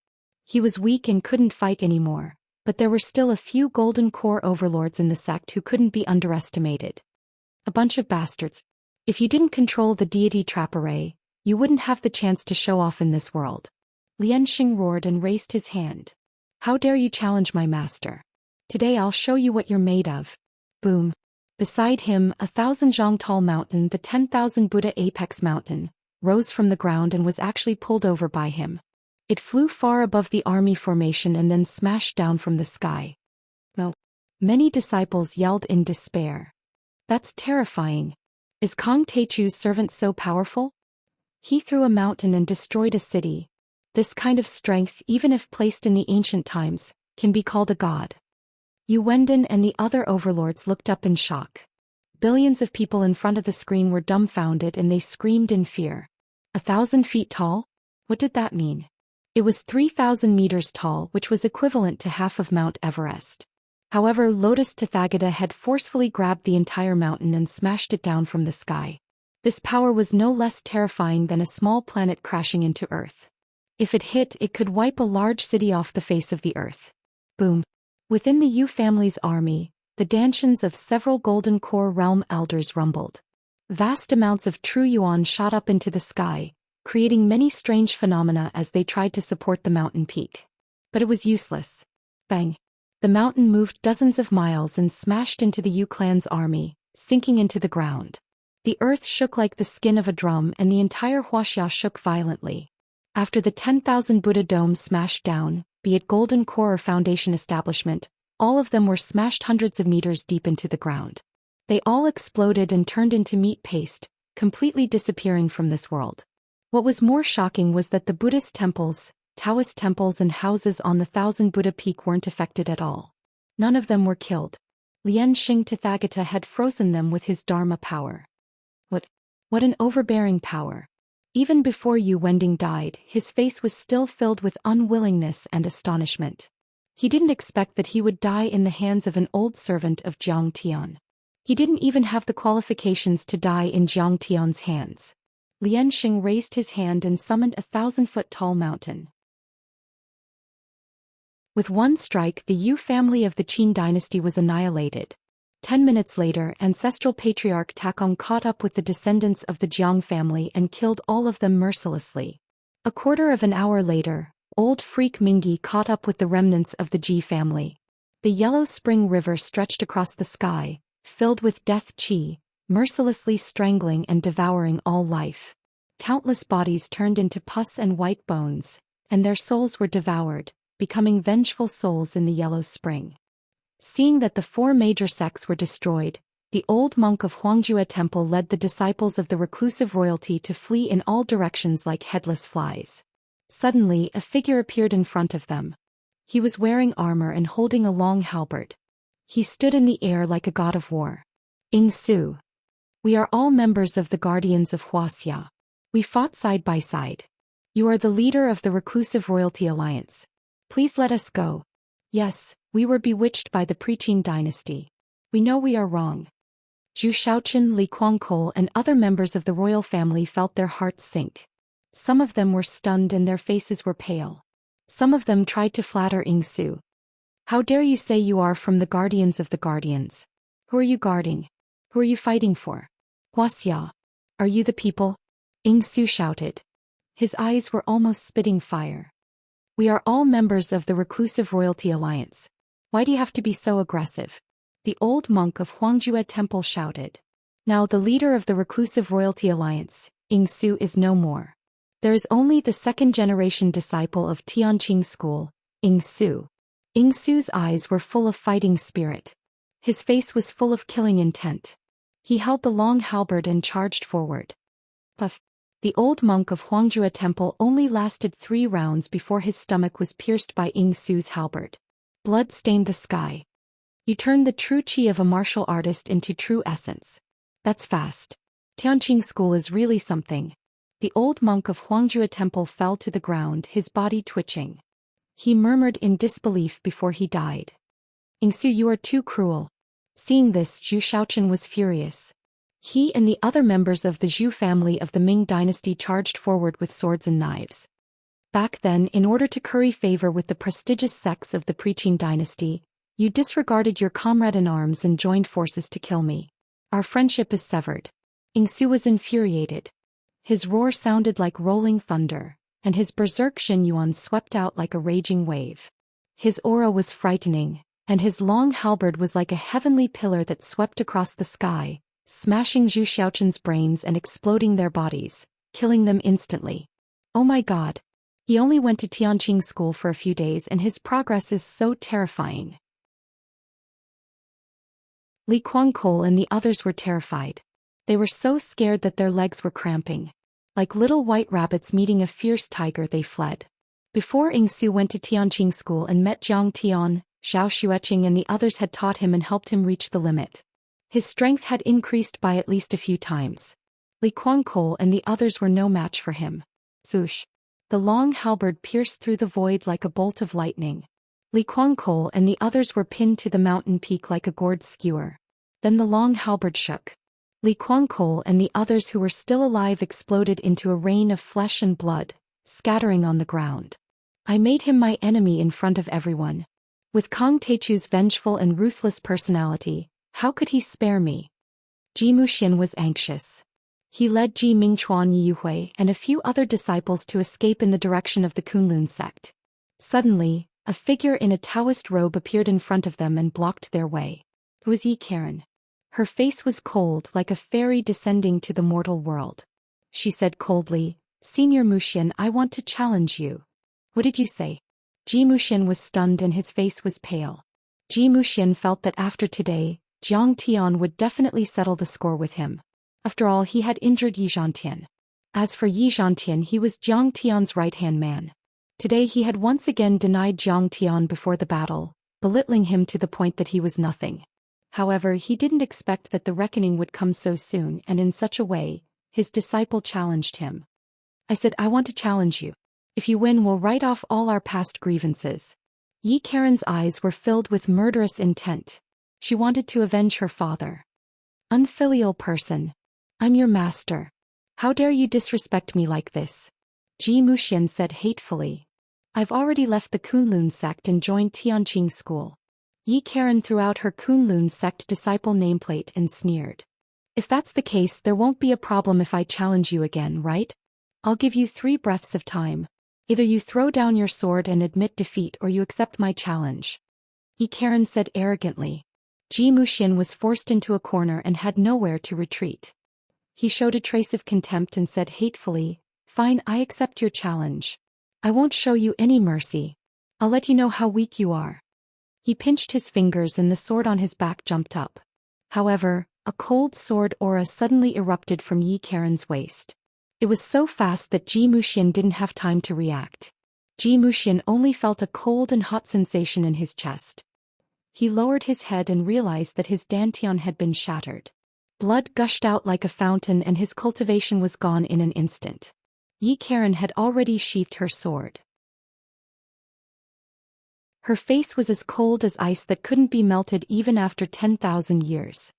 A: He was weak and couldn't fight anymore, but there were still a few golden core overlords in the sect who couldn't be underestimated. A bunch of bastards. If you didn't control the deity trap array, you wouldn't have the chance to show off in this world. Liansheng roared and raised his hand. How dare you challenge my master? Today I'll show you what you're made of. Boom. Beside him, 1,000 zhang tall mountain, the 10,000 Buddha apex mountain, rose from the ground and was actually pulled over by him. It flew far above the army formation and then smashed down from the sky. No. Many disciples yelled in despair. That's terrifying. Is Kong Teichu's servant so powerful? He threw a mountain and destroyed a city. This kind of strength, even if placed in the ancient times, can be called a god. Yuwendan and the other overlords looked up in shock. Billions of people in front of the screen were dumbfounded and they screamed in fear. 1,000 feet tall? What did that mean? It was 3,000 meters tall, which was equivalent to half of Mount Everest. However, Lotus Tathagata had forcefully grabbed the entire mountain and smashed it down from the sky. This power was no less terrifying than a small planet crashing into Earth. If it hit, it could wipe a large city off the face of the Earth. Boom. Within the Yu family's army, the danshians of several Golden Core realm elders rumbled. Vast amounts of true yuan shot up into the sky, creating many strange phenomena as they tried to support the mountain peak. But it was useless. Bang! The mountain moved dozens of miles and smashed into the Yu clan's army, sinking into the ground. The earth shook like the skin of a drum and the entire Wuxia shook violently. After the 10,000 Buddha domes smashed down, be it golden core or foundation establishment, all of them were smashed hundreds of meters deep into the ground. They all exploded and turned into meat paste, completely disappearing from this world. What was more shocking was that the Buddhist temples, Taoist temples and houses on the Thousand Buddha Peak weren't affected at all. None of them were killed. Lian Xing Tathagata had frozen them with his Dharma power. What an overbearing power. Even before Yu Wending died, his face was still filled with unwillingness and astonishment. He didn't expect that he would die in the hands of an old servant of Jiang Tian. He didn't even have the qualifications to die in Jiang Tian's hands. Lian Xing raised his hand and summoned a 1,000-foot-tall mountain. With one strike, the Yu family of the Qin dynasty was annihilated. 10 minutes later, ancestral patriarch Takong caught up with the descendants of the Jiang family and killed all of them mercilessly. A quarter of an hour later, old freak Mingyi caught up with the remnants of the Ji family. The Yellow Spring River stretched across the sky, filled with death qi, mercilessly strangling and devouring all life. Countless bodies turned into pus and white bones, and their souls were devoured, becoming vengeful souls in the Yellow Spring. Seeing that the 4 major sects were destroyed, the old monk of Huangjue Temple led the disciples of the reclusive royalty to flee in all directions like headless flies. Suddenly, a figure appeared in front of them. He was wearing armor and holding a long halberd. He stood in the air like a god of war. Ing Su. We are all members of the Guardians of Wuxia. We fought side by side. You are the leader of the Reclusive Royalty Alliance. Please let us go. Yes, we were bewitched by the Pre-Qin dynasty. We know we are wrong. Zhou Xian, Li Guangkol and other members of the royal family felt their hearts sink. Some of them were stunned and their faces were pale. Some of them tried to flatter Ing Su. How dare you say you are from the Guardians of the Guardians? Who are you guarding? Who are you fighting for? Wuxia. Are you the people? Ing Su shouted. His eyes were almost spitting fire. We are all members of the Reclusive Royalty Alliance. Why do you have to be so aggressive? The old monk of Huangjue Temple shouted. Now the leader of the Reclusive Royalty Alliance, Ing Su, is no more. There is only the second-generation disciple of Tianqing School, Ing Su. Ing Su's eyes were full of fighting spirit. His face was full of killing intent. He held the long halberd and charged forward. Puff. The old monk of Huangjue Temple only lasted 3 rounds before his stomach was pierced by Ing Su's halberd. Blood stained the sky. You turned the true qi of a martial artist into true essence. That's fast. Tianqing School is really something. The old monk of Huangjue Temple fell to the ground, his body twitching. He murmured in disbelief before he died. Ing Su, you are too cruel. Seeing this, Zhou Xian was furious. He and the other members of the Zhou family of the Ming dynasty charged forward with swords and knives. Back then, in order to curry favor with the prestigious sects of the Pre-Qin dynasty, you disregarded your comrade in arms and joined forces to kill me. Our friendship is severed. Ing Su was infuriated. His roar sounded like rolling thunder, and his berserk Xinyuan swept out like a raging wave. His aura was frightening, and his long halberd was like a heavenly pillar that swept across the sky, smashing Zhou Xiaoqian's brains and exploding their bodies, killing them instantly. Oh my god. He only went to Tianqing School for a few days and his progress is so terrifying. Li Guangkol and the others were terrified. They were so scared that their legs were cramping. Like little white rabbits meeting a fierce tiger, they fled. Before Ing Su went to Tianqing School and met Jiang Tian, Zhao Xueqing and the others had taught him and helped him reach the limit. His strength had increased by at least a few times. Li Guangkol and the others were no match for him. Swoosh. The long halberd pierced through the void like a bolt of lightning. Li Guangkol and the others were pinned to the mountain peak like a gourd skewer. Then the long halberd shook. Li Guangkol and the others who were still alive exploded into a rain of flesh and blood, scattering on the ground. I made him my enemy in front of everyone. With Kong Teichu's vengeful and ruthless personality, how could he spare me? Ji Muxian was anxious. He led Ji Mingchuan Yuhui and a few other disciples to escape in the direction of the Kunlun sect. Suddenly, a figure in a Taoist robe appeared in front of them and blocked their way. It was Yi Karen. Her face was cold like a fairy descending to the mortal world. She said coldly, Senior Muxian, I want to challenge you. What did you say? Ji Muxian was stunned and his face was pale. Ji Muxian felt that after today, Jiang Tian would definitely settle the score with him. After all, he had injured Yi Zhantian. As for Yi Zhantian, he was Jiang Tian's right-hand man. Today he had once again denied Jiang Tian before the battle, belittling him to the point that he was nothing. However, he didn't expect that the reckoning would come so soon, and in such a way, his disciple challenged him. I said, I want to challenge you. If you win, we'll write off all our past grievances. Yi Karen's eyes were filled with murderous intent. She wanted to avenge her father. Unfilial person. I'm your master. How dare you disrespect me like this? Ji Muxian said hatefully. I've already left the Kunlun sect and joined Tianqing school. Yi Karen threw out her Kunlun sect disciple nameplate and sneered. If that's the case, there won't be a problem if I challenge you again, right? I'll give you 3 breaths of time. Either you throw down your sword and admit defeat or you accept my challenge. Yi Karen said arrogantly. Ji Muxian was forced into a corner and had nowhere to retreat. He showed a trace of contempt and said hatefully, Fine, I accept your challenge. I won't show you any mercy. I'll let you know how weak you are. He pinched his fingers and the sword on his back jumped up. However, a cold sword aura suddenly erupted from Yi Karen's waist. It was so fast that Ji Muxian didn't have time to react. Ji Muxian only felt a cold and hot sensation in his chest. He lowered his head and realized that his dantian had been shattered. Blood gushed out like a fountain and his cultivation was gone in an instant. Yi Karen had already sheathed her sword. Her face was as cold as ice that couldn't be melted even after 10,000 years.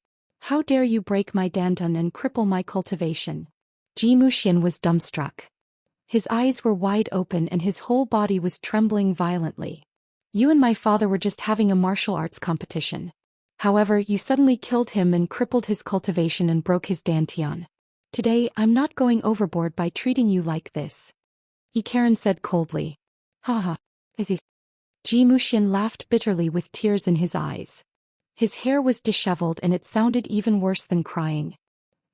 A: How dare you break my dantian and cripple my cultivation? Ji Muxian was dumbstruck. His eyes were wide open and his whole body was trembling violently. You and my father were just having a martial arts competition. However, you suddenly killed him and crippled his cultivation and broke his dantian. Today, I'm not going overboard by treating you like this. Yi Karen said coldly. Haha. Ji Muxian laughed bitterly with tears in his eyes. His hair was disheveled and it sounded even worse than crying.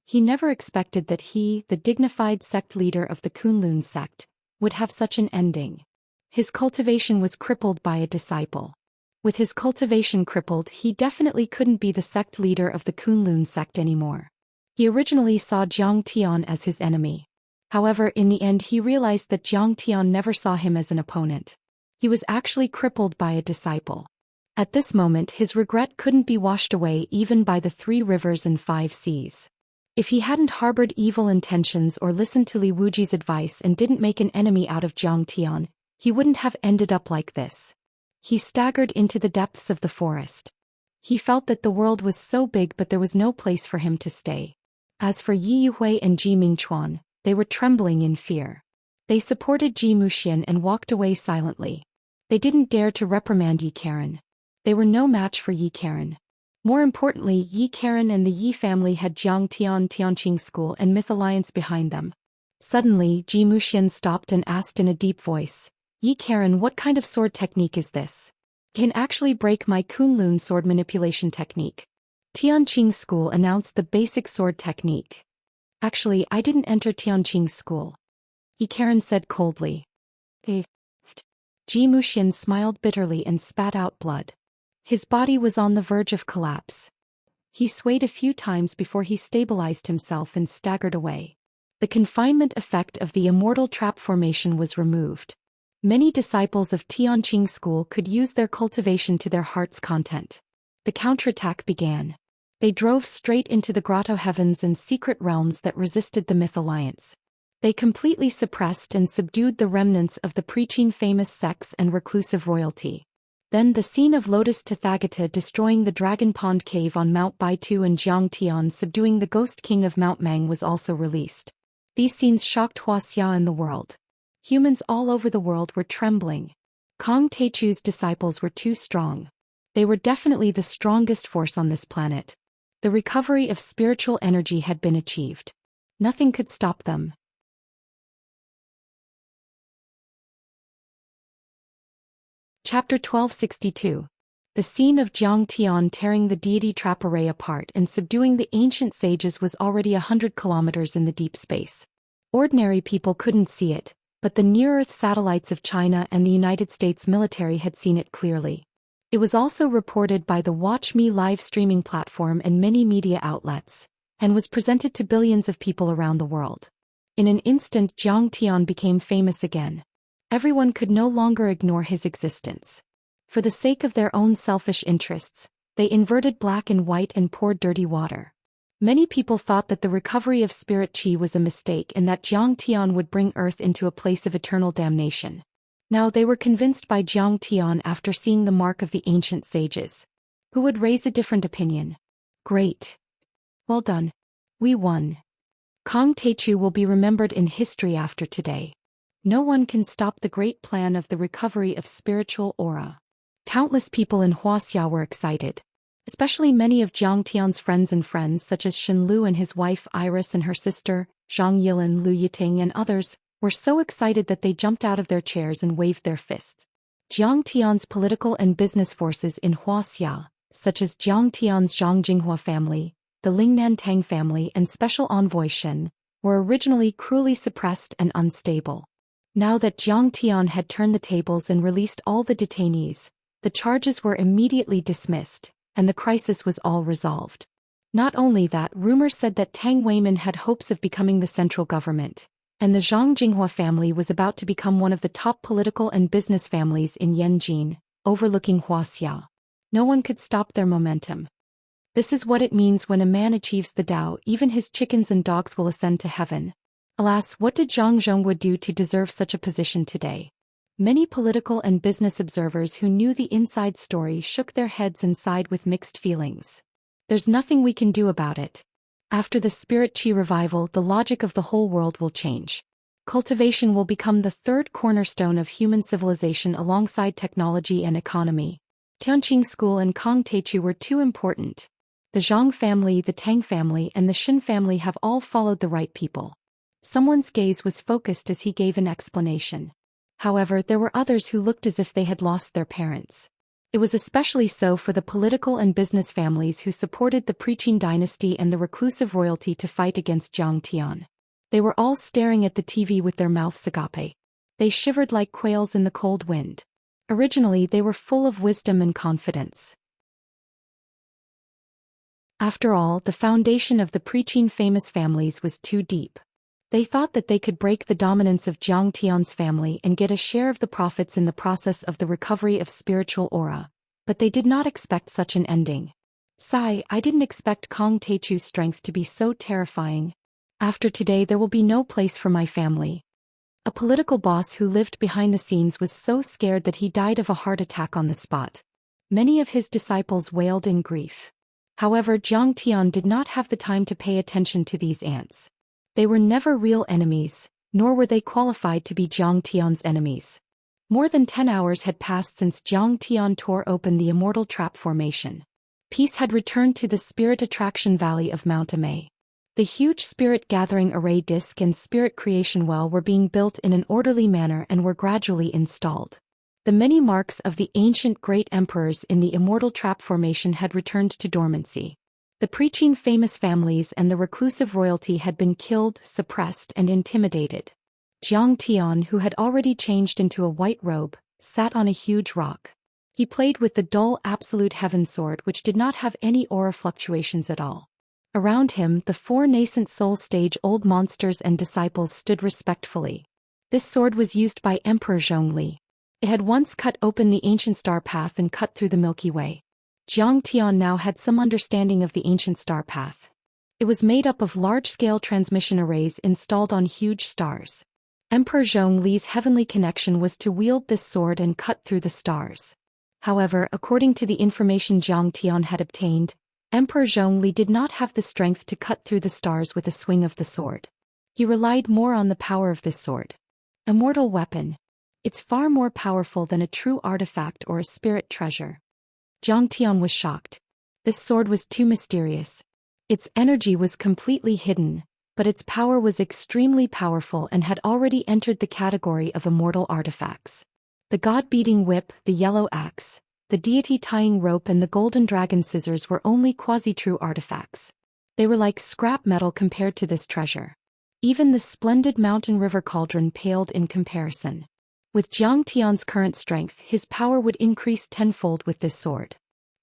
A: He never expected that he, the dignified sect leader of the Kunlun sect, would have such an ending. His cultivation was crippled by a disciple. With his cultivation crippled, he definitely couldn't be the sect leader of the Kunlun sect anymore. He originally saw Jiang Tian as his enemy. However, in the end he realized that Jiang Tian never saw him as an opponent. He was actually crippled by a disciple. At this moment his regret couldn't be washed away even by the 3 rivers and 5 seas. If he hadn't harbored evil intentions or listened to Li Wuji's advice and didn't make an enemy out of Jiang Tian, he wouldn't have ended up like this. He staggered into the depths of the forest. He felt that the world was so big but there was no place for him to stay. As for Yi Yuhui and Ji Mingchuan, they were trembling in fear. They supported Ji Muxian and walked away silently. They didn't dare to reprimand Yi Karen. They were no match for Yi Karen. More importantly, Yi Karen and the Yi family had Jiang Tian Tianqing School and Myth Alliance behind them. Suddenly, Ji Muxian stopped and asked in a deep voice, Yi Karen, what kind of sword technique is this? Can actually break my Kunlun sword manipulation technique. Tianqing School announced the basic sword technique. Actually, I didn't enter Tianqing School. Yi Karen said coldly. Ji Muxian smiled bitterly and spat out blood. His body was on the verge of collapse. He swayed a few times before he stabilized himself and staggered away. The confinement effect of the immortal trap formation was removed. Many disciples of Tianqing School could use their cultivation to their heart's content. The counterattack began. They drove straight into the grotto heavens and secret realms that resisted the Myth Alliance. They completely suppressed and subdued the remnants of the preaching famous sects and reclusive royalty. Then the scene of Lotus Tathagata destroying the Dragon Pond Cave on Mount Baitu and Jiang Tian subduing the Ghost King of Mount Mang was also released. These scenes shocked Wuxia and the world. Humans all over the world were trembling. Kong Teichu's disciples were too strong. They were definitely the strongest force on this planet. The recovery of spiritual energy had been achieved. Nothing could stop them. Chapter 1262. The scene of Jiang Tian tearing the deity trap array apart and subduing the ancient sages was already 100 kilometers in the deep space. Ordinary people couldn't see it, but the near-Earth satellites of China and the United States military had seen it clearly. It was also reported by the Watch Me live streaming platform and many media outlets, and was presented to billions of people around the world. In an instant, Zhang Tian became famous again. Everyone could no longer ignore his existence. For the sake of their own selfish interests, they inverted black and white and poured dirty water. Many people thought that the recovery of spirit qi was a mistake and that Zhang Tian would bring Earth into a place of eternal damnation. Now they were convinced by Zhang Tian after seeing the mark of the ancient sages. Who would raise a different opinion? Great. Well done. We won. Kong Teichu will be remembered in history after today. No one can stop the great plan of the recovery of spiritual aura. Countless people in Wuxia were excited. Especially many of Zhang Tian's friends such as Shen Lu and his wife Iris and her sister, Zhang Yilin, Lu Yiting and others, were so excited that they jumped out of their chairs and waved their fists. Zhang Tian's political and business forces in Wuxia, such as Zhang Tian's Zhang Jinghua family, the Lingnan Tang family and Special Envoy Shen, were originally cruelly suppressed and unstable. Now that Zhang Tian had turned the tables and released all the detainees, the charges were immediately dismissed, and the crisis was all resolved. Not only that, rumors said that Tang Weimin had hopes of becoming the central government, and the Zhang Jinghua family was about to become one of the top political and business families in Yanjin, overlooking Wuxia. No one could stop their momentum. This is what it means when a man achieves the Tao, even his chickens and dogs will ascend to heaven. Alas, what did Zhang Zhongwu do to deserve such a position today? Many political and business observers who knew the inside story shook their heads and sighed with mixed feelings. There's nothing we can do about it. After the spirit qi revival, the logic of the whole world will change. Cultivation will become the third cornerstone of human civilization alongside technology and economy. Tianqing School and Kong Teichu were too important. The Zhang family, the Tang family and the Shen family have all followed the right people. Someone's gaze was focused as he gave an explanation. However, there were others who looked as if they had lost their parents. It was especially so for the political and business families who supported the Preaching dynasty and the reclusive royalty to fight against Zhang Tian. They were all staring at the TV with their mouths agape. They shivered like quails in the cold wind. Originally, they were full of wisdom and confidence. After all, the foundation of the Preaching famous families was too deep. They thought that they could break the dominance of Zhang Tian's family and get a share of the profits in the process of the recovery of spiritual aura, but they did not expect such an ending. Sigh, I didn't expect Kong Teichu's strength to be so terrifying. After today there will be no place for my family. A political boss who lived behind the scenes was so scared that he died of a heart attack on the spot. Many of his disciples wailed in grief. However, Zhang Tian did not have the time to pay attention to these ants. They were never real enemies, nor were they qualified to be Zhang Tian's enemies. More than 10 hours had passed since Zhang Tian tore open the immortal trap formation. Peace had returned to the spirit attraction valley of Mount Amei. The huge spirit gathering array disk and spirit creation well were being built in an orderly manner and were gradually installed. The many marks of the ancient great emperors in the immortal trap formation had returned to dormancy. The Preaching famous families and the reclusive royalty had been killed, suppressed and intimidated. Zhang Tian, who had already changed into a white robe, sat on a huge rock. He played with the dull absolute heaven sword which did not have any aura fluctuations at all. Around him, the 4 nascent soul stage old monsters and disciples stood respectfully. This sword was used by Emperor Zhongli. It had once cut open the ancient star path and cut through the Milky Way. Zhang Tian now had some understanding of the ancient star path. It was made up of large-scale transmission arrays installed on huge stars. Emperor Zhongli's heavenly connection was to wield this sword and cut through the stars. However, according to the information Zhang Tian had obtained, Emperor Zhongli did not have the strength to cut through the stars with a swing of the sword. He relied more on the power of this sword. Immortal weapon. It's far more powerful than a true artifact or a spirit treasure. Zhang Tian was shocked. This sword was too mysterious. Its energy was completely hidden, but its power was extremely powerful and had already entered the category of immortal artifacts. The god-beating whip, the yellow axe, the deity tying rope and the golden dragon scissors were only quasi-true artifacts. They were like scrap metal compared to this treasure. Even the splendid mountain river cauldron paled in comparison. With Jiang Tian's current strength, his power would increase tenfold with this sword.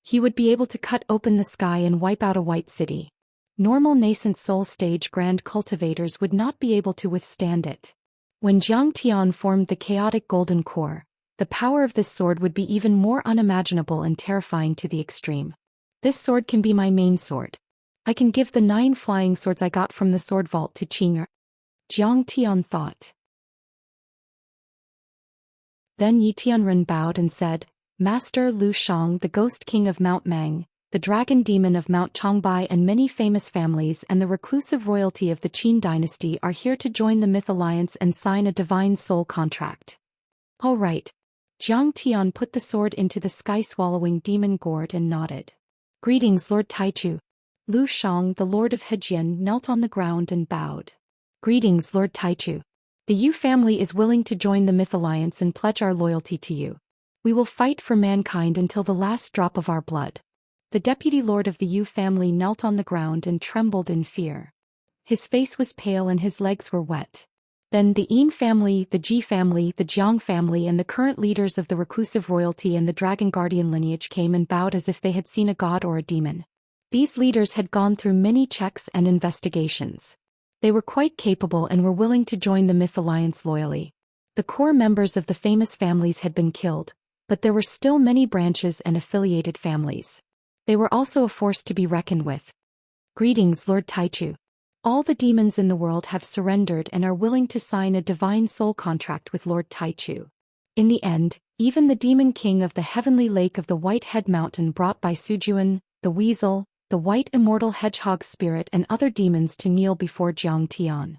A: He would be able to cut open the sky and wipe out a white city. Normal nascent soul stage grand cultivators would not be able to withstand it. When Jiang Tian formed the chaotic golden core, the power of this sword would be even more unimaginable and terrifying to the extreme. This sword can be my main sword. I can give the 9 flying swords I got from the sword vault to Qing'er. Jiang Tian thought. Then Yi Tianren bowed and said, Master Lu Shang, the Ghost King of Mount Mang, the Dragon Demon of Mount Changbai, and many famous families and the reclusive royalty of the Qin dynasty are here to join the Myth Alliance and sign a divine soul contract. All right. Jiang Tian put the sword into the sky-swallowing demon gourd and nodded. Greetings, Lord Taichu. Lu Shang, the Lord of Hejian, knelt on the ground and bowed. Greetings, Lord Taichu. The Yu family is willing to join the Myth Alliance and pledge our loyalty to you. We will fight for mankind until the last drop of our blood. The deputy lord of the Yu family knelt on the ground and trembled in fear. His face was pale and his legs were wet. Then the Yin family, the Ji family, the Jiang family, and the current leaders of the reclusive royalty and the dragon guardian lineage came and bowed as if they had seen a god or a demon. These leaders had gone through many checks and investigations. They were quite capable and were willing to join the Myth Alliance loyally. The core members of the famous families had been killed, but there were still many branches and affiliated families. They were also a force to be reckoned with. Greetings, Lord Taichu. All the demons in the world have surrendered and are willing to sign a divine soul contract with Lord Taichu. In the end, even the demon king of the heavenly lake of the White Head Mountain brought by Sujuan, the weasel, the white immortal hedgehog spirit, and other demons to kneel before Jiang Tian.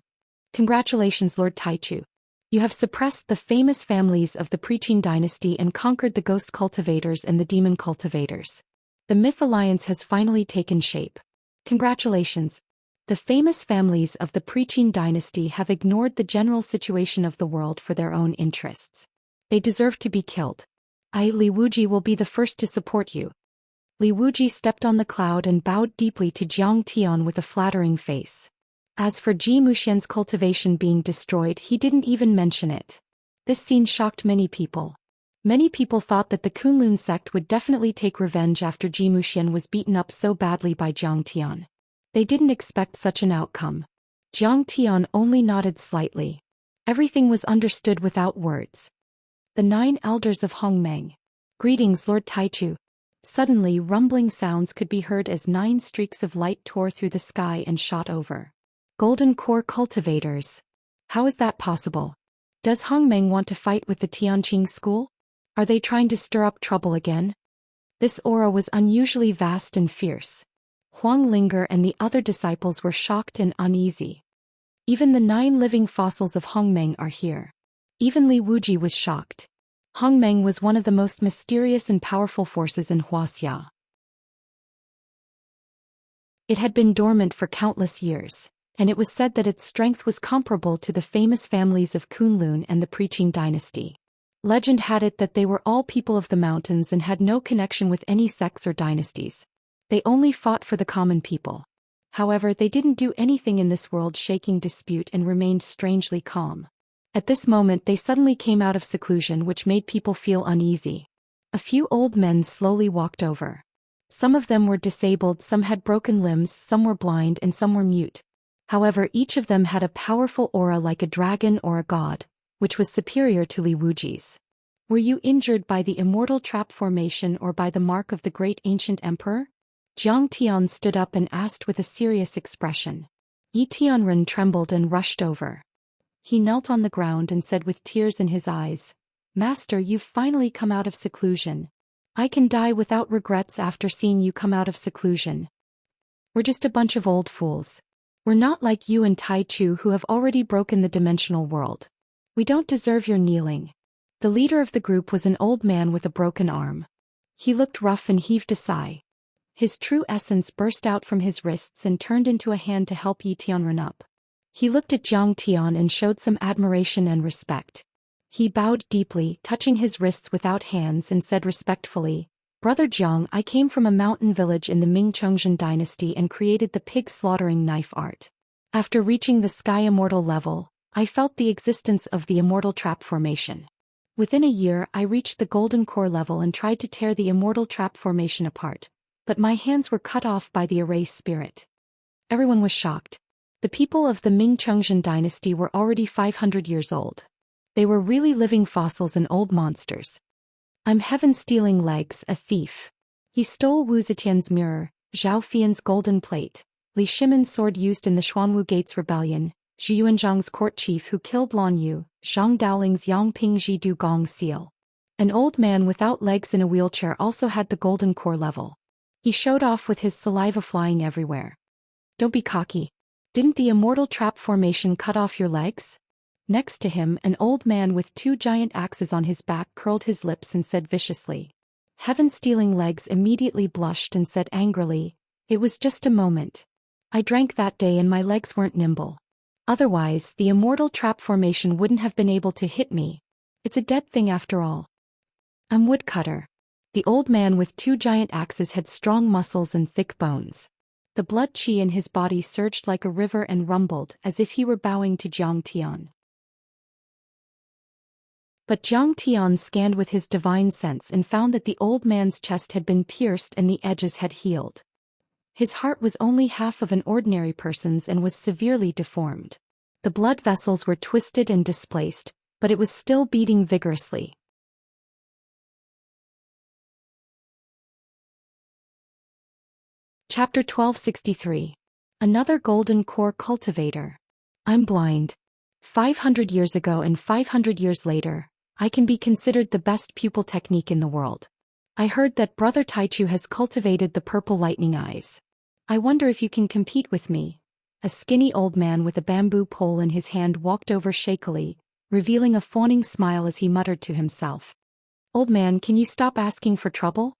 A: Congratulations, Lord Taichu. You have suppressed the famous families of the Pre-Qin dynasty and conquered the ghost cultivators and the demon cultivators. The Myth Alliance has finally taken shape. Congratulations. The famous families of the Pre-Qin dynasty have ignored the general situation of the world for their own interests. They deserve to be killed. I, Li Wuji, will be the first to support you. Li Wuji stepped on the cloud and bowed deeply to Jiang Tian with a flattering face. As for Zhou Xian's cultivation being destroyed, he didn't even mention it. This scene shocked many people. Many people thought that the Kunlun sect would definitely take revenge after Zhou Xian was beaten up so badly by Jiang Tian. They didn't expect such an outcome. Jiang Tian only nodded slightly. Everything was understood without words. The 9 elders of Hongmeng. Greetings, Lord Taichu. Suddenly, rumbling sounds could be heard as 9 streaks of light tore through the sky and shot over. Golden core cultivators. How is that possible? Does Hongmeng want to fight with the Tianqing school? Are they trying to stir up trouble again? This aura was unusually vast and fierce. Huang Linger and the other disciples were shocked and uneasy. Even the 9 living fossils of Hongmeng are here. Even Li Wuji was shocked. Hongmeng was one of the most mysterious and powerful forces in Wuxia. It had been dormant for countless years, and it was said that its strength was comparable to the famous families of Kunlun and the Pre-Qin dynasty. Legend had it that they were all people of the mountains and had no connection with any sects or dynasties. They only fought for the common people. However, they didn't do anything in this world-shaking dispute and remained strangely calm. At this moment they suddenly came out of seclusion, which made people feel uneasy. A few old men slowly walked over. Some of them were disabled, some had broken limbs, some were blind, and some were mute. However, each of them had a powerful aura like a dragon or a god, which was superior to Li Wuji's. Were you injured by the immortal trap formation or by the mark of the great ancient emperor? Jiang Tian stood up and asked with a serious expression. Yi Tianren trembled and rushed over. He knelt on the ground and said with tears in his eyes, Master, you've finally come out of seclusion. I can die without regrets after seeing you come out of seclusion. We're just a bunch of old fools. We're not like you and Tai Chu who have already broken the dimensional world. We don't deserve your kneeling. The leader of the group was an old man with a broken arm. He looked rough and heaved a sigh. His true essence burst out from his wrists and turned into a hand to help Yi Tianren up. He looked at Jiang Tian and showed some admiration and respect. He bowed deeply, touching his wrists without hands, and said respectfully, Brother Jiang, I came from a mountain village in the Ming Chongzhen dynasty and created the pig slaughtering knife art. After reaching the Sky Immortal level, I felt the existence of the Immortal Trap Formation. Within a year I reached the Golden Core level and tried to tear the Immortal Trap Formation apart, but my hands were cut off by the Erase Spirit. Everyone was shocked. The people of the Ming Chengzhen dynasty were already 500 years old. They were really living fossils and old monsters. I'm Heaven-Stealing Legs, a thief. He stole Wu Zetian's mirror, Zhao Xian's golden plate, Li Shimon's sword used in the Xuanwu Gates Rebellion, Zhu Yuanzhang's court chief who killed Lan Yu, Zhang Daoling's Yangping Jidu Gong seal. An old man without legs in a wheelchair also had the Golden Core level. He showed off with his saliva flying everywhere. Don't be cocky. Didn't the Immortal Trap Formation cut off your legs? Next to him, an old man with 2 giant axes on his back curled his lips and said viciously. Heaven-Stealing Legs immediately blushed and said angrily, "It was just a moment. I drank that day and my legs weren't nimble. Otherwise, the Immortal Trap Formation wouldn't have been able to hit me. It's a dead thing after all. I'm Woodcutter." The old man with 2 giant axes had strong muscles and thick bones. The blood qi in his body surged like a river and rumbled as if he were bowing to Jiang Tian. But Jiang Tian scanned with his divine sense and found that the old man's chest had been pierced and the edges had healed. His heart was only half of an ordinary person's and was severely deformed. The blood vessels were twisted and displaced, but it was still beating vigorously. Chapter 1263. Another Golden Core Cultivator. I'm blind. 500 years ago and 500 years later, I can be considered the best pupil technique in the world. I heard that Brother Taichu has cultivated the purple lightning eyes. I wonder if you can compete with me. A skinny old man with a bamboo pole in his hand walked over shakily, revealing a fawning smile as he muttered to himself. Old man, can you stop asking for trouble?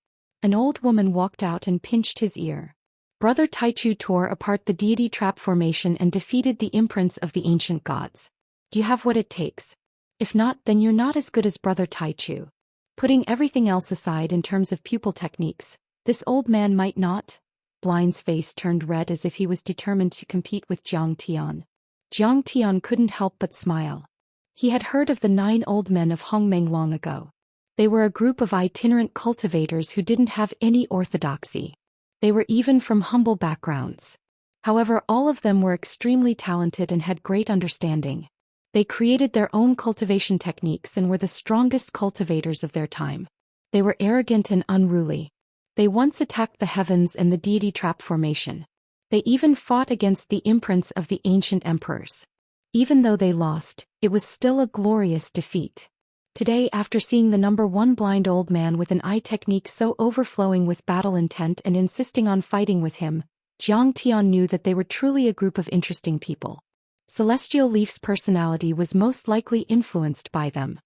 A: An old woman walked out and pinched his ear. Brother Taichu tore apart the deity trap formation and defeated the imprints of the ancient gods. Do you have what it takes? If not, then you're not as good as Brother Taichu. Putting everything else aside in terms of pupil techniques, this old man might not. Blind's face turned red as if he was determined to compete with Jiang Tian. Jiang Tian couldn't help but smile. He had heard of the 9 old men of Hongmeng long ago. They were a group of itinerant cultivators who didn't have any orthodoxy. They were even from humble backgrounds. However, all of them were extremely talented and had great understanding. They created their own cultivation techniques and were the strongest cultivators of their time. They were arrogant and unruly. They once attacked the heavens and the deity trap formation. They even fought against the imprints of the ancient emperors. Even though they lost, it was still a glorious defeat. Today, after seeing the number 1 blind old man with an eye technique so overflowing with battle intent and insisting on fighting with him, Jiang Tian knew that they were truly a group of interesting people. Celestial Leaf's personality was most likely influenced by them.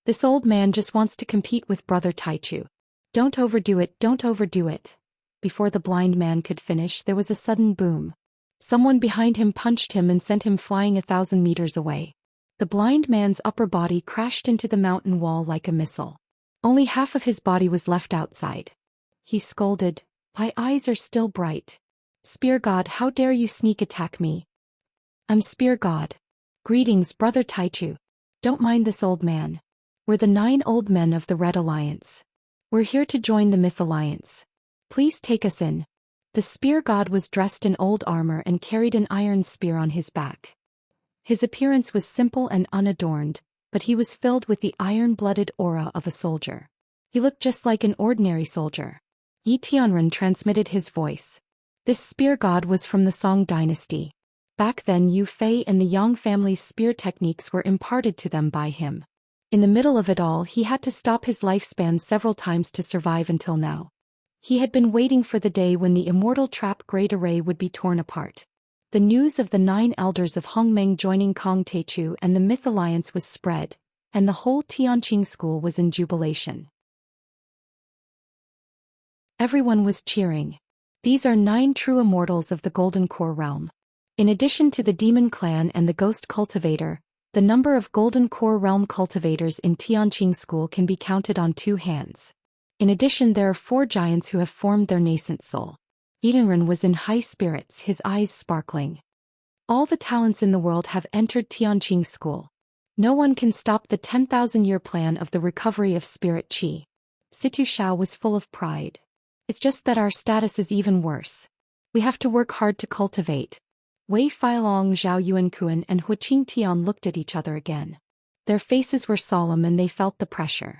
A: This old man just wants to compete with Brother Taichu. Don't overdo it, don't overdo it. Before the blind man could finish, there was a sudden boom. Someone behind him punched him and sent him flying 1,000 meters away. The blind man's upper body crashed into the mountain wall like a missile. Only half of his body was left outside. He scolded, "My eyes are still bright. Spear God, how dare you sneak attack me? I'm Spear God. Greetings, Brother Taichu. Don't mind this old man. We're the 9 old men of the Red Alliance. We're here to join the Myth Alliance. Please take us in." The Spear God was dressed in old armor and carried an iron spear on his back. His appearance was simple and unadorned, but he was filled with the iron-blooded aura of a soldier. He looked just like an ordinary soldier. Yi Tianren transmitted his voice. This Spear God was from the Song dynasty. Back then Yu Fei and the Yang family's spear techniques were imparted to them by him. In the middle of it all, he had to stop his lifespan several times to survive until now. He had been waiting for the day when the immortal trap Great Array would be torn apart. The news of the 9 elders of Hongmeng joining Kong Taichu and the Myth Alliance was spread, and the whole Tianqing school was in jubilation. Everyone was cheering. These are 9 true immortals of the Golden Core realm. In addition to the Demon Clan and the Ghost Cultivator, the number of Golden Core realm cultivators in Tianqing school can be counted on 2 hands. In addition, there are 4 giants who have formed their nascent soul. Yidenren was in high spirits, his eyes sparkling. All the talents in the world have entered Tianqing school. No one can stop the 10,000-year plan of the recovery of spirit qi. Situ Xiao was full of pride. It's just that our status is even worse. We have to work hard to cultivate. Wei Feilong, Zhao Yuankuan and Hu Qingtian looked at each other again. Their faces were solemn and they felt the pressure.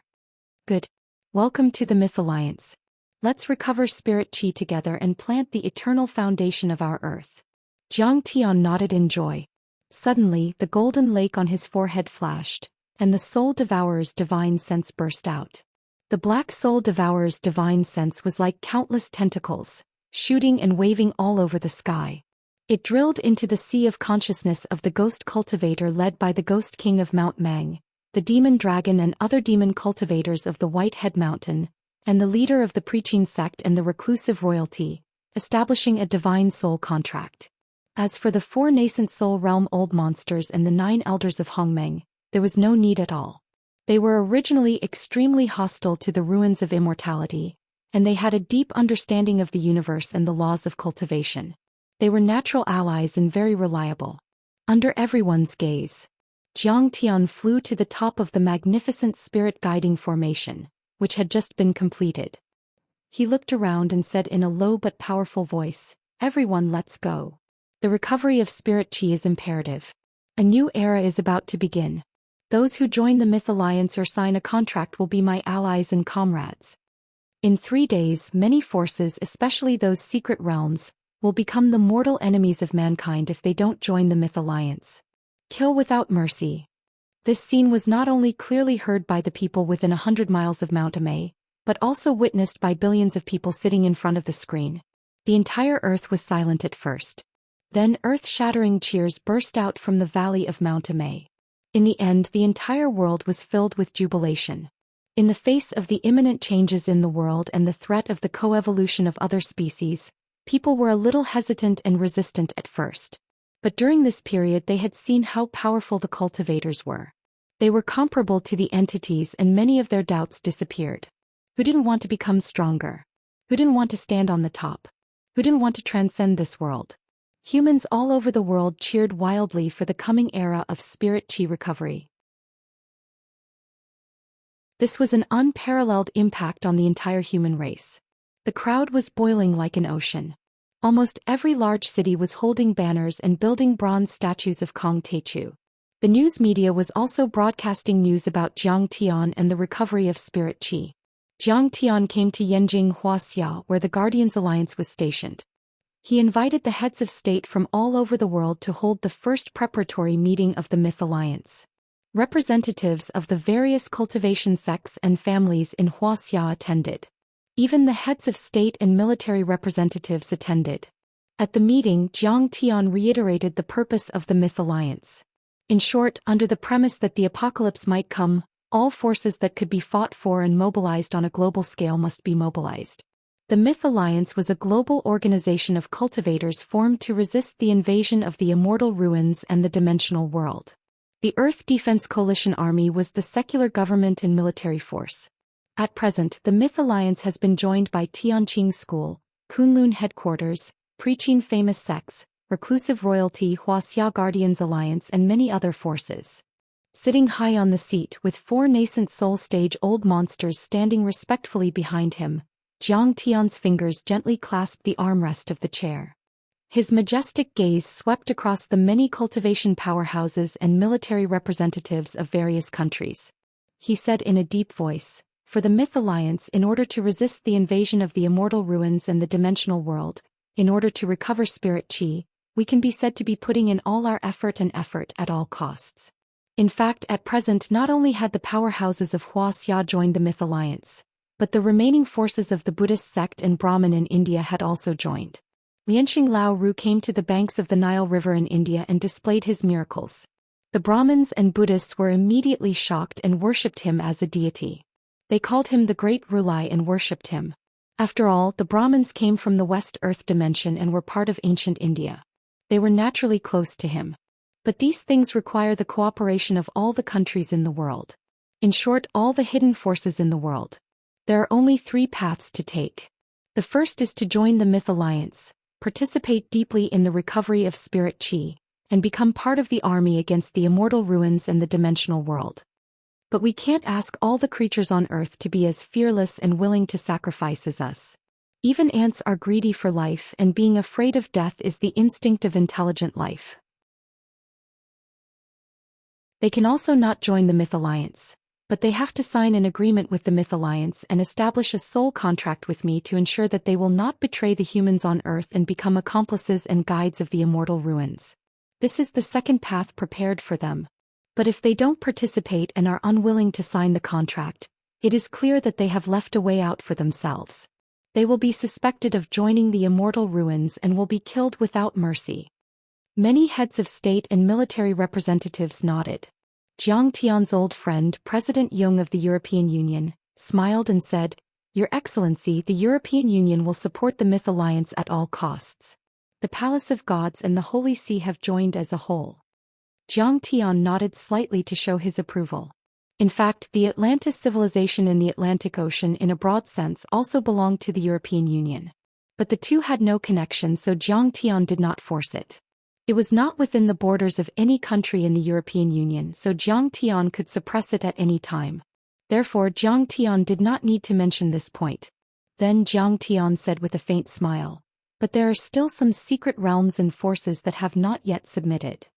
A: Good. Welcome to the Myth Alliance. Let's recover spirit qi together and plant the eternal foundation of our earth. Jiang Tian nodded in joy. Suddenly, the golden lake on his forehead flashed, and the Soul Devourer's divine sense burst out. The Black Soul Devourer's divine sense was like countless tentacles, shooting and waving all over the sky. It drilled into the sea of consciousness of the ghost cultivator led by the ghost king of Mount Mang, the demon dragon and other demon cultivators of the White Head Mountain, and the leader of the preaching sect and the reclusive royalty, establishing a divine soul contract. As for the 4 nascent soul realm old monsters and the 9 elders of Hongmeng, there was no need at all. They were originally extremely hostile to the ruins of immortality, and they had a deep understanding of the universe and the laws of cultivation. They were natural allies and very reliable. Under everyone's gaze, Jiang Tian flew to the top of the magnificent spirit guiding formation, which had just been completed. He looked around and said in a low but powerful voice, "Everyone, let's go. The recovery of spirit qi is imperative. A new era is about to begin. Those who join the Myth Alliance or sign a contract will be my allies and comrades. In 3 days, many forces, especially those secret realms, will become the mortal enemies of mankind if they don't join the Myth Alliance. Kill without mercy." This scene was not only clearly heard by the people within 100 miles of Mount Amei, but also witnessed by billions of people sitting in front of the screen. The entire earth was silent at first. Then earth-shattering cheers burst out from the valley of Mount Amei. In the end, the entire world was filled with jubilation. In the face of the imminent changes in the world and the threat of the coevolution of other species, people were a little hesitant and resistant at first. But during this period they had seen how powerful the cultivators were. They were comparable to the entities and many of their doubts disappeared. Who didn't want to become stronger? Who didn't want to stand on the top? Who didn't want to transcend this world? Humans all over the world cheered wildly for the coming era of spirit qi recovery. This was an unparalleled impact on the entire human race. The crowd was boiling like an ocean. Almost every large city was holding banners and building bronze statues of Kong Teichu. The news media was also broadcasting news about Jiang Tian and the recovery of spirit qi. Jiang Tian came to Yanjing Wuxia, where the Guardians Alliance was stationed. He invited the heads of state from all over the world to hold the first preparatory meeting of the Myth Alliance. Representatives of the various cultivation sects and families in Wuxia attended. Even the heads of state and military representatives attended. At the meeting, Jiang Tian reiterated the purpose of the Myth Alliance. In short, under the premise that the apocalypse might come, all forces that could be fought for and mobilized on a global scale must be mobilized. The Myth Alliance was a global organization of cultivators formed to resist the invasion of the immortal ruins and the dimensional world. The Earth Defense Coalition Army was the secular government and military force. At present, the Myth Alliance has been joined by Tianqing School, Kunlun Headquarters, Preaching Famous Sects, Reclusive Royalty, Wuxia Guardians Alliance and many other forces. Sitting high on the seat with 4 nascent soul-stage-old monsters standing respectfully behind him, Jiang Tian's fingers gently clasped the armrest of the chair. His majestic gaze swept across the many cultivation powerhouses and military representatives of various countries. He said in a deep voice, "For the Myth Alliance, in order to resist the invasion of the immortal ruins and the dimensional world, in order to recover spirit qi, we can be said to be putting in all our effort at all costs." In fact, at present not only had the powerhouses of Wuxia joined the Myth Alliance, but the remaining forces of the Buddhist sect and Brahmin in India had also joined. Lianxing Lao Ru came to the banks of the Nile River in India and displayed his miracles. The Brahmins and Buddhists were immediately shocked and worshipped him as a deity. They called him the Great Rulai and worshipped him. After all, the Brahmins came from the West Earth dimension and were part of ancient India. They were naturally close to him. But these things require the cooperation of all the countries in the world. In short, all the hidden forces in the world. There are only 3 paths to take. The first is to join the Myth Alliance, participate deeply in the recovery of spirit qi, and become part of the army against the immortal ruins and the dimensional world. But we can't ask all the creatures on Earth to be as fearless and willing to sacrifice as us. Even ants are greedy for life, and being afraid of death is the instinct of intelligent life. They can also not join the Myth Alliance, but they have to sign an agreement with the Myth Alliance and establish a soul contract with me to ensure that they will not betray the humans on Earth and become accomplices and guides of the immortal ruins. This is the second path prepared for them. But if they don't participate and are unwilling to sign the contract, it is clear that they have left a way out for themselves. They will be suspected of joining the immortal ruins and will be killed without mercy. Many heads of state and military representatives nodded. Jiang Tian's old friend, President Jung of the European Union, smiled and said, "Your Excellency, the European Union will support the Myth Alliance at all costs. The Palace of Gods and the Holy See have joined as a whole." Jiang Tian nodded slightly to show his approval. In fact, the Atlantis civilization in the Atlantic Ocean in a broad sense also belonged to the European Union. But the two had no connection, so Jiang Tian did not force it. It was not within the borders of any country in the European Union, so Jiang Tian could suppress it at any time. Therefore, Jiang Tian did not need to mention this point. Then Jiang Tian said with a faint smile, "But there are still some secret realms and forces that have not yet submitted.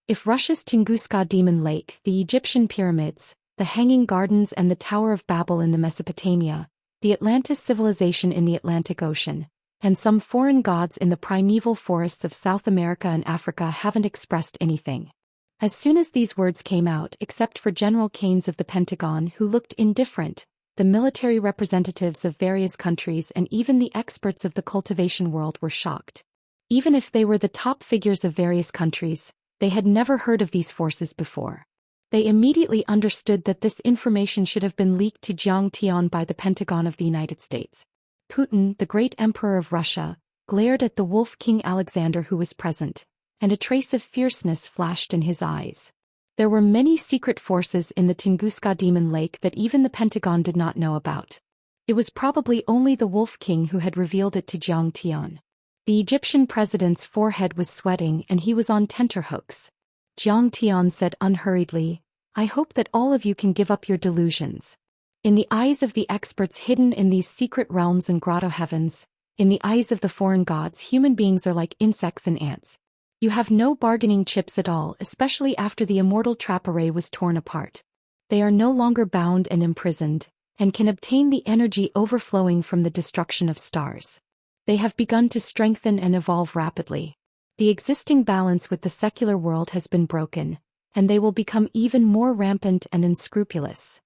A: If Russia's Tunguska Demon Lake, the Egyptian pyramids, the Hanging Gardens and the Tower of Babel in the Mesopotamia, the Atlantis civilization in the Atlantic Ocean, and some foreign gods in the primeval forests of South America and Africa haven't expressed anything." As soon as these words came out, except for General Keynes of the Pentagon who looked indifferent, the military representatives of various countries and even the experts of the cultivation world were shocked. Even if they were the top figures of various countries, they had never heard of these forces before. They immediately understood that this information should have been leaked to Jiang Tian by the Pentagon of the United States. Putin, the great emperor of Russia, glared at the Wolf King Alexander who was present, and a trace of fierceness flashed in his eyes. There were many secret forces in the Tunguska Demon Lake that even the Pentagon did not know about. It was probably only the Wolf King who had revealed it to Jiang Tian. The Egyptian president's forehead was sweating and he was on tenterhooks. Jiang Tian said unhurriedly, "I hope that all of you can give up your delusions. In the eyes of the experts hidden in these secret realms and grotto heavens, in the eyes of the foreign gods, human beings are like insects and ants. You have no bargaining chips at all, especially after the immortal trap array was torn apart. They are no longer bound and imprisoned, and can obtain the energy overflowing from the destruction of stars. They have begun to strengthen and evolve rapidly. The existing balance with the secular world has been broken, and they will become even more rampant and unscrupulous.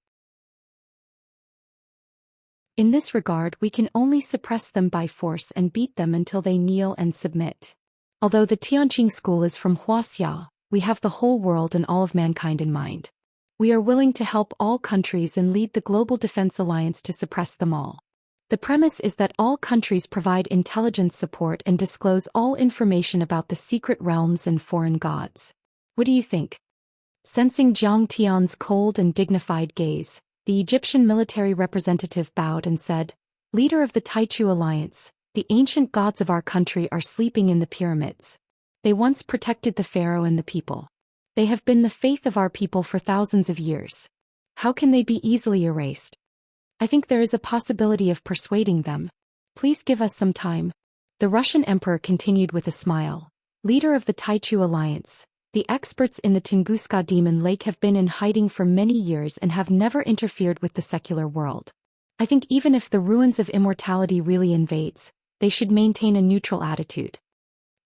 A: In this regard, we can only suppress them by force and beat them until they kneel and submit. Although the Tianqing school is from Wuxia, we have the whole world and all of mankind in mind. We are willing to help all countries and lead the Global Defense Alliance to suppress them all. The premise is that all countries provide intelligence support and disclose all information about the secret realms and foreign gods. What do you think?" Sensing Jiang Tian's cold and dignified gaze, the Egyptian military representative bowed and said, "Leader of the Taichu Alliance, the ancient gods of our country are sleeping in the pyramids. They once protected the pharaoh and the people. They have been the faith of our people for thousands of years. How can they be easily erased? I think there is a possibility of persuading them. Please give us some time." The Russian emperor continued with a smile. "Leader of the Taichu Alliance, the experts in the Tunguska Demon Lake have been in hiding for many years and have never interfered with the secular world. I think even if the ruins of immortality really invades, they should maintain a neutral attitude.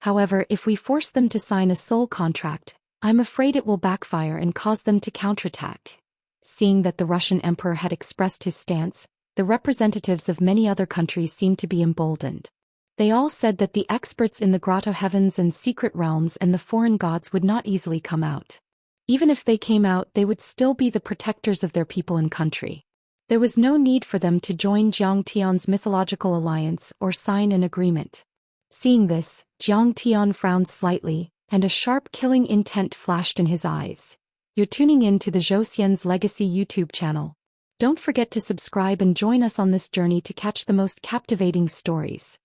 A: However, if we force them to sign a soul contract, I'm afraid it will backfire and cause them to counterattack." Seeing that the Russian emperor had expressed his stance, the representatives of many other countries seemed to be emboldened. They all said that the experts in the grotto heavens and secret realms and the foreign gods would not easily come out. Even if they came out, they would still be the protectors of their people and country. There was no need for them to join Jiang Tian's mythological alliance or sign an agreement. Seeing this, Jiang Tian frowned slightly, and a sharp killing intent flashed in his eyes. You're tuning in to the Zhou Xian's Legacy YouTube channel. Don't forget to subscribe and join us on this journey to catch the most captivating stories.